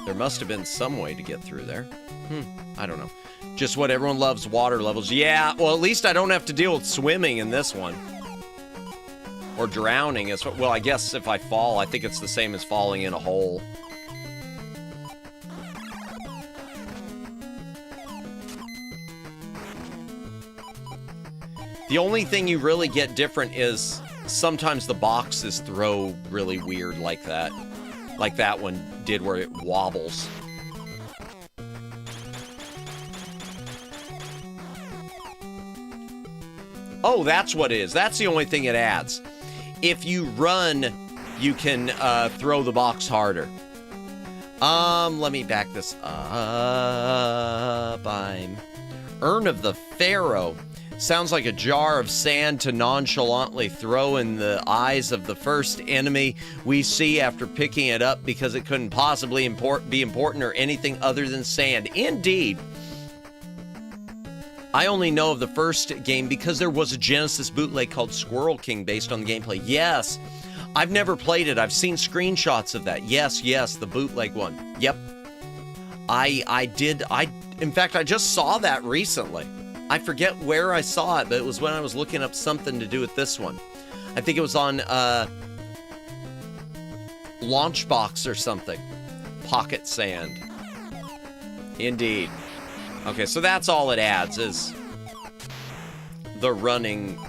There must have been some way to get through there. I don't know. Just what everyone loves, water levels. Yeah, well, at least I don't have to deal with swimming in this one. Or drowning. Well, I guess if I fall, I think it's the same as falling in a hole. The only thing you really get different is sometimes the boxes throw really weird like that. Like that one did where it wobbles. Oh, that's what it is. That's the only thing it adds. If you run, you can throw the box harder. Let me back this up. Urn of the Pharaoh. Sounds like a jar of sand to nonchalantly throw in the eyes of the first enemy we see after picking it up because it couldn't possibly be important or anything other than sand. Indeed. I only know of the first game because there was a Genesis bootleg called Squirrel King based on the gameplay. Yes. I've never played it. I've seen screenshots of that. Yes, the bootleg one. Yep. In fact, I just saw that recently. I forget where I saw it, but it was when I was looking up something to do with this one. I think it was on Launchbox or something. Pocket Sand. Indeed. Okay, so that's all it adds is the running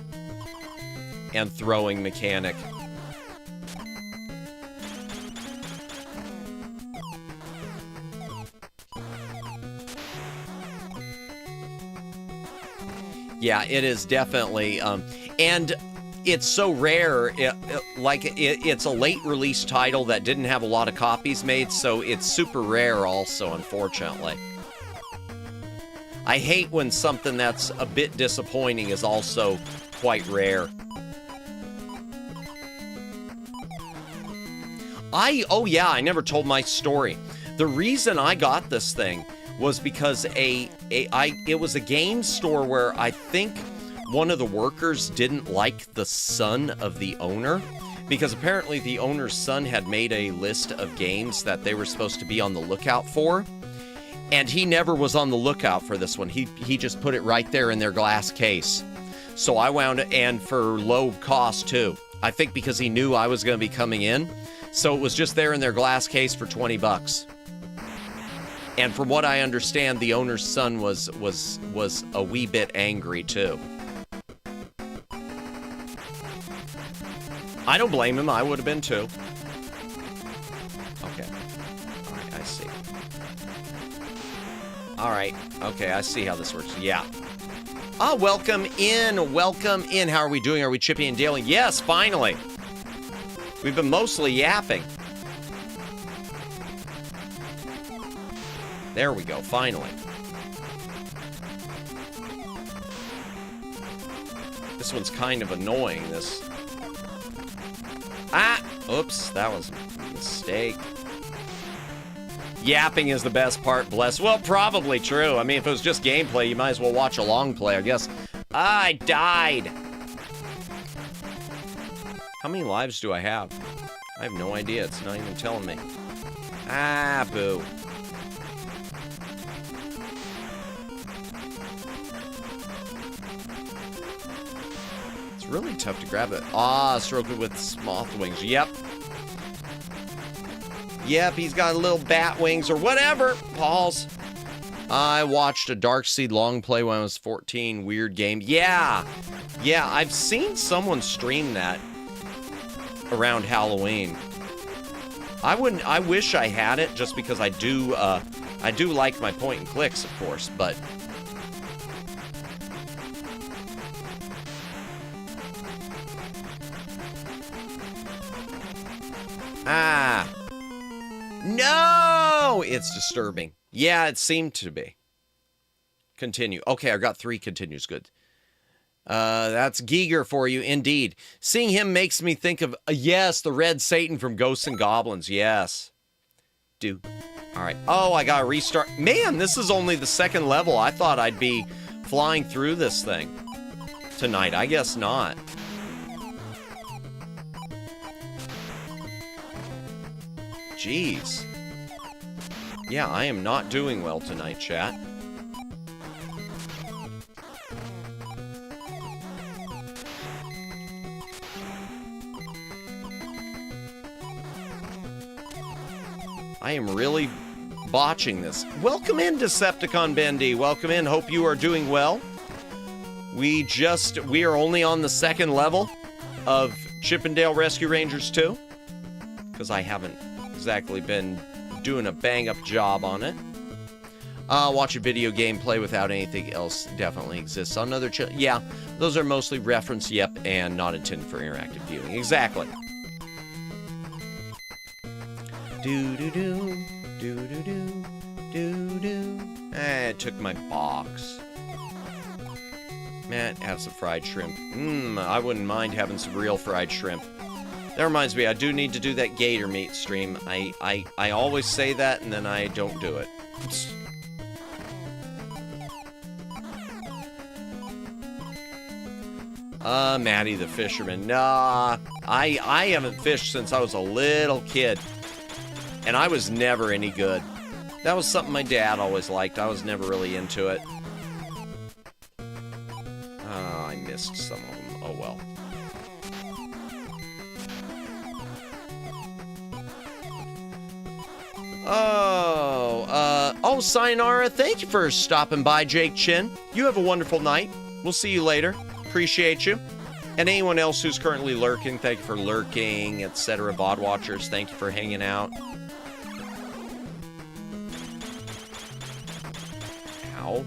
and throwing mechanic. Yeah, it is definitely, and it's so rare, it's a late release title that didn't have a lot of copies made, so it's super rare also, unfortunately. I hate when something that's a bit disappointing is also quite rare. Oh yeah, I never told my story. The reason I got this thing was because it was a game store where I think one of the workers didn't like the son of the owner, because apparently the owner's son had made a list of games that they were supposed to be on the lookout for, and he never was on the lookout for this one. He just put it right there in their glass case. So I wound it, and for low cost too. I think because he knew I was going to be coming in, so it was just there in their glass case for 20 bucks. And from what I understand, the owner's son was a wee bit angry too. I don't blame him. I would have been too. Okay. All right, I see. All right. Okay, I see how this works. Yeah. Welcome in. Welcome in. How are we doing? Are we chipping and dealing? Yes, finally. We've been mostly yapping. There we go, finally. This one's kind of annoying, this. Oops, that was a mistake. Yapping is the best part, bless. Well, probably true. I mean, if it was just gameplay, you might as well watch a long play, I guess. I died. How many lives do I have? I have no idea. It's not even telling me. Boo. It's really tough to grab it. Stroke it with moth wings. Yep. Yep, he's got little bat wings or whatever. Balls. I watched a Darkseid long play when I was 14. Weird game. Yeah. Yeah, I've seen someone stream that around Halloween. I wish I had it just because I do like my point and clicks, of course, but no! It's disturbing. Yeah, it seemed to be. Continue. Okay, I got 3 continues. Good. That's Giger for you, indeed. Seeing him makes me think of, yes, the Red Satan from Ghosts and Goblins. Yes. All right. Oh, I gotta restart. Man, this is only the 2nd level. I thought I'd be flying through this thing tonight. I guess not. Jeez. Yeah, I am not doing well tonight, chat. I am really botching this. Welcome in, Decepticon Bendy. Welcome in. Hope you are doing well. We are only on the 2nd level of Chippendale Rescue Rangers 2. Because I haven't exactly been doing a bang-up job on it. Watch a video game play without anything else definitely exists on other channels. Yeah, those are mostly reference, yep, and not intended for interactive viewing. Exactly. Do-do-do, do-do-do, do-do. It took my box. Man, have some fried shrimp. I wouldn't mind having some real fried shrimp. That reminds me, I do need to do that gator meat stream. I always say that, and then I don't do it. Maddie the fisherman. Nah, I haven't fished since I was a little kid. And I was never any good. That was something my dad always liked. I was never really into it. I missed some of them. Oh, well. Oh, sayonara. Thank you for stopping by, Jake Chin. You have a wonderful night. We'll see you later. Appreciate you. And anyone else who's currently lurking, thank you for lurking, etc. VOD watchers, thank you for hanging out. Ow.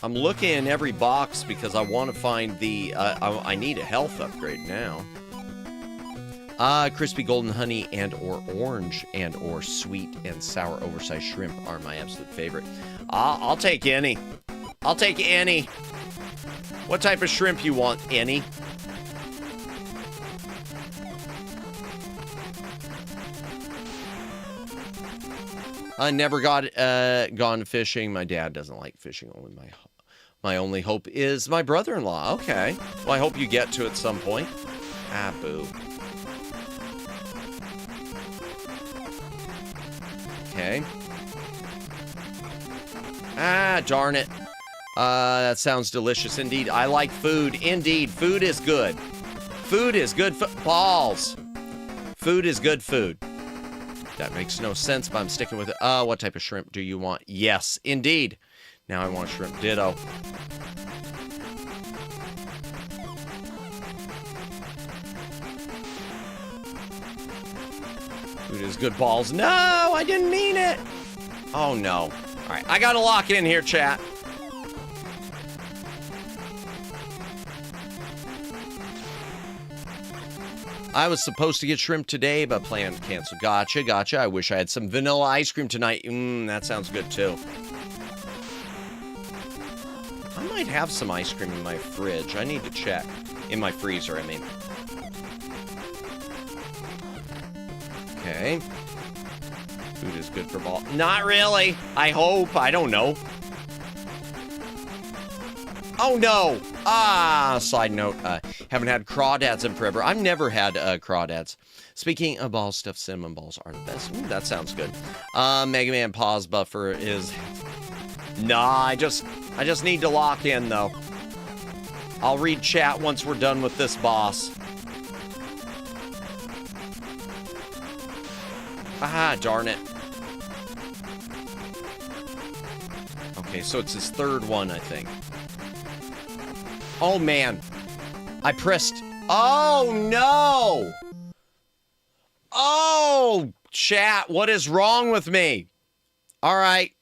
I'm looking in every box because I want to find the, I need a health upgrade now. Crispy golden honey and or orange and or sweet and sour oversized shrimp are my absolute favorite. I'll take any. I'll take any. What type of shrimp you want, any? I never got gone fishing. My dad doesn't like fishing. Only my only hope is my brother-in-law. Okay. Well, I hope you get to at some point. Boo. Okay. Darn it. That sounds delicious indeed. I like food. Indeed, food is good. Food is good. Balls. Food is good food. That makes no sense, but I'm sticking with it. What type of shrimp do you want? Yes, indeed. Now I want shrimp ditto. Dude is good balls. No, I didn't mean it. Oh, no. All right, I got to lock in here, chat. I was supposed to get shrimp today, but planned canceled. Gotcha, gotcha. I wish I had some vanilla ice cream tonight. That sounds good, too. I might have some ice cream in my fridge. I need to check. In my freezer, I mean. Okay. Food is good for ball. Not really. I hope. I don't know. Oh, no. Side note. Haven't had crawdads in forever. I've never had crawdads. Speaking of ball stuff, cinnamon balls are the best. Ooh, that sounds good. Mega Man pause buffer is... Nah, I just need to lock in, though. I'll read chat once we're done with this boss. Darn it. Okay, so it's his third one, I think. Oh, man. I pressed... Oh, no! Oh, chat, what is wrong with me? All right.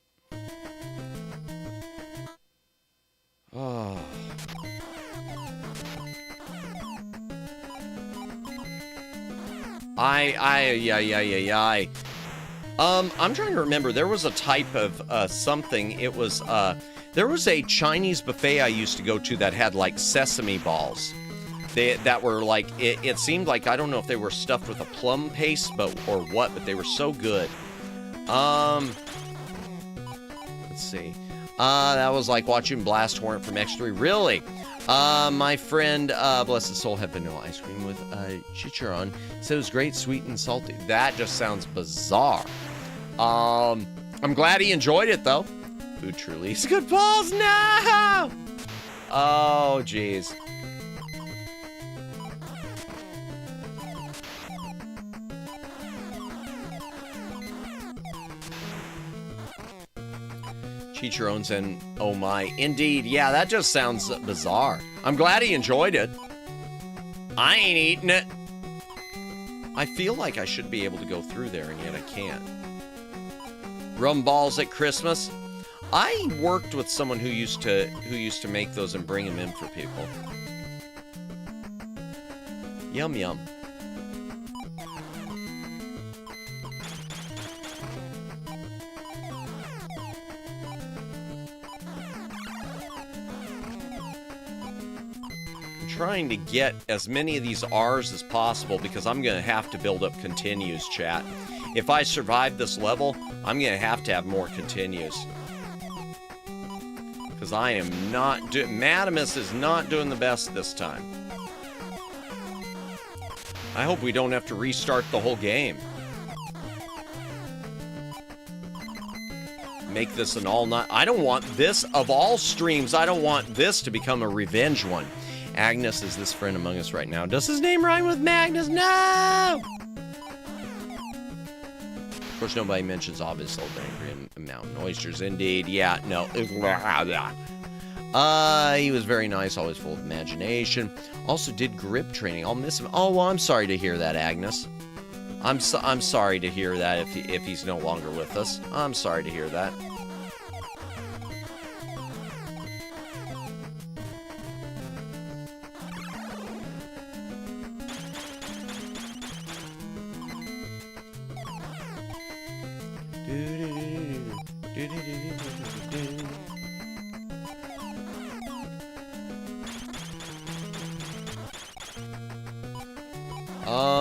Oh. I'm trying to remember. There was a type of something. It was there was a Chinese buffet I used to go to that had like sesame balls. That were like it seemed like, I don't know if they were stuffed with a plum paste or what, but they were so good. Let's see. That was like watching Blast Hornet from X3. Really? My friend, bless his soul, had vanilla ice cream with chicharron. Said it was great, sweet and salty. That just sounds bizarre. I'm glad he enjoyed it, though. Food truly is good balls. No! Oh, jeez. Chicharrones and oh my. Indeed, yeah, that just sounds bizarre. I'm glad he enjoyed it. I ain't eating it. I feel like I should be able to go through there, and yet I can't. Rum balls at Christmas. I worked with someone who used to make those and bring them in for people. Yum yum. Trying to get as many of these R's as possible because I'm going to have to build up continues, chat. If I survive this level, I'm going to have more continues. Because I am not Madamus is not doing the best this time. I hope we don't have to restart the whole game. Make this an all-night... I don't want this, of all streams, I don't want this to become a revenge one. Agnes is this friend among us right now. Does his name rhyme with Magnus? No! Of course, nobody mentions obvious old angry mountain oysters. Indeed, yeah, no. He was very nice, always full of imagination. Also did grip training. I'll miss him. Oh, well, I'm sorry to hear that, Agnes. I'm sorry to hear that if he's no longer with us. I'm sorry to hear that.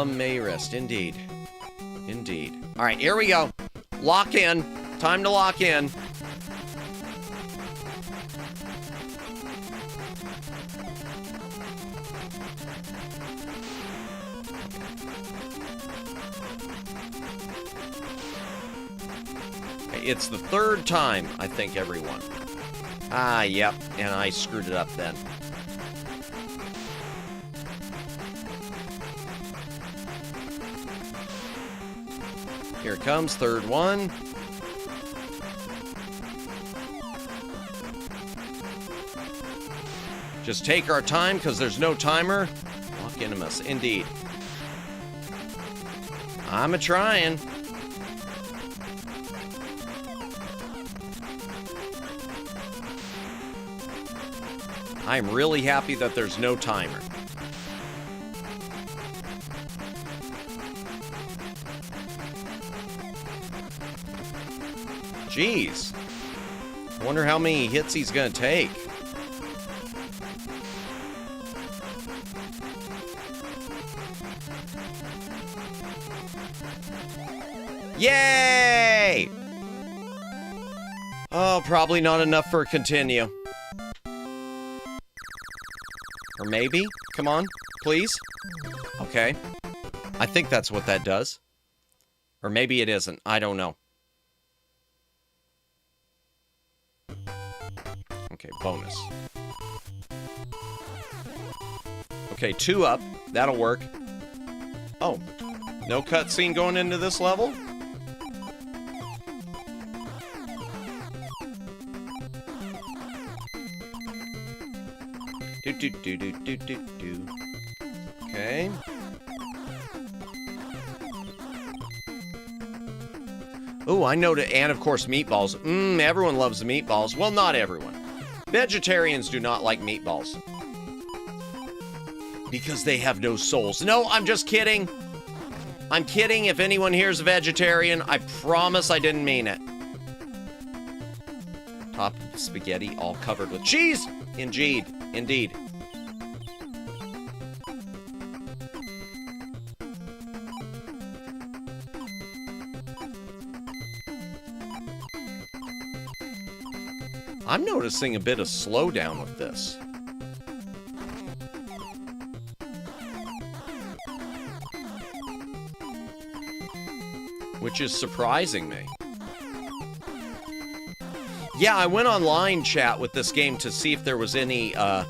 May rest, indeed. Indeed. All right, here we go. Lock in. Time to lock in. It's the third time, I think, everyone. Yep, and I screwed it up then. Here it comes, third one. Just take our time, because there's no timer. Lock Inimus, indeed. I'm a-trying. I'm really happy that there's no timer. Jeez. I wonder how many hits he's gonna take. Yay! Oh, probably not enough for a continue. Or maybe? Come on, please? Okay. I think that's what that does. Or maybe it isn't. I don't know. Okay, bonus. Okay, 2 up. That'll work. Oh, no cutscene going into this level? Do. Okay. Oh, I know and of course meatballs. Everyone loves the meatballs. Well, not everyone. Vegetarians do not like meatballs. Because they have no souls. No, I'm just kidding. I'm kidding. If anyone here's a vegetarian, I promise I didn't mean it. Top of the spaghetti all covered with cheese. Indeed. Indeed. I'm noticing a bit of slowdown with this. Which is surprising me. Yeah, I went online chat with this game to see if there was any, to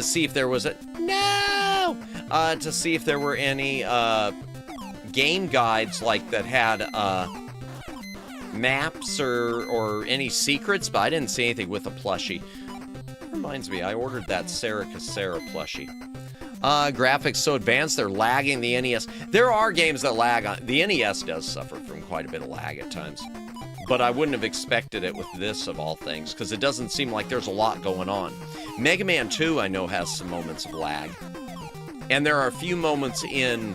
see if there was any, game guides, like, that had, maps or any secrets, but I didn't see anything with a plushie. Reminds me, I ordered that Sarah Cassera plushie. Graphics so advanced, they're lagging the NES. There are games that lag on. The NES does suffer from quite a bit of lag at times. But I wouldn't have expected it with this, of all things, because it doesn't seem like there's a lot going on. Mega Man 2, I know, has some moments of lag. And there are a few moments in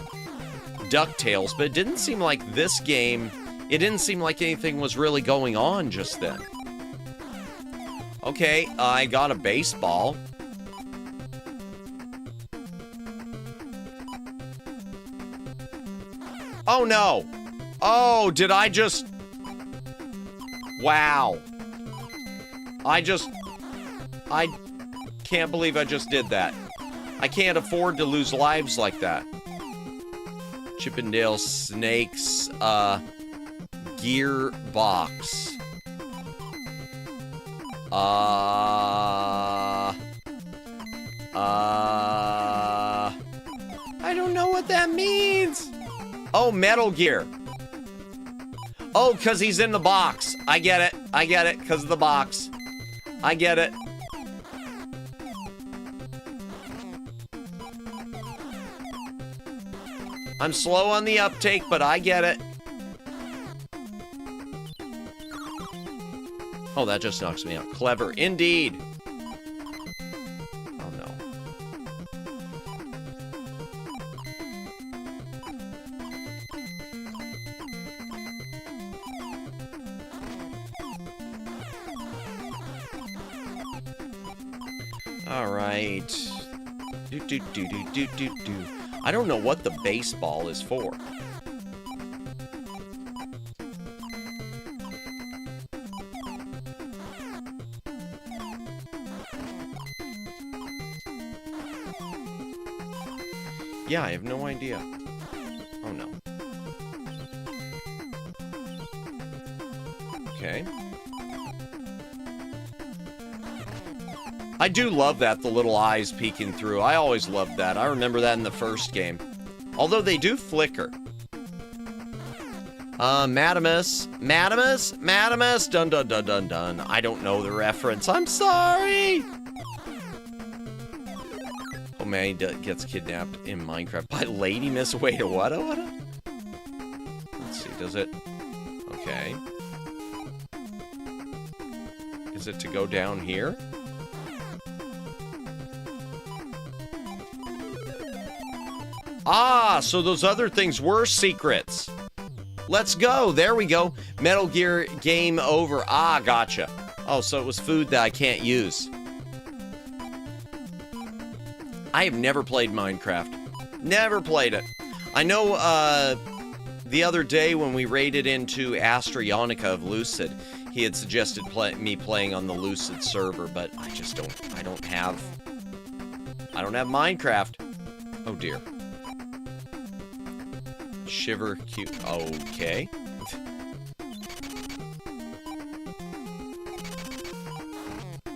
DuckTales, but it didn't seem like this game, it didn't seem like anything was really going on just then. Okay, I got a baseball. Oh no! Oh, did I just... Wow. I can't believe I just did that. I can't afford to lose lives like that. Chippendale Snakes, Gearbox. I don't know what that means. Oh, Metal Gear. Oh, because he's in the box. I get it. I get it, because of the box. I get it. I'm slow on the uptake, but I get it. Oh, that just knocks me out. Clever indeed. Oh, no. All right. Do. I don't know what the baseball is for. Yeah, I have no idea. Oh, no. Okay. I do love that, the little eyes peeking through. I always loved that. I remember that in the first game. Although they do flicker. Madamus, dun dun dun dun dun. I don't know the reference. I'm sorry. Oh man, he gets kidnapped in Minecraft by Lady Miss Wada Wada Wada. does it? Okay. Is it to go down here? Ah, so those other things were secrets. Let's go. There we go. Metal Gear game over. Ah, gotcha. Oh, so it was food that I can't use. I have never played Minecraft. Never played it. I know the other day when we raided into Astrionica of Lucid, he had suggested me playing on the Lucid server, but I just don't have Minecraft. Oh dear. Shiver cute. Okay.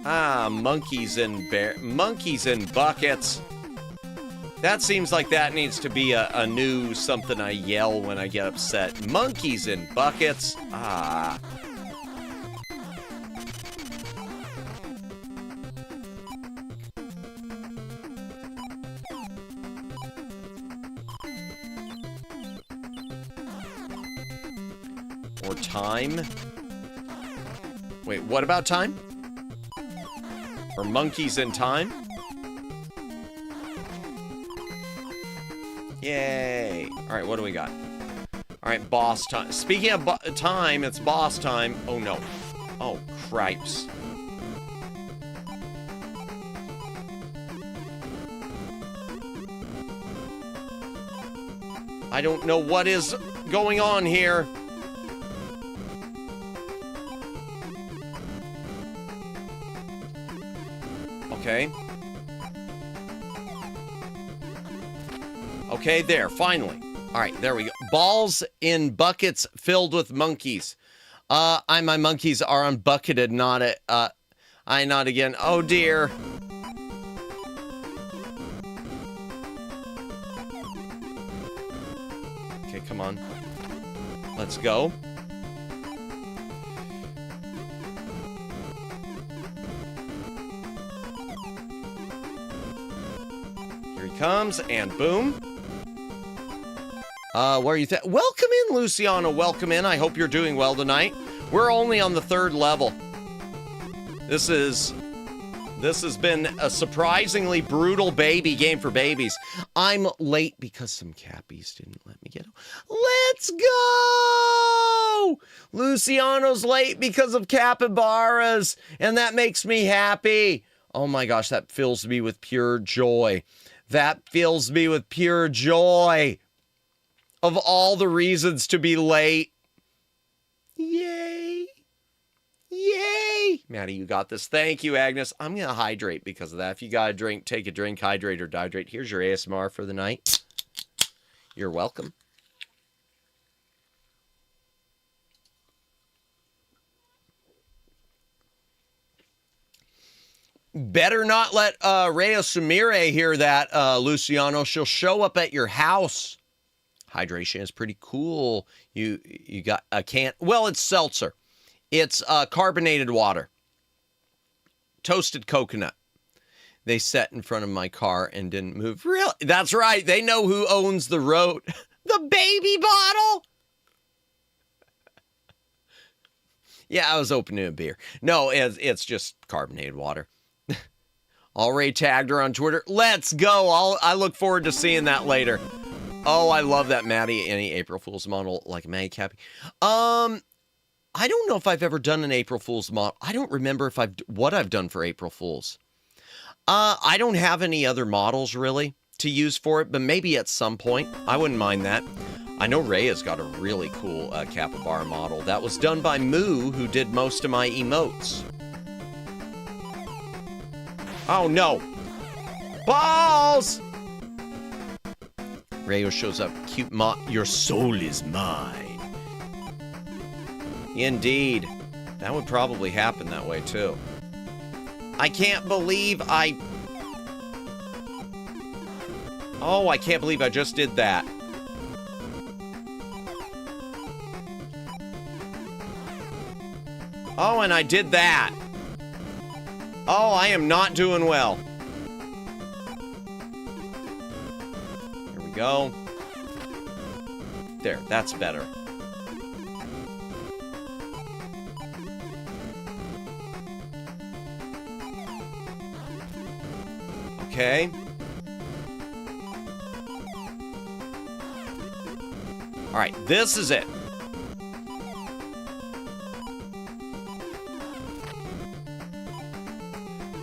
Ah, monkeys and buckets. That seems like that needs to be a new something I yell when I get upset. Monkeys in buckets. Ah. Or time. Wait, what about time? Or monkeys in time? Yay. Alright, what do we got? Alright, boss time. Speaking of time, it's boss time. Oh, no. Oh, cripes. I don't know what is going on here. Okay. Okay, there, finally. All right, there we go. Balls in buckets filled with monkeys. My monkeys are unbucketed, not not again. Oh, dear. Okay, come on. Let's go. Here he comes, and boom. Where are you? Welcome in, Luciano. Welcome in. I hope you're doing well tonight. We're only on the 3rd level. This has been a surprisingly brutal baby game for babies. I'm late because some cappies didn't let me get. Let's go! Luciano's late because of capybaras, and that makes me happy. Oh my gosh, that fills me with pure joy. That fills me with pure joy. Of all the reasons to be late. Yay. Yay. Maddie, you got this. Thank you, Agnes. I'm going to hydrate because of that. If you got a drink, take a drink, hydrate or dehydrate. Here's your ASMR for the night. You're welcome. Better not let Rhea Sumire hear that, Luciano. She'll show up at your house. Hydration is pretty cool. You got a can. Well, it's seltzer. It's carbonated water. Toasted coconut. They sat in front of my car and didn't move. Really? That's right. They know who owns the road. The baby bottle. Yeah, I was opening a beer. No, it's just carbonated water. Already tagged her on Twitter. Let's go. I look forward to seeing that later. Oh, I love that Maddie. Any April Fool's model like a Maddie Cappy? I don't know if I've ever done an April Fool's model. I don't remember what I've done for April Fool's. I don't have any other models really to use for it, but maybe at some point. I wouldn't mind that. I know Ray has got a really cool capybara model. That was done by Moo, who did most of my emotes. Oh, no. Balls! Rayo shows up. Cute your soul is mine. Indeed. That would probably happen that way, too. I can't believe Oh, I can't believe I just did that. Oh, and I did that. Oh, I am not doing well. Here we go. There, that's better. Okay. All right, this is it.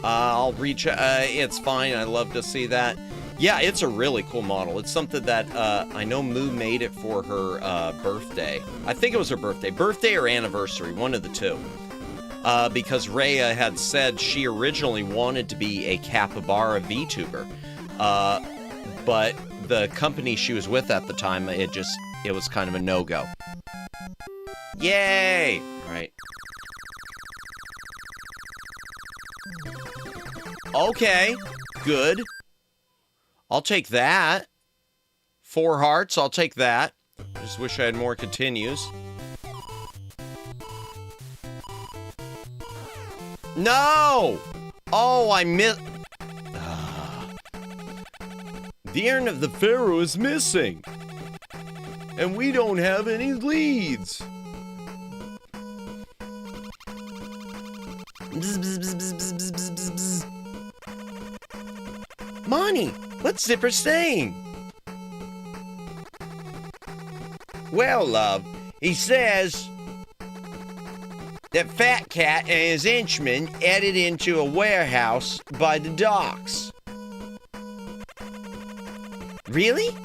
I'll reach, it's fine. I love to see that. Yeah, it's a really cool model. It's something that, I know Moo made it for her, birthday. I think it was her birthday or anniversary, one of the two. Because Rhea had said she originally wanted to be a capybara VTuber. But the company she was with at the time, it was kind of a no-go. Yay! All right. Okay, good. I'll take that. 4 hearts, I'll take that. Just wish I had more continues. No! Oh, I missed. The urn of the pharaoh is missing. And we don't have any leads. Bzz, bzz, bzz, bzz, bzz, bzz, bzz, bzz. Monty, what's Zipper saying? Well, love, he says that Fat Cat and his henchmen headed into a warehouse by the docks. Really?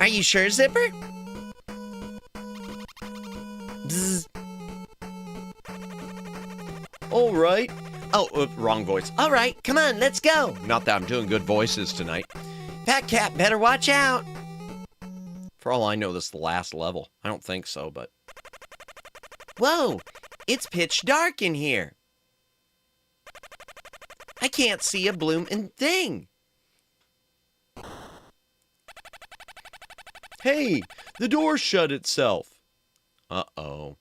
Are you sure, Zipper? Bzz. All right. Oh, wrong voice. All right, come on, let's go. Not that I'm doing good voices tonight. Fat Cat better watch out. For all I know, this is the last level. I don't think so, but... Whoa, it's pitch dark in here. I can't see a bloomin' thing. Hey, the door shut itself. Uh-oh.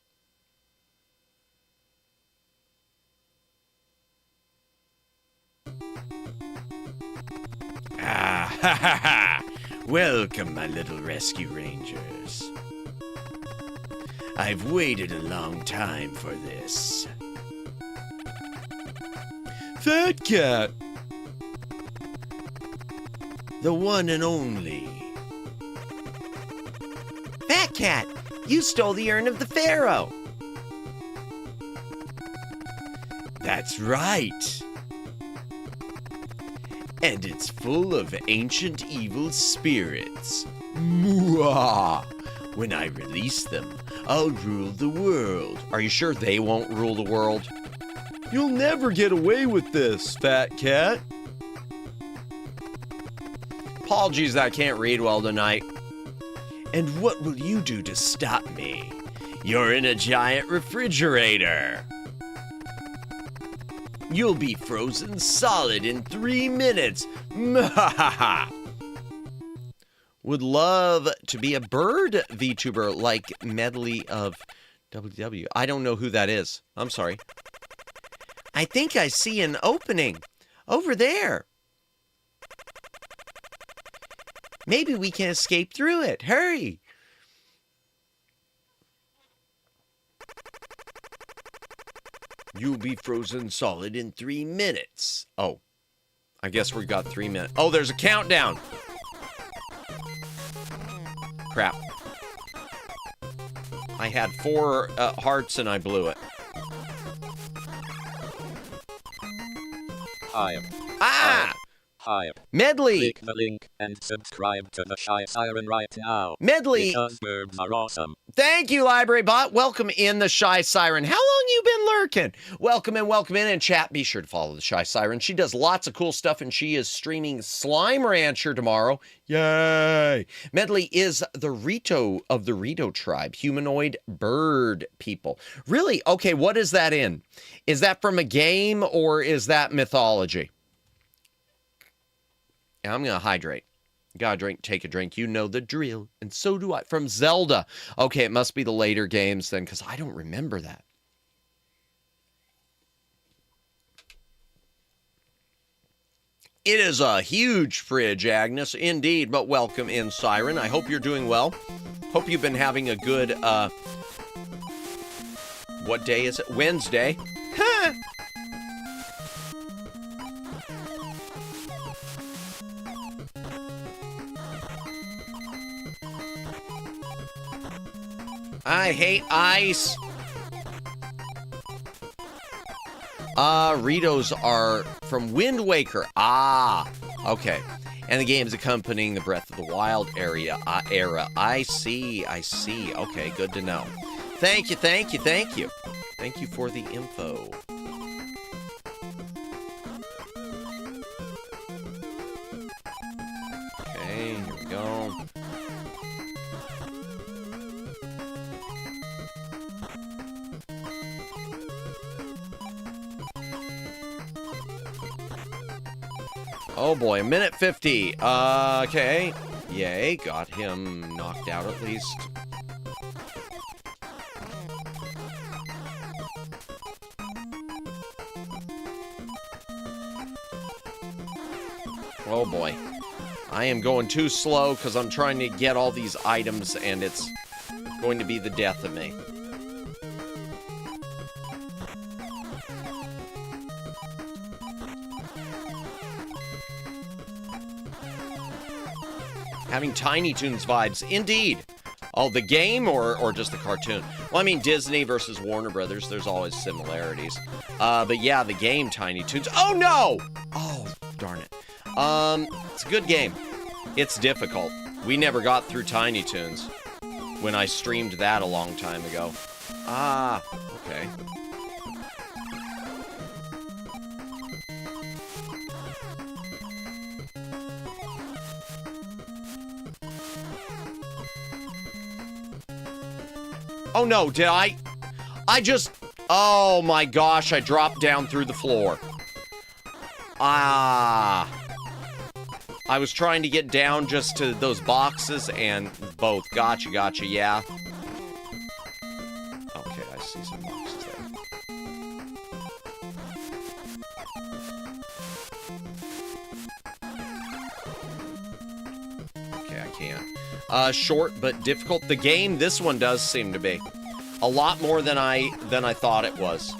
Ah, ha, ha, ha. Welcome, my little rescue rangers. I've waited a long time for this. Fat Cat! The one and only. Fat Cat, you stole the urn of the pharaoh. That's right. And it's full of ancient evil spirits. Mwah! When I release them, I'll rule the world. Are you sure they won't rule the world? You'll never get away with this, Fat Cat. Apologies that I can't read well tonight. And what will you do to stop me? You're in a giant refrigerator. You'll be frozen solid in 3 minutes. Mwahaha! Would love to be a bird VTuber like Medley of WW. I don't know who that is. I'm sorry. I think I see an opening over there. Maybe we can escape through it. Hurry! You'll be frozen solid in 3 minutes. Oh, I guess we got 3 minutes. Oh, there's a countdown. Crap. I had 4 hearts and I blew it. Ah! Hi. Medley! Click the link and subscribe to the Shy Siren right now. Medley! Because birds are awesome. Thank you, Library Bot. Welcome in the Shy Siren. How long you been lurking? Welcome in, and chat. Be sure to follow the Shy Siren. She does lots of cool stuff, and she is streaming Slime Rancher tomorrow. Yay! Medley is the Rito of the Rito tribe, humanoid bird people. Really? Okay, what is that in? Is that from a game, or is that mythology? Yeah, I'm going to hydrate. Gotta drink, take a drink. You know the drill. And so do I. From Zelda. Okay, it must be the later games then, because I don't remember that. It is a huge fridge, Agnes. Indeed, but welcome in, Siren. I hope you're doing well. Hope you've been having a good, what day is it? Wednesday. I hate ice. Ritos are from Wind Waker. Ah, okay. And the game's accompanying the Breath of the Wild era. I see. Okay, good to know. Thank you. Thank you for the info. Okay, here we go. Oh boy, a minute 50. Okay. Yay, got him knocked out at least. Oh boy. I am going too slow because I'm trying to get all these items and it's going to be the death of me. Having Tiny Toons vibes, indeed. Oh, the game or just the cartoon? Well, I mean, Disney versus Warner Brothers, there's always similarities. But yeah, the game Tiny Toons. Oh, no! Oh, darn it. It's a good game. It's difficult. We never got through Tiny Toons when I streamed that a long time ago. Ah, okay. Oh no, did I just... Oh my gosh, I dropped down through the floor. Ah. I was trying to get down just to those boxes and both. Gotcha, yeah. Okay, I see some boxes there. Okay, I can't. Short but difficult. The game, this one does seem to be a lot more than I thought it was.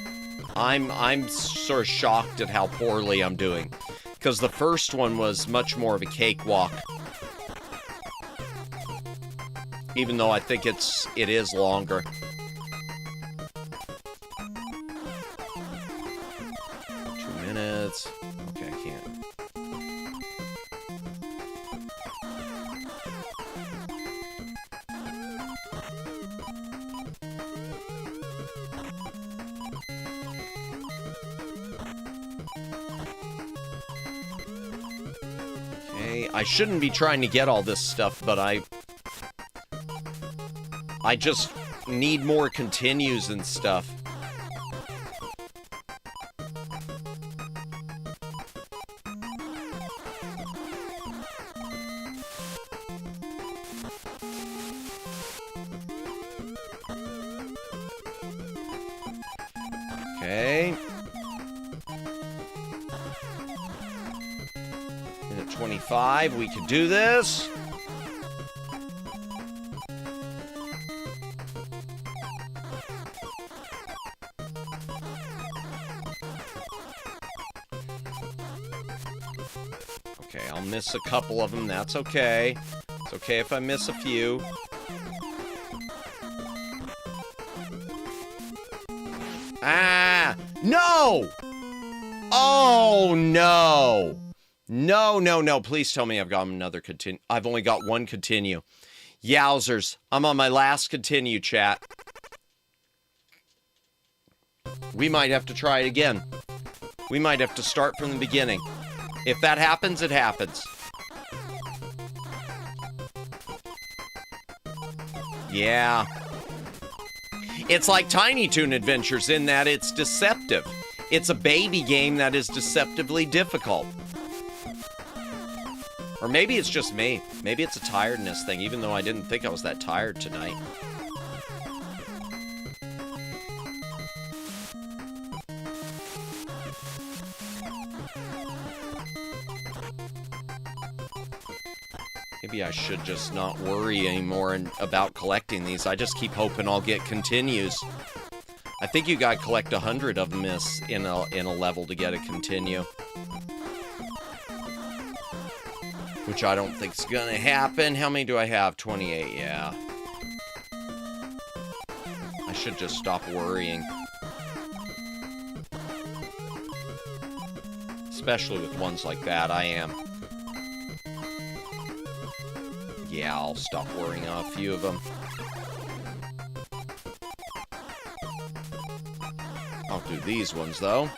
I'm sort of shocked at how poorly I'm doing, because the first one was much more of a cakewalk. Even though I think it is longer. 2 minutes. Okay, I can't. I shouldn't be trying to get all this stuff, but I just need more continues and stuff. Okay. 25, we can do this. Okay, I'll miss a couple of them, that's okay. It's okay if I miss a few. Ah! No! Oh, no! No, please tell me I've got another continue. I've only got one continue. Yowzers. I'm on my last continue, chat. We might have to try it again. We might have to start from the beginning. If that happens, it happens. Yeah. It's like Tiny Toon Adventures in that it's deceptive. It's a baby game that is deceptively difficult. Or maybe it's just me. Maybe it's a tiredness thing, even though I didn't think I was that tired tonight. Maybe I should just not worry anymore about collecting these. I just keep hoping I'll get continues. I think you gotta collect 100 of them in a level to get a continue. Which I don't think's gonna happen. How many do I have? 28, yeah. should just stop worrying. Especially with ones like that, I am. Yeah, I'll stop worrying on a few of them. I'll do these ones, though.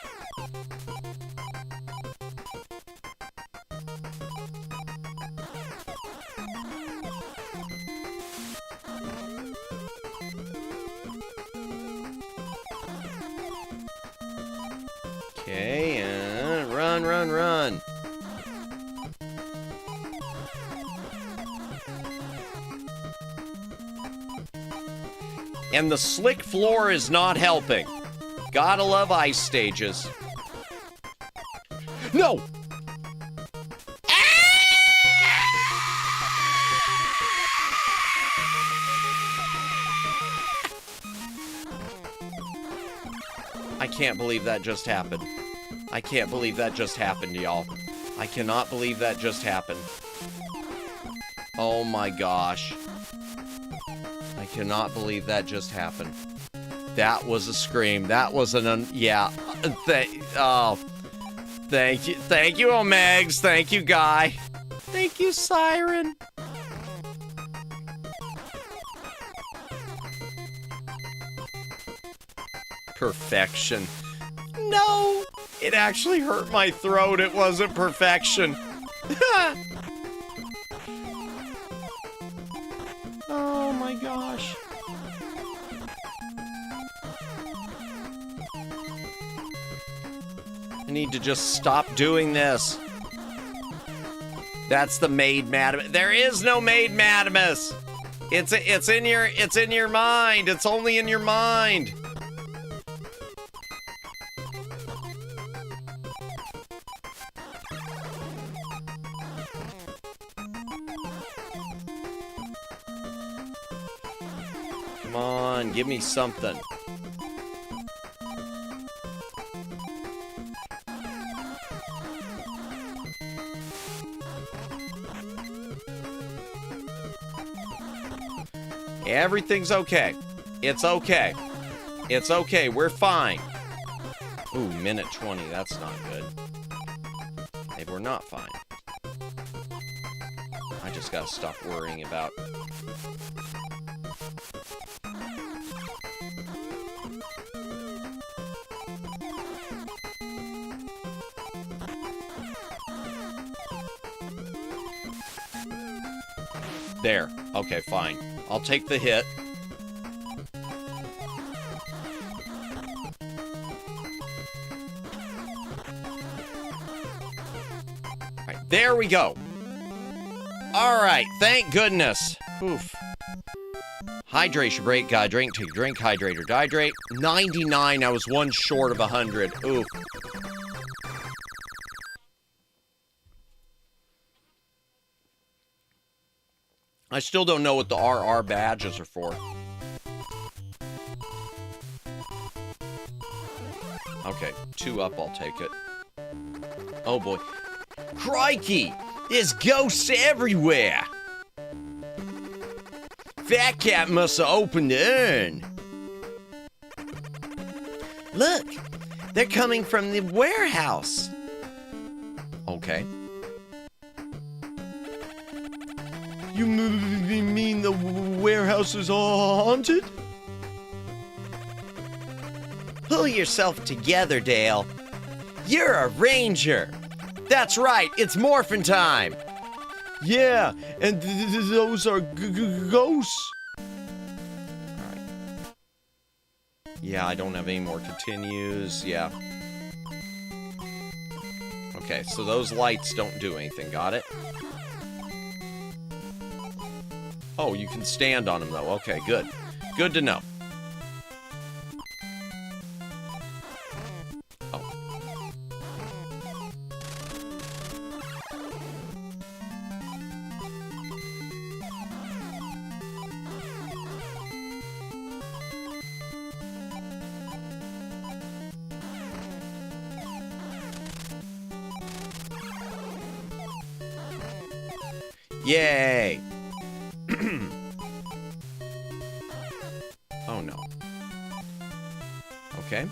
Okay, and run, run, run. And the slick floor is not helping. Gotta love ice stages. No! I can't believe that just happened. I can't believe that just happened, y'all. I cannot believe that just happened. Oh my gosh. I cannot believe that just happened. That was a scream. That was yeah. Thank you. Thank you, Omegs. Thank you, Guy. Thank you, Siren. Perfection. No! It actually hurt my throat. It wasn't perfection. Oh my gosh. I need to just stop doing this. That's the maid Madamus. There is no maid Madamus. It's in your mind. It's only in your mind. Come on, give me something. Everything's okay. It's okay. It's okay. We're fine. Ooh, minute 20. That's not good. Maybe we're not fine. I just gotta stop worrying about... There. Okay, fine. I'll take the hit. Alright, there we go. Alright, thank goodness. Oof. Hydration break, gotta drink, take a drink, hydrate or dehydrate. 99, I was one short of 100. Oof. I still don't know what the RR badges are for. Okay, 2 up, I'll take it. Oh boy. Crikey! There's ghosts everywhere! Fat Cat must have opened the urn. Look! They're coming from the warehouse. Okay. You mean the warehouse is all haunted? Pull yourself together, Dale. You're a ranger. That's right, it's morphin' time. Yeah, and those are ghosts. Alright. Yeah, I don't have any more continues. Yeah. Okay, so those lights don't do anything. Got it? Oh, you can stand on them, though. Okay, good. Good to know. Oh. Yay! Oh no. Okay.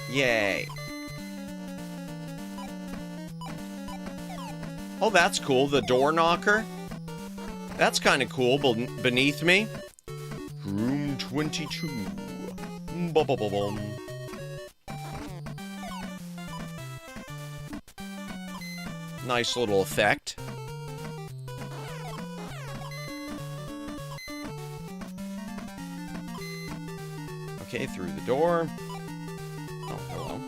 Yay. Oh, that's cool. The door knocker. That's kind of cool. Beneath me. Room 22. Bum-bum-bum-bum. Nice little effect. Okay, through the door. Oh, hello.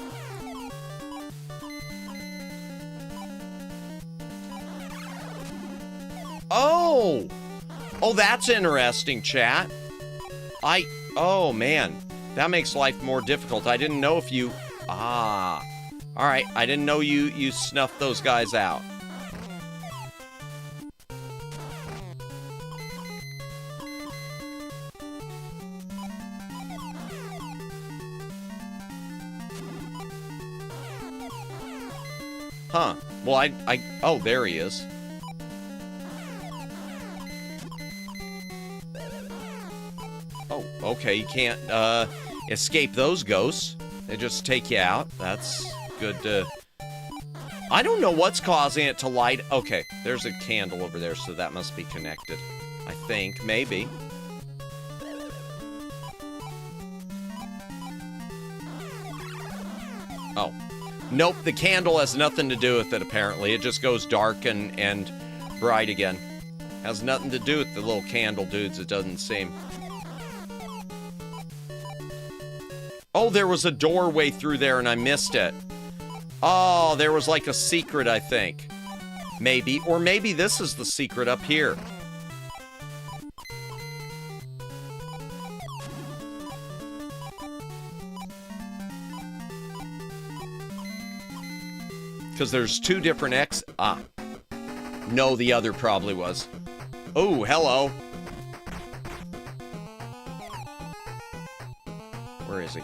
Oh! Oh, that's interesting, chat. Oh, man. That makes life more difficult. I didn't know if you... Ah. Alright, I didn't know you snuffed those guys out. Huh. Well, oh, there he is. Oh, okay, you can't, escape those ghosts. They just take you out. That's good to... I don't know what's causing it to light... Okay, there's a candle over there, so that must be connected. I think, maybe. Oh. Nope, the candle has nothing to do with it, apparently. It just goes dark and bright again. Has nothing to do with the little candle dudes, it doesn't seem. Oh, there was a doorway through there and I missed it. Oh, there was like a secret, I think. Maybe. Or maybe this is the secret up here. Because there's two different Ah. No, the other probably was. Oh, hello. Where is he?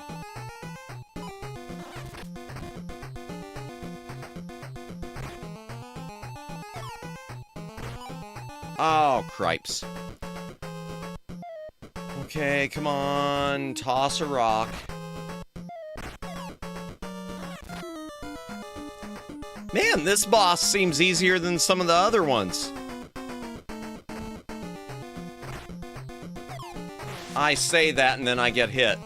Oh, cripes. Okay, come on. Toss a rock. Man, this boss seems easier than some of the other ones. I say that and then I get hit.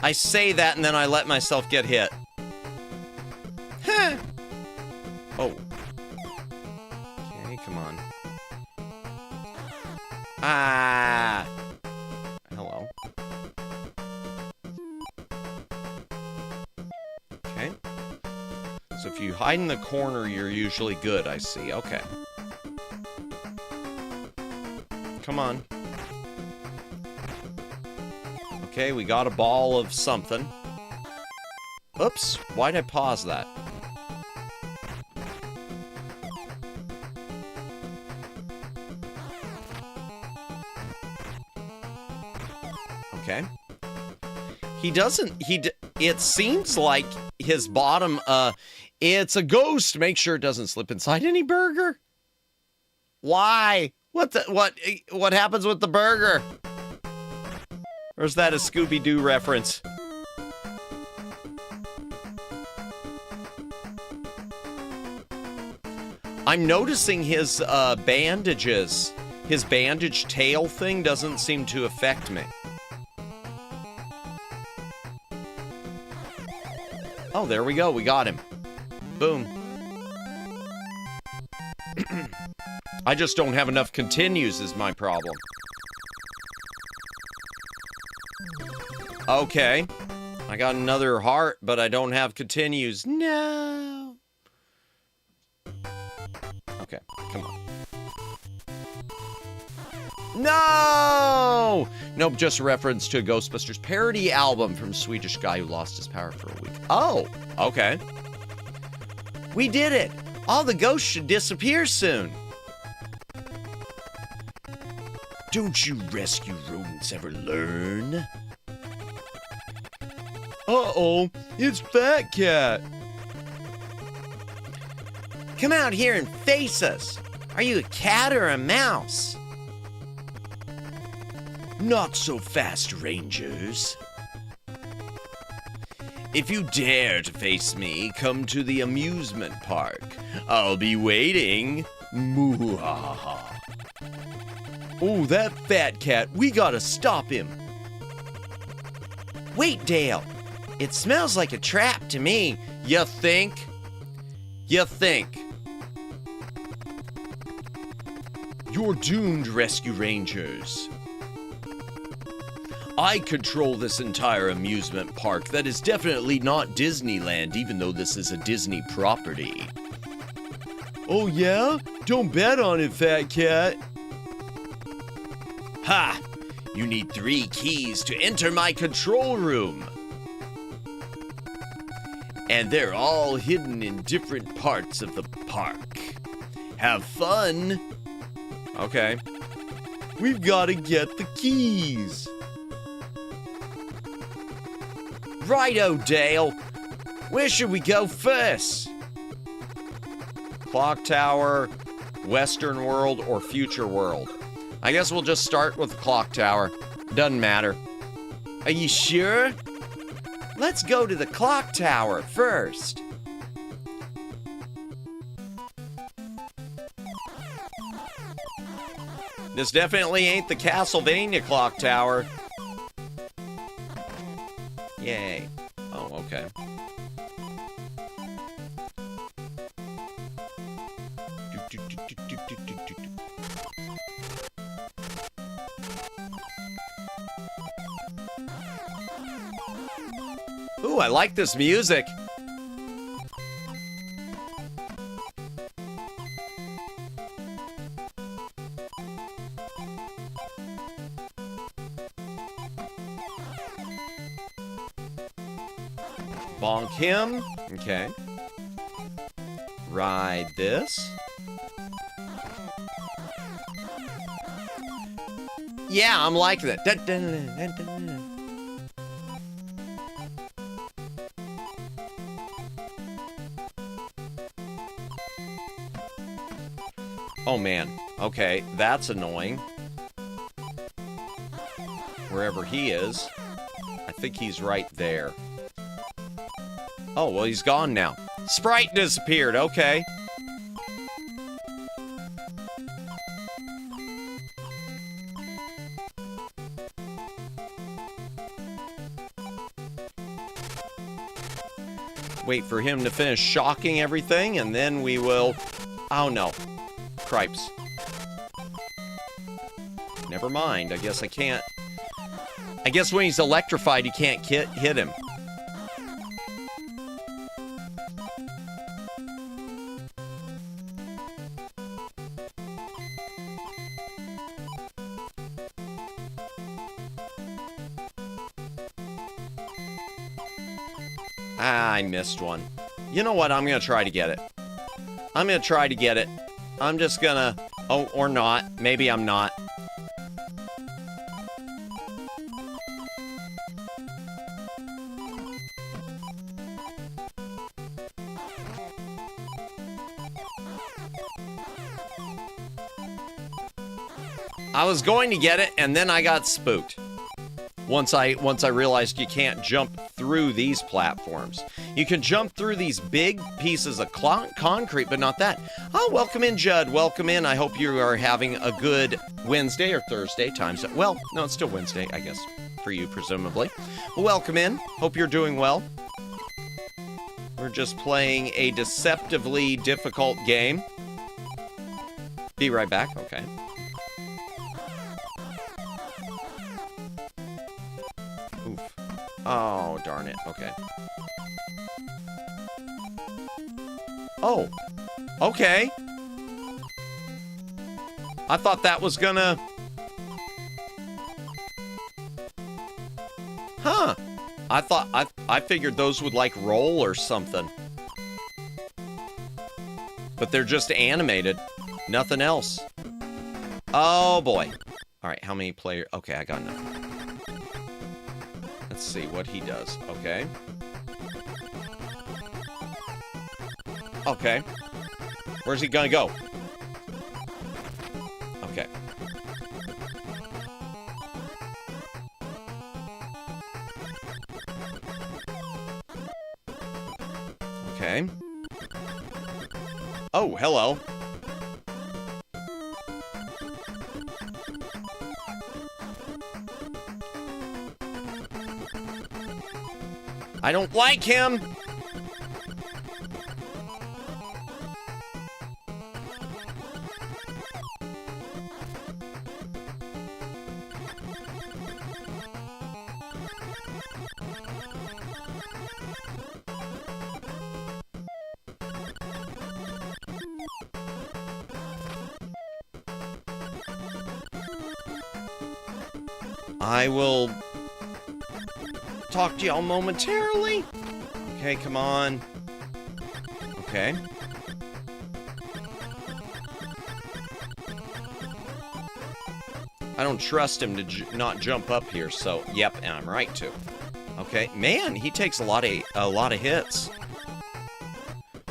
I say that and then I let myself get hit. Huh. Oh. Okay, come on. Ah. Hello. Okay. So if you hide in the corner, you're usually good, I see. Okay. Come on. Okay, we got a ball of something. Oops, why'd I pause that? Okay. He doesn't, it seems like his bottom, it's a ghost. Make sure it doesn't slip inside any burger. Why? What happens with the burger? Or is that a Scooby-Doo reference? I'm noticing his bandages. His bandage tail thing doesn't seem to affect me. Oh, there we go. We got him. Boom. I just don't have enough continues is my problem. Okay. I got another heart, but I don't have continues. No. Okay, come on. No! Nope, just a reference to a Ghostbusters parody album from a Swedish guy who lost his power for a week. Oh, okay. We did it! All the ghosts should disappear soon. Don't you rescue rodents ever learn? Uh-oh, it's Fat Cat. Come out here and face us. Are you a cat or a mouse? Not so fast, Rangers. If you dare to face me, come to the amusement park. I'll be waiting. Moo-ha-ha. Oh, that Fat Cat, we gotta stop him. Wait, Dale. It smells like a trap to me. You think? You think? You're doomed, Rescue Rangers. I control this entire amusement park that is definitely not Disneyland, even though this is a Disney property. Oh yeah? Don't bet on it, Fat Cat. Ha! You need 3 keys to enter my control room. And they're all hidden in different parts of the park. Have fun! Okay. We've got to get the keys. Righto, Dale. Where should we go first? Clock Tower, Western World, or Future World? I guess we'll just start with the Clock Tower. Doesn't matter. Are you sure? Let's go to the Clock Tower first. This definitely ain't the Castlevania Clock Tower. Yay. Oh, okay. Ooh, I like this music. Bonk him. Okay. Ride this. Yeah, I'm liking it. Dun, dun, dun, dun, dun, dun. Oh man. Okay, that's annoying. Wherever he is. I think he's right there. Oh, well, he's gone now. Sprite disappeared, okay. Wait for him to finish shocking everything, and then we will... Oh, no. Cripes. Never mind, I guess I can't... I guess when he's electrified, you can't hit him. Ah, I missed one. You know what? I'm gonna try to get it. I'm gonna try to get it. I'm just gonna... Oh, or not. Maybe I'm not. I was going to get it, and then I got spooked. Once I realized you can't jump through these platforms. You can jump through these big pieces of concrete, but not that. Oh, welcome in, Judd. Welcome in. I hope you are having a good Wednesday or Thursday times. Well, no, it's still Wednesday, I guess, for you, presumably. Well, welcome in. Hope you're doing well. We're just playing a deceptively difficult game. Be right back. Okay. Oh, darn it. Okay. Oh. Okay. I thought that was gonna... Huh. I figured those would, like, roll or something. But they're just animated. Nothing else. Oh, boy. All right, how many players? Okay, I got enough. Let's see what he does. Okay. Okay. Where's he gonna go? Okay. Okay. Oh, hello. I don't like him. I will talk to y'all momentarily. Okay, come on. Okay. I don't trust him to not jump up here, so yep, and I'm right to. Okay, man, he takes a lot of hits.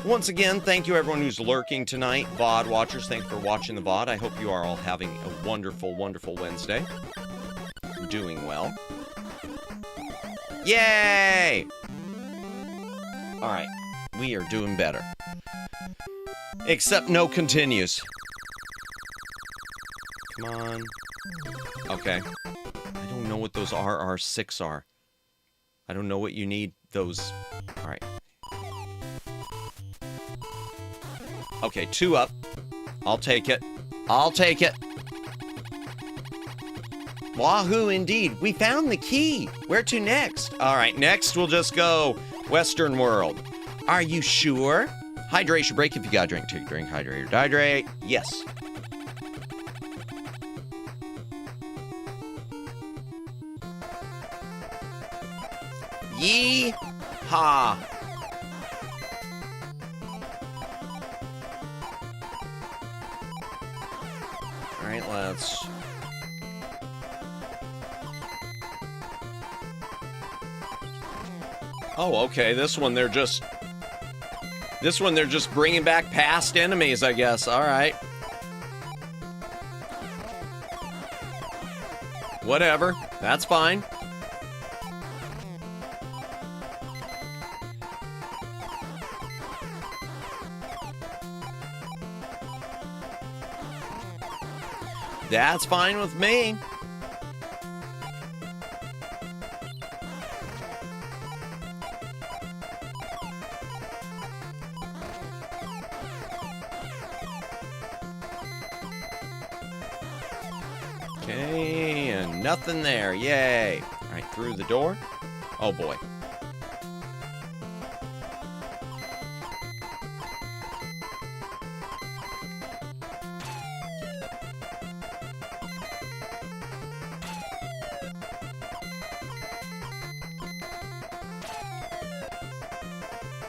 Once again, thank you everyone who's lurking tonight. VOD watchers, thanks for watching the VOD. I hope you are all having a wonderful, wonderful Wednesday. Doing well. Yay! Alright, we are doing better. Except no continues. Come on. Okay. I don't know what those RR6 are. I don't know what you need those... Alright. Okay, 2 up. I'll take it. I'll take it. Wahoo indeed. We found the key. Where to next? Alright, next we'll just go Western world. Are you sure? Hydration break if you gotta drink. Take a drink, hydrate or dehydrate. Yes. Yee-haw. Alright, let's... Oh, okay, this one they're just bringing back past enemies, I guess. Alright. Whatever. That's fine. That's fine with me. Okay, and nothing there. Yay. All right, through the door. Oh, boy.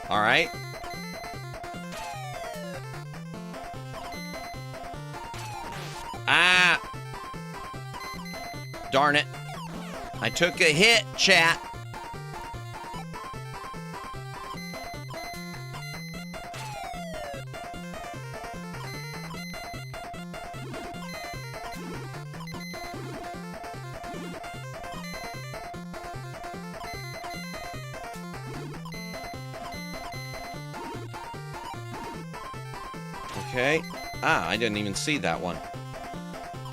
All right. Ah! Darn it. I took a hit, chat. Okay. Ah, I didn't even see that one.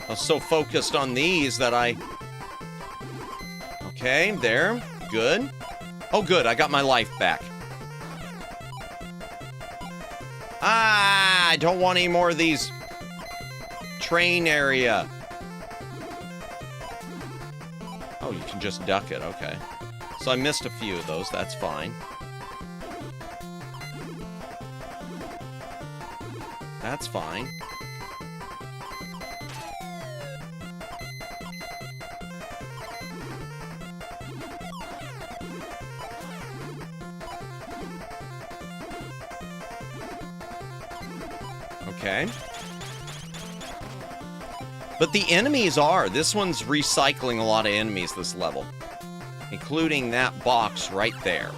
I was so focused on these that I... Okay, there. Good. Oh, good. I got my life back. Ah, I don't want any more of these train area. Oh, you can just duck it. Okay. So I missed a few of those. That's fine. That's fine. Okay. But the enemies are. This one's recycling a lot of enemies this level. including that box right there.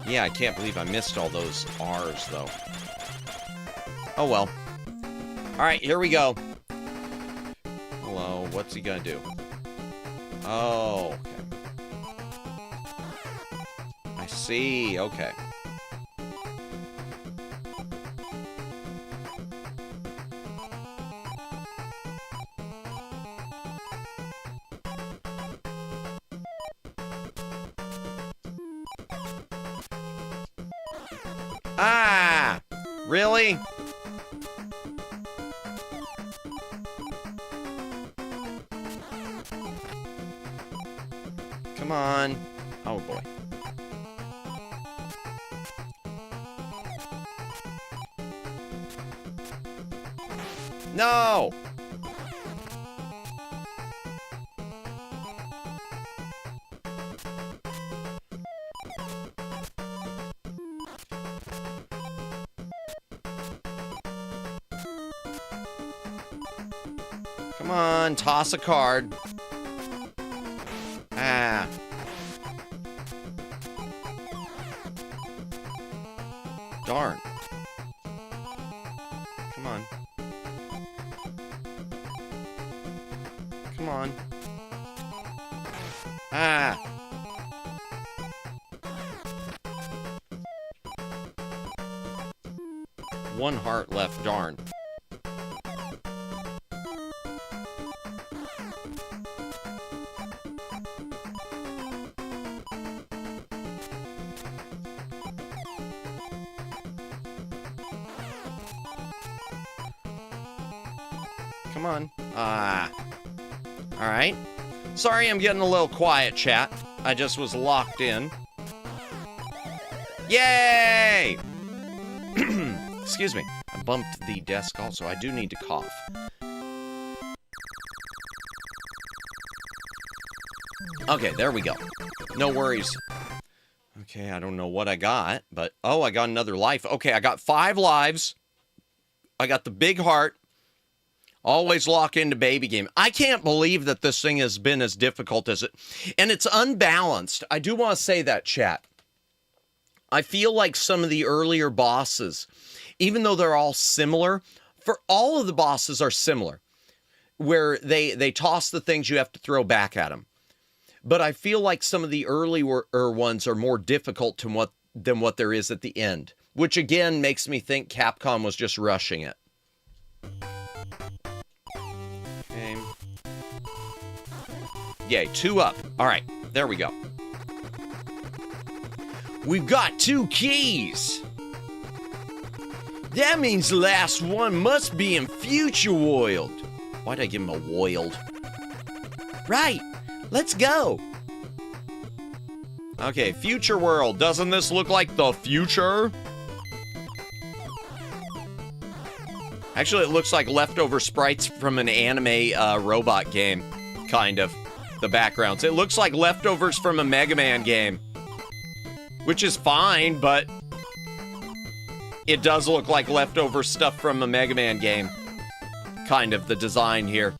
Yeah, I can't believe I missed all those R's, though. Oh, well. All right, here we go. Hello, what's he gonna do? Oh, okay. I see, okay. Ah! Really? Come on. Oh, boy. No! Come on, toss a card. Ah. Darn. Come on. Come on. Ah. One heart left, darn. Come on. Ah. All right. Sorry I'm getting a little quiet, chat. I just was locked in. Yay! Excuse me. I bumped the desk also. I do need to cough. Okay, there we go. No worries. Okay, I don't know what I got, but... Oh, I got another life. Okay, I got 5 lives. I got the big heart. Always lock into baby game. I can't believe that this thing has been as difficult as it... And it's unbalanced. I do want to say that, chat. I feel like some of the earlier bosses, even though they're all similar, for all of the bosses are similar, where they toss the things you have to throw back at them. But I feel like some of the earlier ones are more difficult than what there is at the end, which again makes me think Capcom was just rushing it. Okay. Yay, 2 up. All right, there we go. We've got 2 keys. That means the last one must be in Future World. Why'd I give him a World? Right, let's go. Okay, Future World. Doesn't this look like the future? Actually, it looks like leftover sprites from an anime robot game, kind of. The backgrounds. It looks like leftovers from a Mega Man game. Which is fine, but it does look like leftover stuff from a Mega Man game. Kind of, the design here.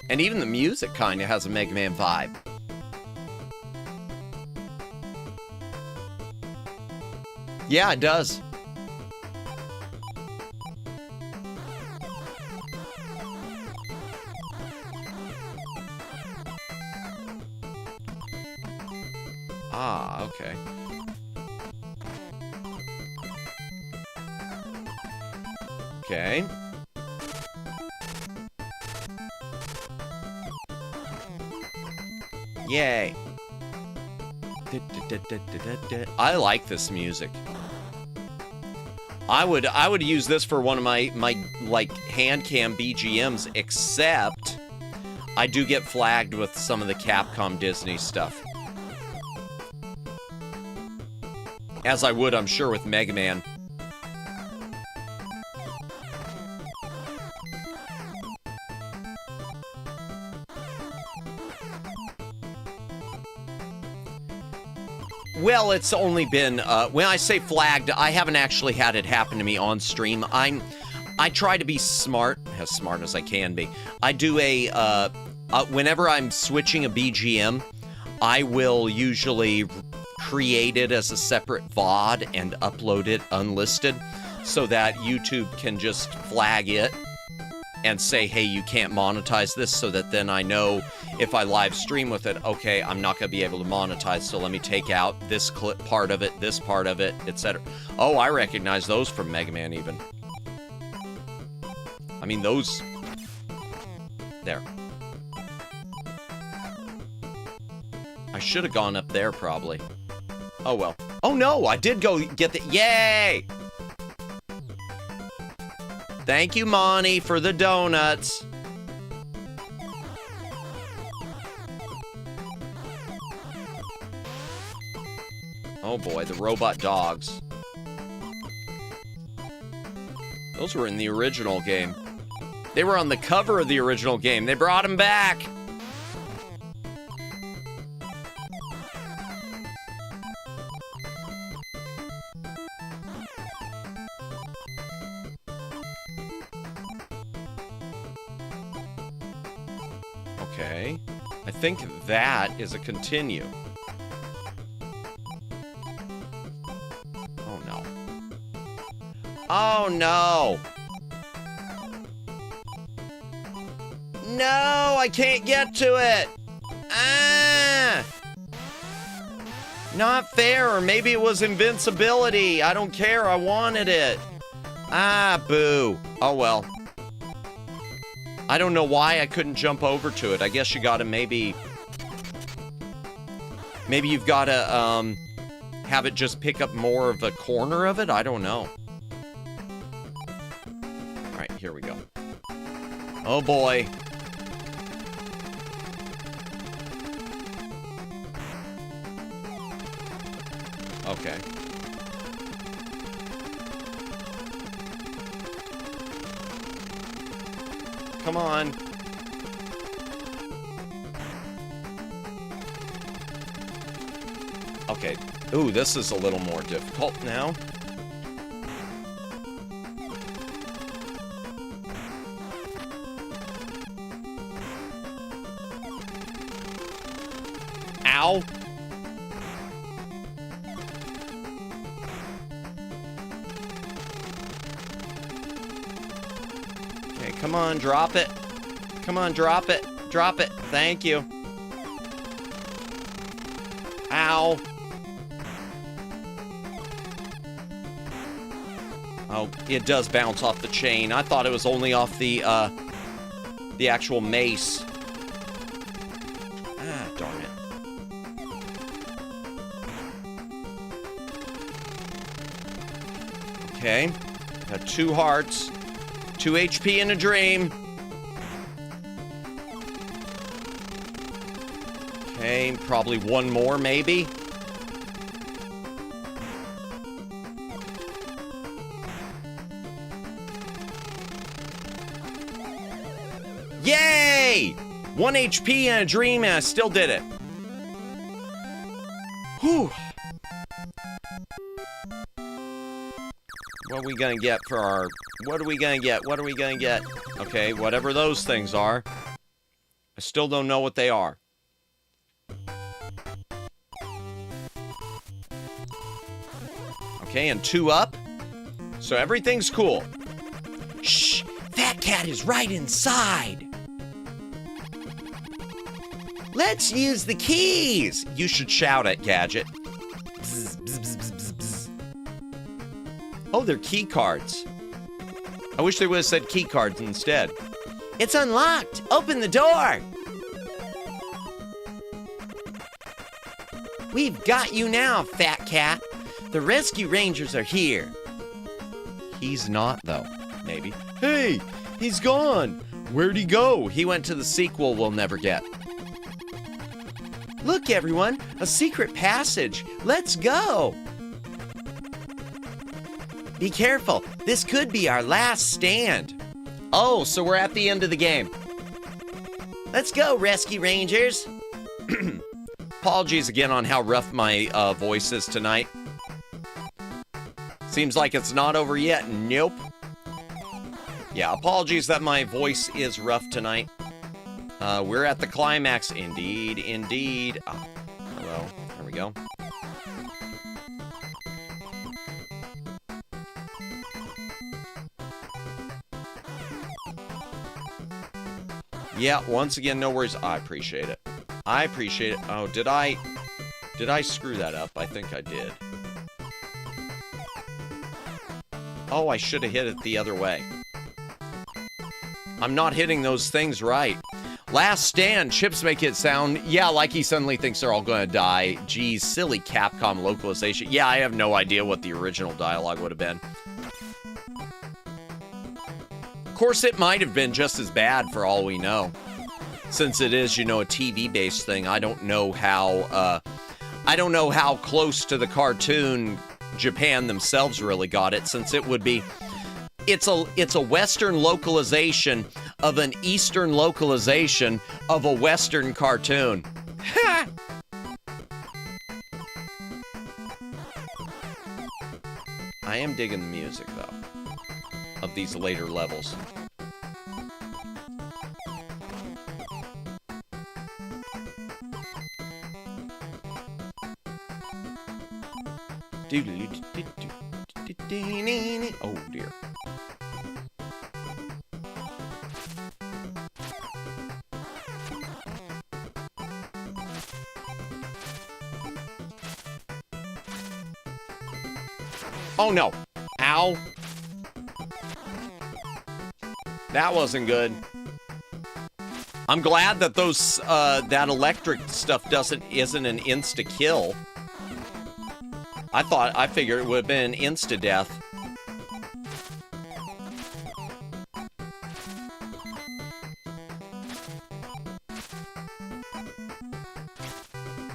And even the music kind of has a Mega Man vibe. Yeah, it does. Ah, okay. Okay. Yay. I like this music. I would use this for one of my like hand cam BGMs, except I do get flagged with some of the Capcom Disney stuff. As I would, I'm sure, with Mega Man. Well, it's only been, when I say flagged, I haven't actually had it happen to me on stream. I try to be smart as I can be. I do whenever I'm switching a BGM, I will usually create it as a separate VOD and upload it unlisted so that YouTube can just flag it and say, hey, you can't monetize this, so that then I know if I live stream with it, okay, I'm not going to be able to monetize, so let me take out this clip part of it, this part of it, etc. Oh, I recognize those from Mega Man even. I mean, those... There. I should have gone up there, probably. Oh, well. Oh, no, I did go get the... Yay! Thank you, Monty, for the donuts. Oh boy, the robot dogs. Those were in the original game. They were on the cover of the original game. They brought them back. Okay, I think that is a continue. Oh no. Oh no! No, I can't get to it! Ah! Not fair, or maybe it was invincibility. I don't care, I wanted it. Ah, boo. Oh well. I don't know why I couldn't jump over to it. I guess you gotta maybe you've gotta, have it just pick up more of a corner of it? I don't know. Alright, here we go. Oh boy. Okay. Come on. Okay. Ooh, this is a little more difficult now. Ow. Okay, come on, drop it. Come on, drop it. Drop it. Thank you. Ow. Oh, it does bounce off the chain. I thought it was only off the actual mace. Ah, darn it. Okay. Got 2 hearts. 2 HP in a dream. Okay, probably 1 more, maybe. Yay! 1 HP and a dream, and I still did it. Whew. What are we gonna get for our... What are we gonna get? What are we gonna get? Okay, whatever those things are. I still don't know what they are. Okay, and 2 up. So everything's cool. Shh! Fat Cat is right inside! Let's use the keys! You should shout at Gadget. Bzz, bzz, bzz, bzz, bzz. Oh, they're key cards. I wish they would have said key cards instead. It's unlocked! Open the door! We've got you now, Fat Cat. The rescue rangers are here. He's not, though. Maybe. Hey! He's gone! Where'd he go? He went to the sequel we'll never get. Look, everyone! A secret passage! Let's go! Be careful! This could be our last stand! Oh, so we're at the end of the game. Let's go, Rescue Rangers! Apologies again on how rough my voice is tonight. Seems like it's not over yet. Nope. Yeah, apologies that my voice is rough tonight. We're at the climax. Indeed, indeed. Oh, hello. There we go. Yeah, once again, no worries. I appreciate it. I appreciate it. Oh, did I screw that up? I think I did. Oh, I should have hit it the other way. I'm not hitting those things right. Last stand. Chips make it sound, yeah, like he suddenly thinks they're all going to die. Geez, silly Capcom localization. Yeah, I have no idea what the original dialogue would have been. Of course, it might have been just as bad for all we know. Since it is, you know, a TV-based thing, I don't know how close to the cartoon Japan themselves really got it, since it would be... It's a Western localization of an Eastern localization of a Western cartoon. Ha! I am digging the music, though, of these later levels. Oh, dear. Oh, no. Ow. That wasn't good. I'm glad that those, that electric stuff isn't an insta-kill. I figured it would have been an insta-death.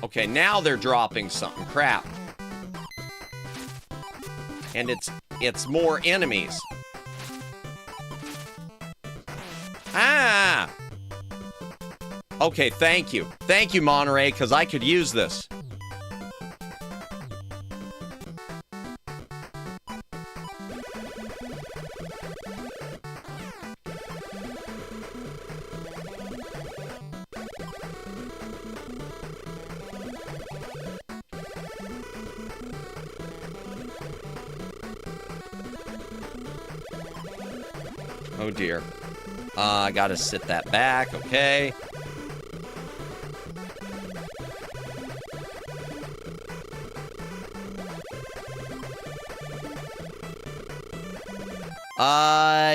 Okay, now they're dropping something. Crap. And it's more enemies. Ah! Okay, thank you. Thank you, Monterey, because I could use this. Oh dear. I gotta sit that back, okay.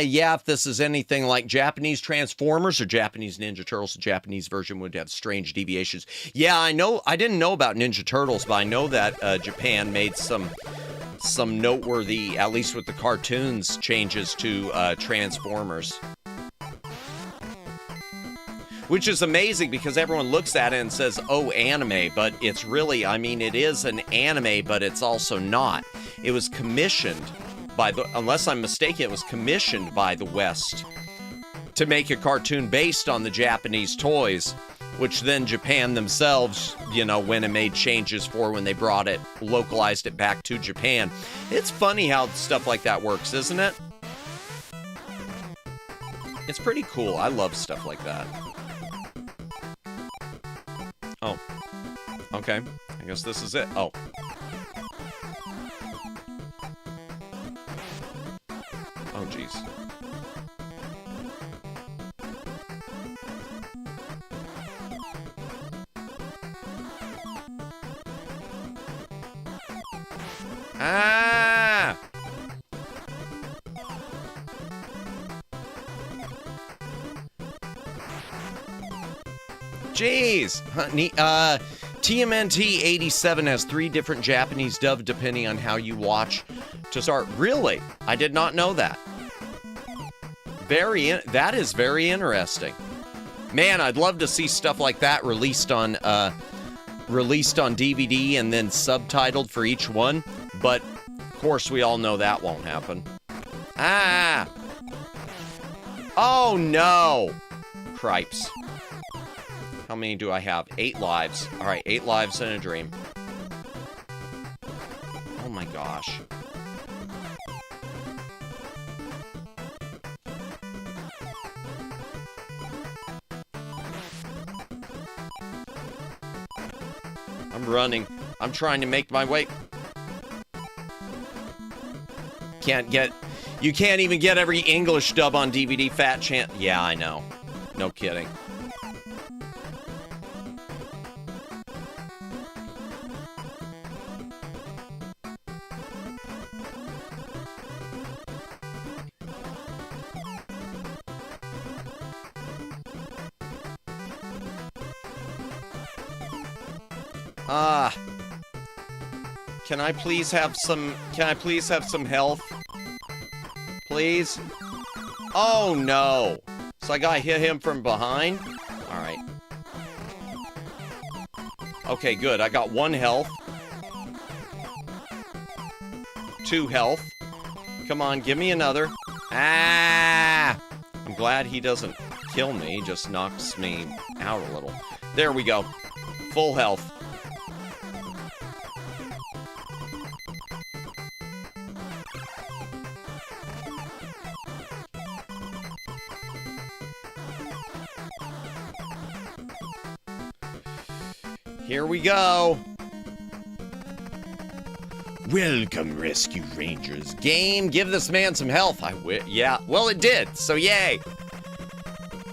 Yeah, if this is anything like Japanese Transformers or Japanese Ninja Turtles, the Japanese version would have strange deviations. Yeah, I know. I didn't know about Ninja Turtles, but I know that Japan made some noteworthy, at least with the cartoons, changes to Transformers. Which is amazing because everyone looks at it and says, oh, anime, but it's really, I mean, it is an anime, but it's also not. It was commissioned by the, unless I'm mistaken, it was commissioned by the West to make a cartoon based on the Japanese toys, which then Japan themselves, you know, went and made changes for when they brought it, localized it back to Japan. It's funny how stuff like that works, isn't it? It's pretty cool. I love stuff like that. Oh. Okay. I guess this is it. Oh. Oh, jeez. Ah! Jeez! TMNT 87 has 3 different Japanese dub depending on how you watch to start. Really? I did not know that. That is very interesting. Man, I'd love to see stuff like that released on DVD and then subtitled for each one, but of course we all know that won't happen. Ah! Oh no! Cripes. How many do I have? 8 lives. Alright, 8 lives in a dream. Oh my gosh. I'm running. I'm trying to make my way. You can't even get every English dub on DVD, Fat Chant. Yeah, I know. No kidding. Can I please have some health? Please? Oh no. So I gotta hit him from behind? Alright. Okay, good. I got 1 health. 2 health. Come on, give me another. Ah! I'm glad he doesn't kill me, he just knocks me out a little. There we go. Full health. Here we go. Welcome, Rescue Rangers. Game, give this man some health. Yeah, well, it did, so yay.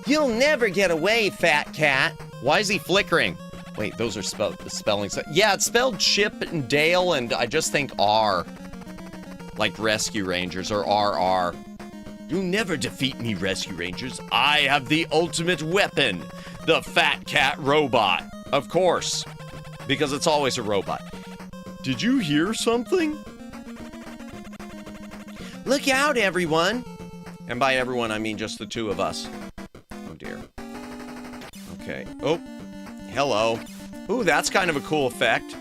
You'll never get away, Fat Cat. Why is he flickering? Wait, those are spelling. Yeah, it's spelled Chip and Dale, and I just think R. Like Rescue Rangers, or RR. You'll never defeat me, Rescue Rangers. I have the ultimate weapon. The Fat Cat robot. Of course. Because it's always a robot. Did you hear something? Look out, everyone. And by everyone, I mean just the 2 of us. Oh, dear. Okay. Oh. Hello. Ooh, that's kind of a cool effect.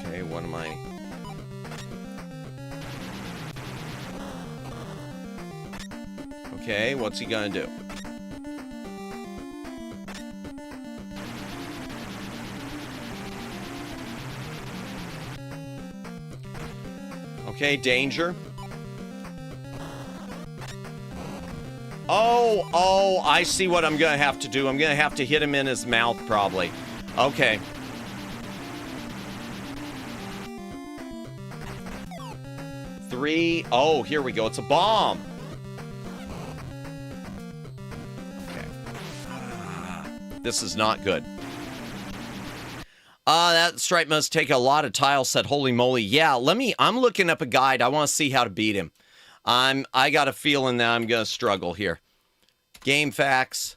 Okay, what am I... Okay, what's he gonna do? Okay, danger. Oh, I see what I'm gonna have to do. I'm gonna have to hit him in his mouth, probably. Okay. Three. Oh, here we go. It's a bomb. This is not good. That stripe must take a lot of tile set. Holy moly. Yeah, I'm looking up a guide. I want to see how to beat him. I got a feeling that I'm going to struggle here. Game facts.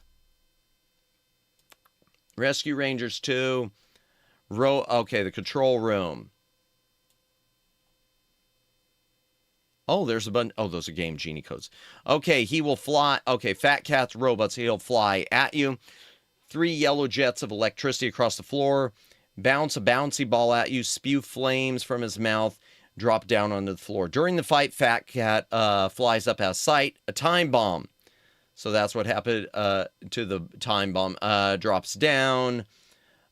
Rescue Rangers 2. Okay, the control room. Oh, there's a button. Oh, those are Game Genie codes. Okay, he will fly. Okay, Fat Cat's robots. He'll fly at you. 3 yellow jets of electricity across the floor, bounce a bouncy ball at you, spew flames from his mouth, drop down onto the floor. During the fight, Fat Cat flies up out of sight, a time bomb. So that's what happened to the time bomb. Drops down,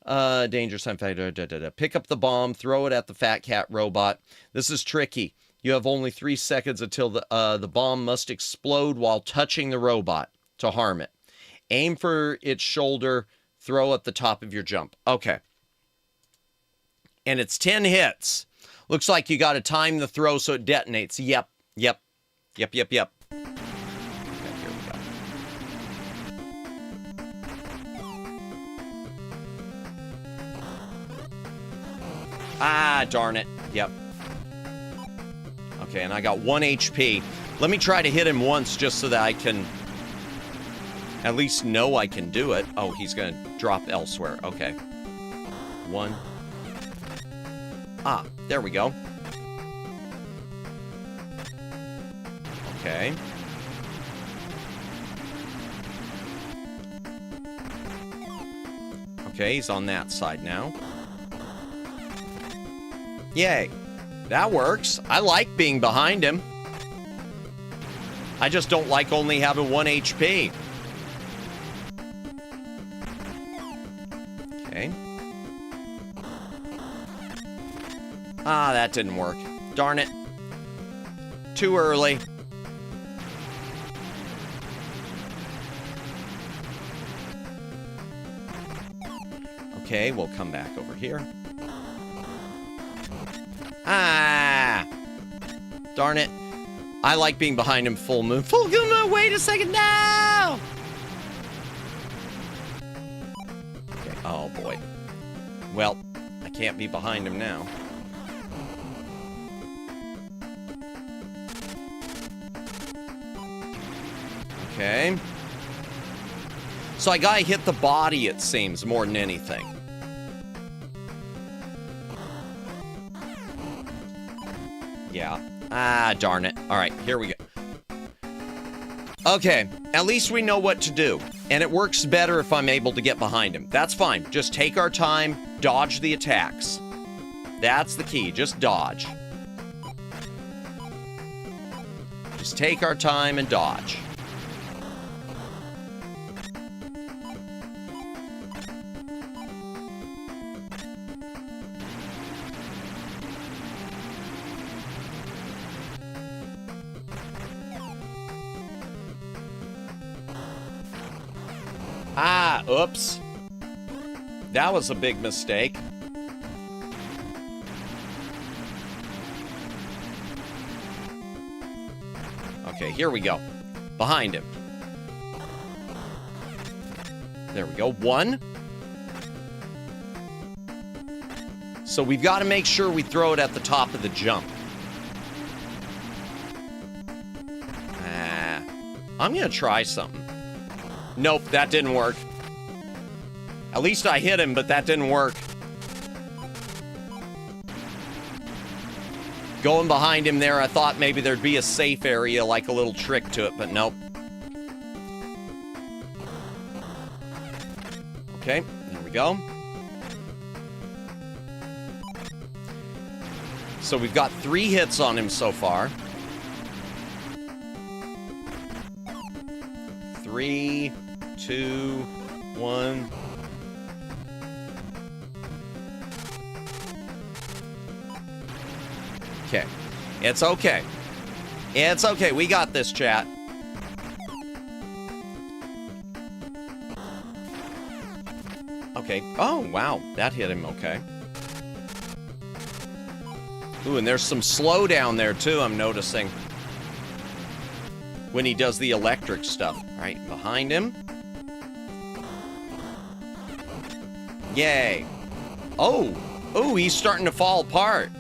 danger sign, pick up the bomb, throw it at the Fat Cat robot. This is tricky. You have only 3 seconds until the bomb must explode while touching the robot to harm it. Aim for its shoulder, throw at the top of your jump. Okay. And it's 10 hits. Looks like you got to time the throw so it detonates. Yep. Okay, here we go. Ah, darn it. Yep. Okay, and I got 1 HP. Let me try to hit him once just so that I can... at least know I can do it. Oh, he's gonna drop elsewhere. Okay. 1. Ah, there we go. Okay. Okay, he's on that side now. Yay. That works. I like being behind him. I just don't like only having 1 HP. Okay. Ah, that didn't work. Darn it. Too early. Okay, we'll come back over here. Ah! Darn it. I like being behind him full moon. Full moon, wait a second, no! Okay, oh boy. Well, I can't be behind him now. Okay. So I gotta hit the body, it seems, more than anything. Yeah. Ah, darn it. All right, here we go. Okay, at least we know what to do. And it works better if I'm able to get behind him. That's fine. Just take our time, dodge the attacks. That's the key, just dodge. Just take our time and dodge. Ah, oops. That was a big mistake. Okay, here we go. Behind him. There we go. 1. So we've got to make sure we throw it at the top of the jump. Ah, I'm going to try something. Nope, that didn't work. At least I hit him, but that didn't work. Going behind him there, I thought maybe there'd be a safe area, like a little trick to it, but nope. Okay, there we go. So we've got 3 hits on him so far. 3, 2, 1. Okay. It's okay. It's okay. We got this, chat. Okay. Oh, wow. That hit him okay. Ooh, and there's some slowdown there, too, I'm noticing. When he does the electric stuff. Right behind him. Yay. Oh. Oh, he's starting to fall apart.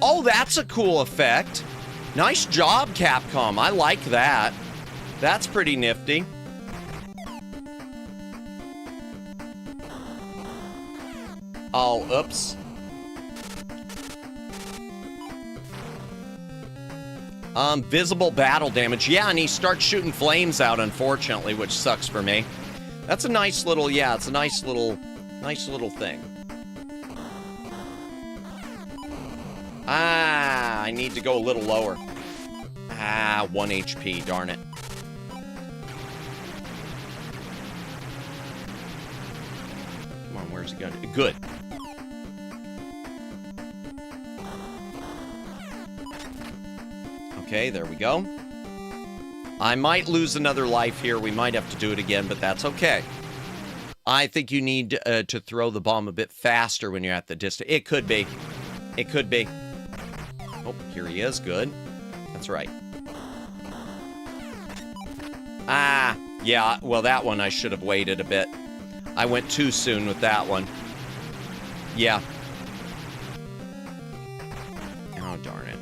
Oh, that's a cool effect. Nice job, Capcom. I like that. That's pretty nifty. Oh, oops. Visible battle damage. Yeah, and he starts shooting flames out, unfortunately, which sucks for me. That's a nice little, yeah, it's a nice little thing. Ah, I need to go a little lower. Ah, 1 HP, darn it. Come on, where's he going? Good. Okay, there we go. I might lose another life here. We might have to do it again, but that's okay. I think you need to throw the bomb a bit faster when you're at the distance. It could be. It could be. Oh, here he is. Good. That's right. Ah, yeah. Well, that one I should have waited a bit. I went too soon with that one. Yeah. Oh, darn it.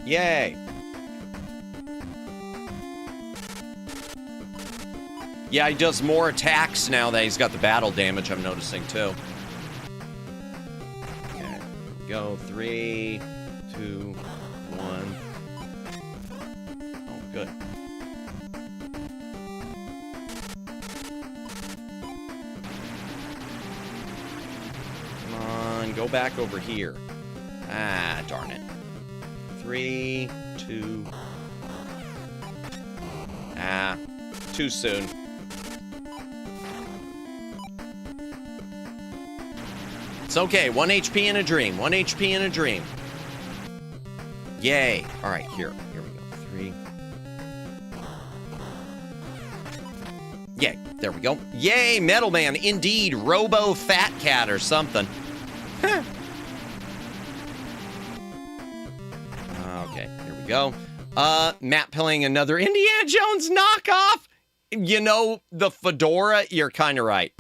Yay. Yeah, he does more attacks now that he's got the battle damage, I'm noticing, too. Okay, here we go. 3, 2, 1. Oh, good. Come on, go back over here. Ah, darn it. 3, 2. Ah, too soon. It's okay. 1 HP in a dream. 1 HP in a dream. Yay. All right, here we go. 3. Yay. There we go. Yay, Metal Man. Indeed. Robo Fat Cat or something. Okay, here we go. Matt playing another Indiana Jones knockoff. You know, the fedora, you're kind of right.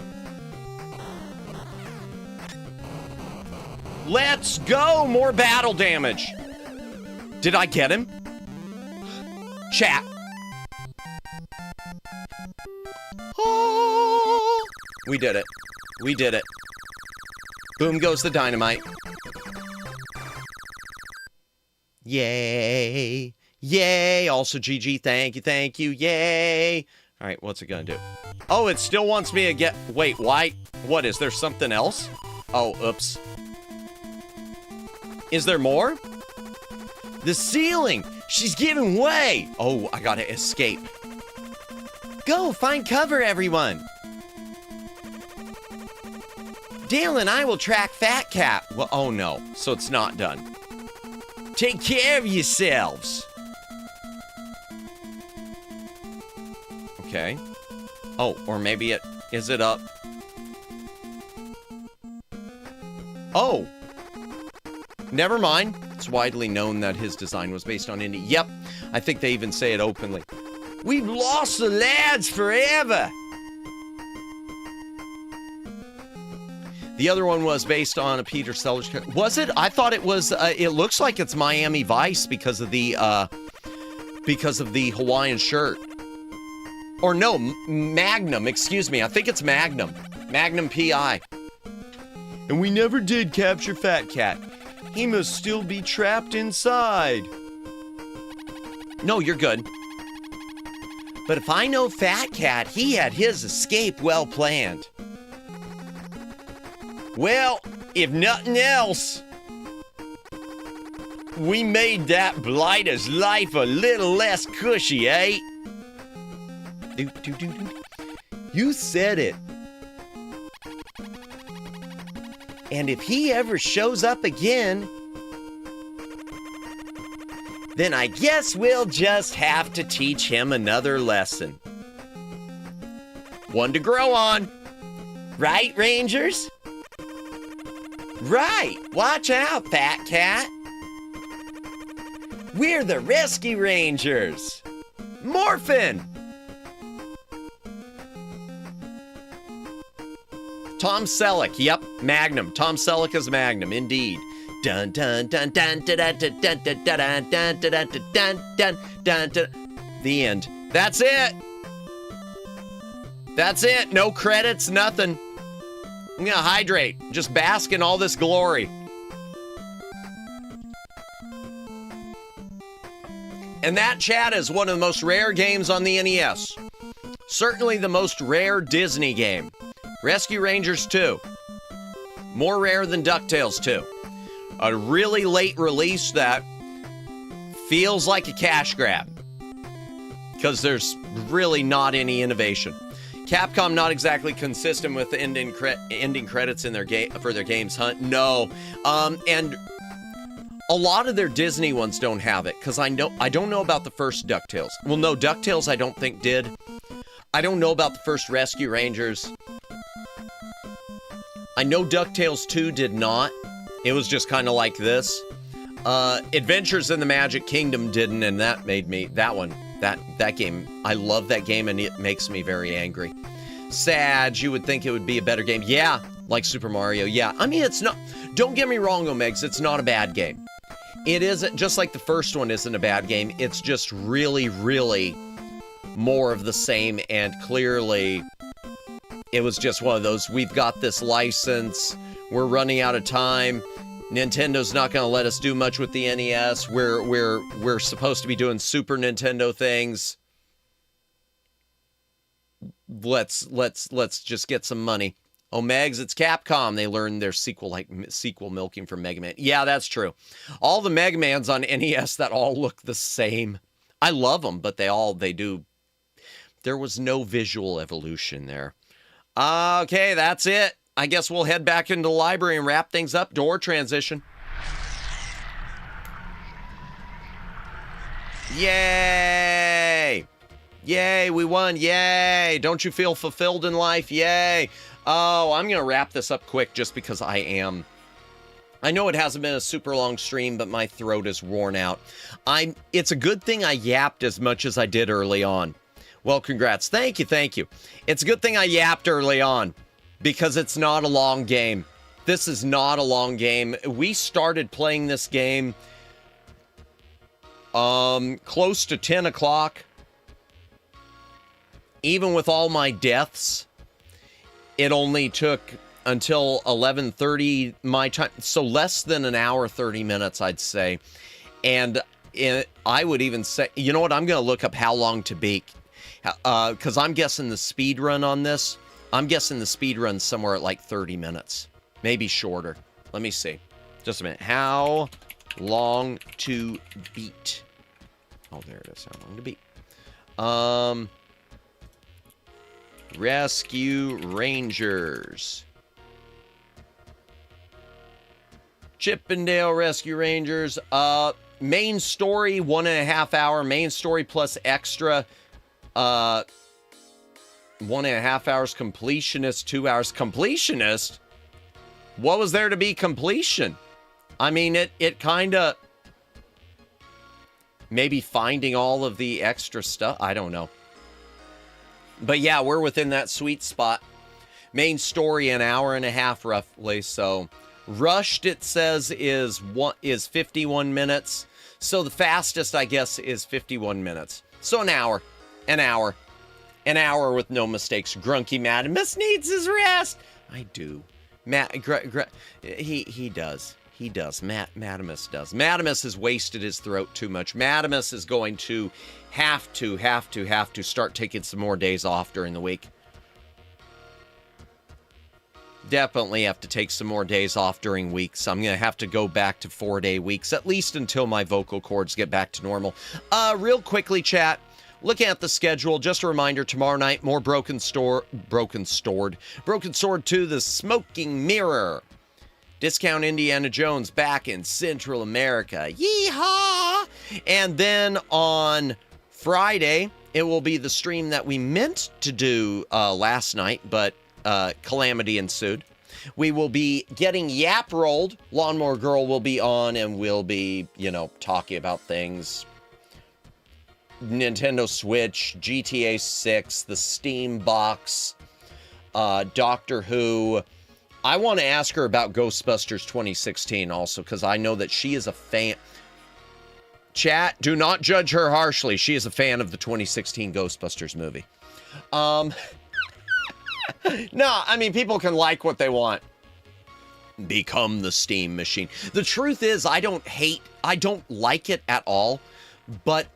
Let's go! More battle damage. Did I get him? Chat. Oh, we did it. We did it. Boom goes the dynamite. Yay. Yay. Also, GG, thank you, yay. All right, what's it gonna do? Oh, it still wants me to get... Wait, why? What, is there something else? Oh, oops. Is there more? The ceiling! She's giving way! Oh, I gotta escape. Go, find cover, everyone! Dale and I will track Fat Cat. Well, oh no, so it's not done. Take care of yourselves! Okay. Oh, or maybe it... Is it up? Oh! Never mind. It's widely known that his design was based on indie. Yep, I think they even say it openly. We've lost the lads forever! The other one was based on a Peter Sellers character. Was it? I thought it was, it looks like it's Miami Vice because of the Hawaiian shirt. Or no, Magnum, excuse me. I think it's Magnum. Magnum P.I. And we never did capture Fat Cat. He must still be trapped inside. No, you're good. But if I know Fat Cat, he had his escape well planned. Well, if nothing else, we made that blighter's life a little less cushy, eh? You said it. And if he ever shows up again, then I guess we'll just have to teach him another lesson. One to grow on. Right, Rangers? Right. Watch out, Fat Cat. We're the Rescue Rangers. Morphin. Tom Selleck, yep, Magnum. Tom Selleck is Magnum, indeed. Dun dun dun dun dun dun dun dun dun dun dun dun dun dun dun dun. The end. That's it. That's it. No credits, nothing. I'm gonna hydrate. Just bask in all this glory. And that, chat, is one of the most rare games on the NES. Certainly the most rare Disney game. Rescue Rangers 2. More rare than DuckTales 2. A really late release that feels like a cash grab. Because there's really not any innovation. Capcom not exactly consistent with the ending credits in their for their games, huh? No. And a lot of their Disney ones don't have it. Because I don't know about the first DuckTales. Well, no, DuckTales I don't think did. I don't know about the first Rescue Rangers. I know DuckTales 2 did not. It was just kind of like this. Adventures in the Magic Kingdom didn't, and that made me... That game, I love that game, and it makes me very angry. Sad, you would think it would be a better game. Yeah, like Super Mario, yeah. I mean, it's not... Don't get me wrong, Omegs, it's not a bad game. It isn't, just like the first one isn't a bad game. It's just really, really more of the same, and clearly... It was just one of those, we've got this license, we're running out of time, Nintendo's not going to let us do much with the NES, we're supposed to be doing Super Nintendo things. Let's just get some money. Omegs, it's Capcom. They learned their sequel milking from Mega Man. Yeah, that's true. All the Mega Mans on NES that all look the same. I love them, but they do. There was no visual evolution there. Okay, that's it. I guess we'll head back into the library and wrap things up. Door transition. Yay! Yay, we won. Yay. Don't you feel fulfilled in life? Yay. Oh, I'm going to wrap this up quick just because I am. I know it hasn't been a super long stream, but my throat is worn out. It's a good thing I yapped as much as I did early on. Well, congrats. Thank you, thank you. It's a good thing I yapped early on because it's not a long game. This is not a long game. We started playing this game close to 10 o'clock. Even with all my deaths, it only took until 11:30 my time. So less than an hour, 30 minutes, I'd say. And I would even say, you know what? I'm going to look up how long to beat. Because I'm guessing the speed run on this, I'm guessing the speed run somewhere at like 30 minutes. Maybe shorter. Let me see. Just a minute. How long to beat? Oh, there it is. How long to beat? Rescue Rangers. Chippendale Rescue Rangers. Main story, 1.5 hour. Main story plus extra. 1.5 hours. Completionist, 2 hours. Completionist? What was there to be completion? I mean, it kind of... Maybe finding all of the extra stuff. I don't know. But yeah, we're within that sweet spot. Main story, an hour and a half roughly. So rushed, it says, is 51 minutes. So the fastest, I guess, is 51 minutes. So an hour with no mistakes. Grunky Madimus needs his rest. I do. He does. He does. Madimus does. Madimus has wasted his throat too much. Madimus is going to have to start taking some more days off during the week. Definitely have to take some more days off during weeks. I'm going to have to go back to 4-day weeks, at least until my vocal cords get back to normal. Real quickly, chat. Looking at the schedule, just a reminder, tomorrow night, more Broken Sword 2, The Smoking Mirror. Discount Indiana Jones back in Central America. Yeehaw! And then on Friday, it will be the stream that we meant to do last night, but calamity ensued. We will be getting Yap rolled. Lawnmower Girl will be on, and we'll be, talking about things. Nintendo Switch, GTA 6, the Steam box, Doctor Who. I want to ask her about Ghostbusters 2016 also, because I know that she is a fan. Chat, do not judge her harshly. She is a fan of the 2016 Ghostbusters movie. No, I mean, people can like what they want. Become the Steam machine. The truth is, I don't like it at all, but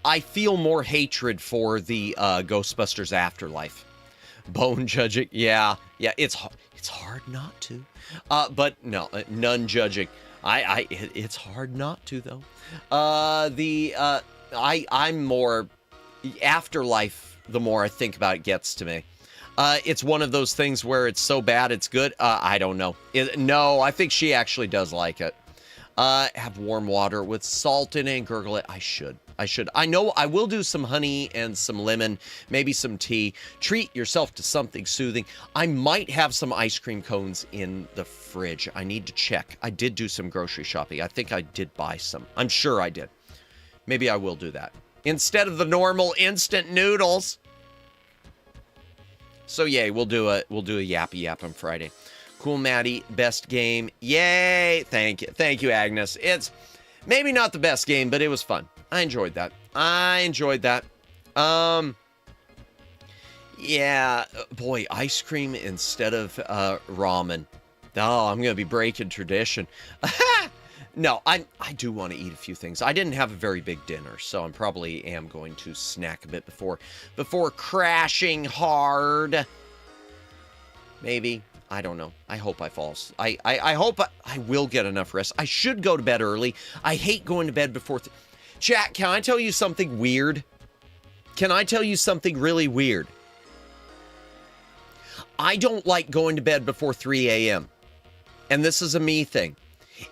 I feel more hatred for the Ghostbusters Afterlife. Bone judging, yeah, it's hard not to. But no, none judging. It's hard not to though. I'm more Afterlife. The more I think about it, gets to me. It's one of those things where it's so bad it's good. I don't know. No, I think she actually does like it. Have warm water with salt in it and gurgle it. I should. I know I will do some honey and some lemon, maybe some tea. Treat yourself to something soothing. I might have some ice cream cones in the fridge. I need to check. I did do some grocery shopping. I think I did buy some. I'm sure I did. Maybe I will do that instead of the normal instant noodles. So yay, we'll do a yappy yap on Friday. Cool Maddie, best game. Yay! Thank you, Agnes. It's maybe not the best game, but it was fun. I enjoyed that. Yeah, boy, ice cream instead of ramen. Oh, I'm gonna be breaking tradition. No, I do want to eat a few things. I didn't have a very big dinner, so I probably am going to snack a bit before crashing hard. Maybe. I don't know. I hope I fall. I hope I will get enough rest. I should go to bed early. I hate going to bed before... Chat, can I tell you something weird? Can I tell you something really weird? I don't like going to bed before 3 a.m. And this is a me thing.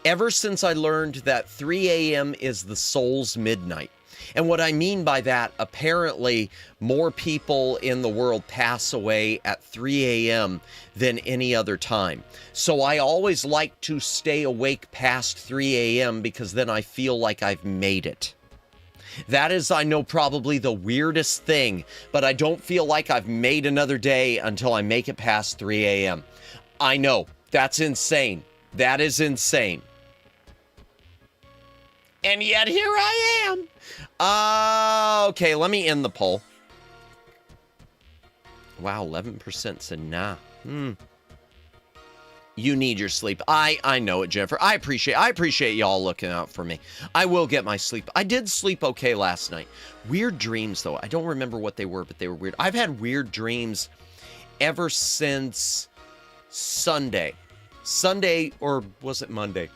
Ever since I learned that 3 a.m. is the soul's midnight. And what I mean by that, apparently more people in the world pass away at 3 a.m. than any other time. So I always like to stay awake past 3 a.m. because then I feel like I've made it. That is, I know, probably the weirdest thing, but I don't feel like I've made another day until I make it past 3 a.m. I know, that's insane. That is insane. And yet here I am. Okay, let me end the poll. Wow, 11% said nah. You need your sleep. I know it, Jennifer. I appreciate y'all looking out for me. I will get my sleep. I did sleep okay last night. Weird dreams, though. I don't remember what they were, but they were weird. I've had weird dreams ever since Sunday. Sunday, or was it Monday?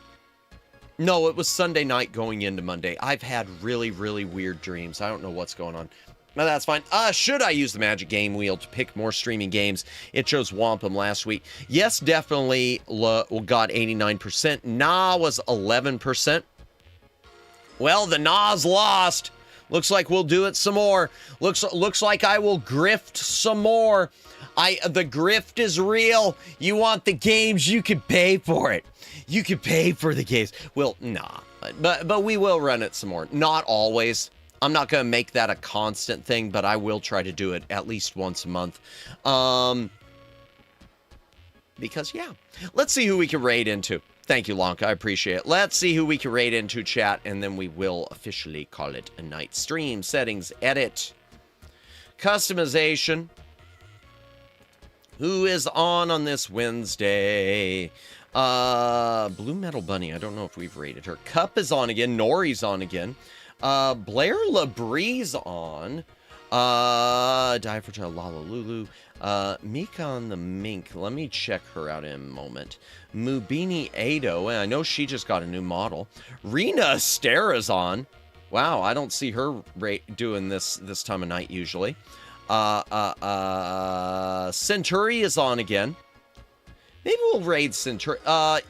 No, it was Sunday night going into Monday. I've had really, really weird dreams. I don't know what's going on. No, that's fine. Should I use the magic game wheel to pick more streaming games? It chose Wampum last week. Yes, definitely got 89%. Nah was 11%. Well, the Nah's lost. Looks like we'll do it some more. Looks like I will grift some more. The grift is real. You want the games, you can pay for it. You can pay for the games. Well, nah. But we will run it some more. Not always. I'm not going to make that a constant thing, but I will try to do it at least once a month. Because, yeah. Let's see who we can raid into. Thank you, Lonka. I appreciate it. Let's see who we can raid into, chat, and then we will officially call it a night. Stream, settings, edit, customization. Who is on this Wednesday? Blue Metal Bunny. I don't know if we've raided her. Cup is on again. Nori's on again. Blair Labree's on. Die for Child Lala Lulu. Mika on the Mink. Let me check her out in a moment. Mubini Ado. And I know she just got a new model. Rena Astera's on. Wow, I don't see her doing this time of night usually. Centauri is on again. Maybe we'll raid Centauri.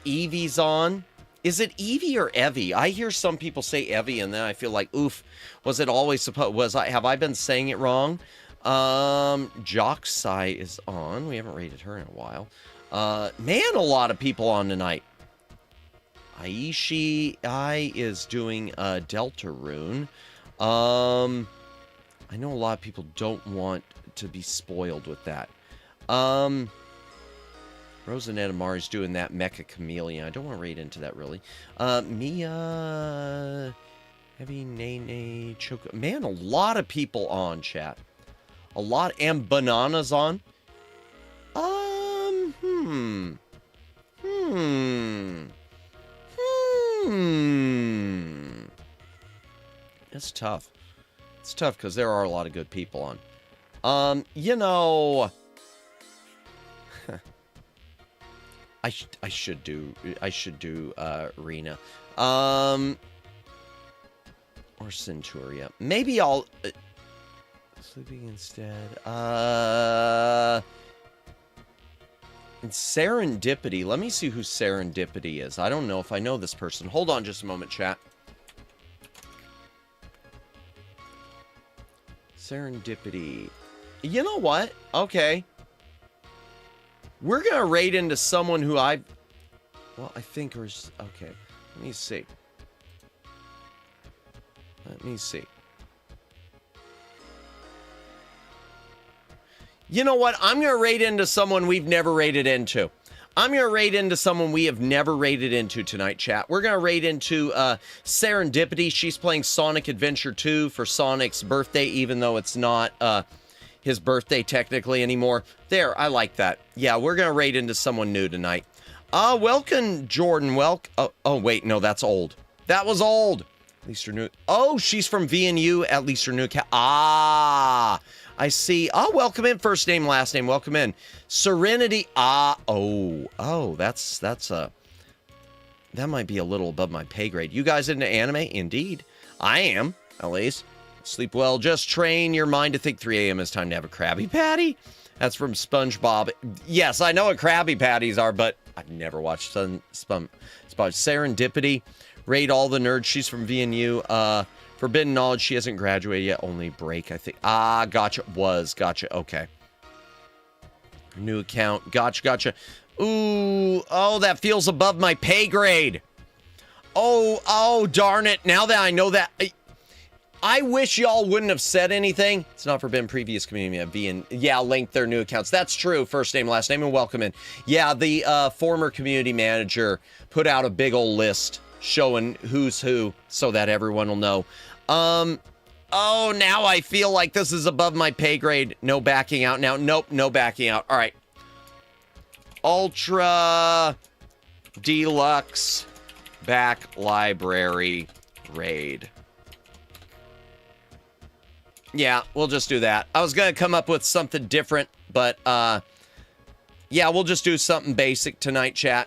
Evie's on. Is it Evie or Evie? I hear some people say Evie, and then I feel like, oof, was it always supposed? Have I been saying it wrong? Jocksai is on. We haven't rated her in a while. Man, a lot of people on tonight. Aishi is doing Deltarune. I know a lot of people don't want to be spoiled with that. Rosanette Amari's doing that Mecha Chameleon. I don't want to read into that, really. Mia... Heavy Nene Choco... Man, a lot of people on, chat. A lot... And Banana's on. It's tough. It's tough because there are a lot of good people on. You know... I should do Rena. Or Centuria. Maybe I'll sleeping instead. And Serendipity. Let me see who Serendipity is. I don't know if I know this person. Hold on just a moment, chat. Serendipity. You know what? Okay. We're going to raid into someone who I think was... Okay, let me see. You know what? I'm going to raid into someone we've never raided into. I'm going to raid into someone we have never raided into tonight, chat. We're going to raid into Serendipity. She's playing Sonic Adventure 2 for Sonic's birthday, even though it's not... his birthday technically anymore. There, I like that. Yeah, we're gonna raid into someone new tonight. Welcome, Jordan. Oh, wait, no, that's old. That was old. At least her new. Oh, she's from VNU. At least her new cat. I see. Oh, welcome in. First name, last name. Welcome in. Serenity. That's that might be a little above my pay grade. You guys into anime? Indeed, I am. At least. Sleep well. Just train your mind to think 3 a.m. is time to have a Krabby Patty. That's from SpongeBob. Yes, I know what Krabby Patties are, but I've never watched SpongeBob. Serendipity. Raid all the nerds. She's from VNU. Forbidden knowledge, she hasn't graduated yet. Only break, I think. Gotcha. Gotcha. Okay. New account. Gotcha. Ooh. Oh, that feels above my pay grade. Oh, darn it. Now that I know that... I wish y'all wouldn't have said anything. It's not forbidden previous community. Link their new accounts. That's true. First name, last name, and welcome in. Yeah, the former community manager put out a big old list showing who's who so that everyone will know. Oh, now I feel like this is above my pay grade. No backing out now. Nope, no backing out. All right. Ultra Deluxe Back Library Raid. Yeah, we'll just do that. I was going to come up with something different, but yeah, we'll just do something basic tonight, chat.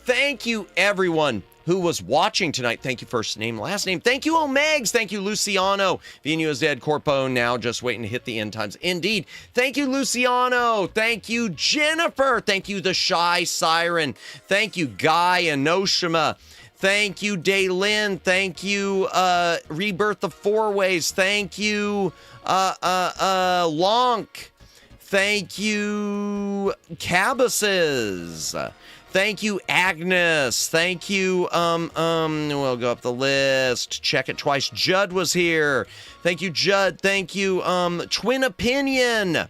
Thank you, everyone who was watching tonight. Thank you, first name, last name. Thank you, Omegs. Thank you, Luciano. Vinu is dead. Corpo now just waiting to hit the end times. Indeed. Thank you, Luciano. Thank you, Jennifer. Thank you, the Shy Siren. Thank you, Guy Anoshima. Thank you, Daylin. Thank you, Rebirth of Four Ways. Thank you, Lonk. Thank you, Cabuses. Thank you, Agnes. Thank you, we'll go up the list. Check it twice. Judd was here. Thank you, Judd. Thank you, Twin Opinion.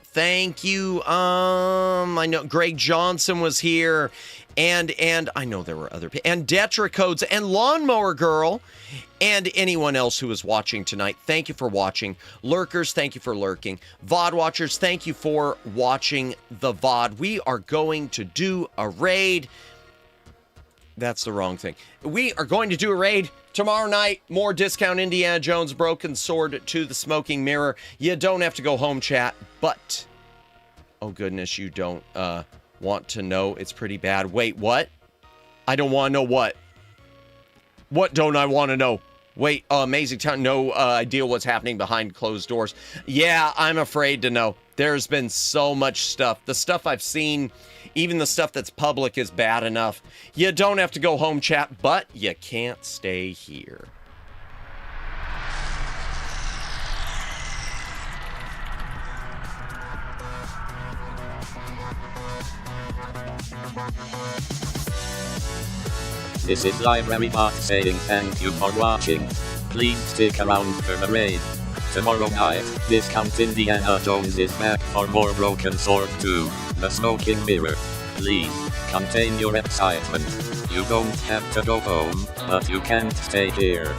Thank you, I know Greg Johnson was here. And I know there were other people. And Detracodes and Lawnmower Girl. And anyone else who is watching tonight, thank you for watching. Lurkers, thank you for lurking. VOD watchers, thank you for watching the VOD. We are going to do a raid. That's the wrong thing. We are going to do a raid tomorrow night. More discount Indiana Jones Broken Sword to the Smoking Mirror. You don't have to go home, chat. But, oh goodness, you don't want to know. It's pretty bad. Wait, what? I don't want to know what. What don't I want to know? Wait, amazing time. No idea what's happening behind closed doors. Yeah, I'm afraid to know. There's been so much stuff. The stuff I've seen, even the stuff that's public, is bad enough. You don't have to go home, chat, but you can't stay here. This is Library Bot saying thank you for watching. Please stick around for the raid. Tomorrow night, Discount Indiana Jones is back for more Broken Sword 2, the Smoking Mirror. Please, contain your excitement. You don't have to go home, but you can't stay here.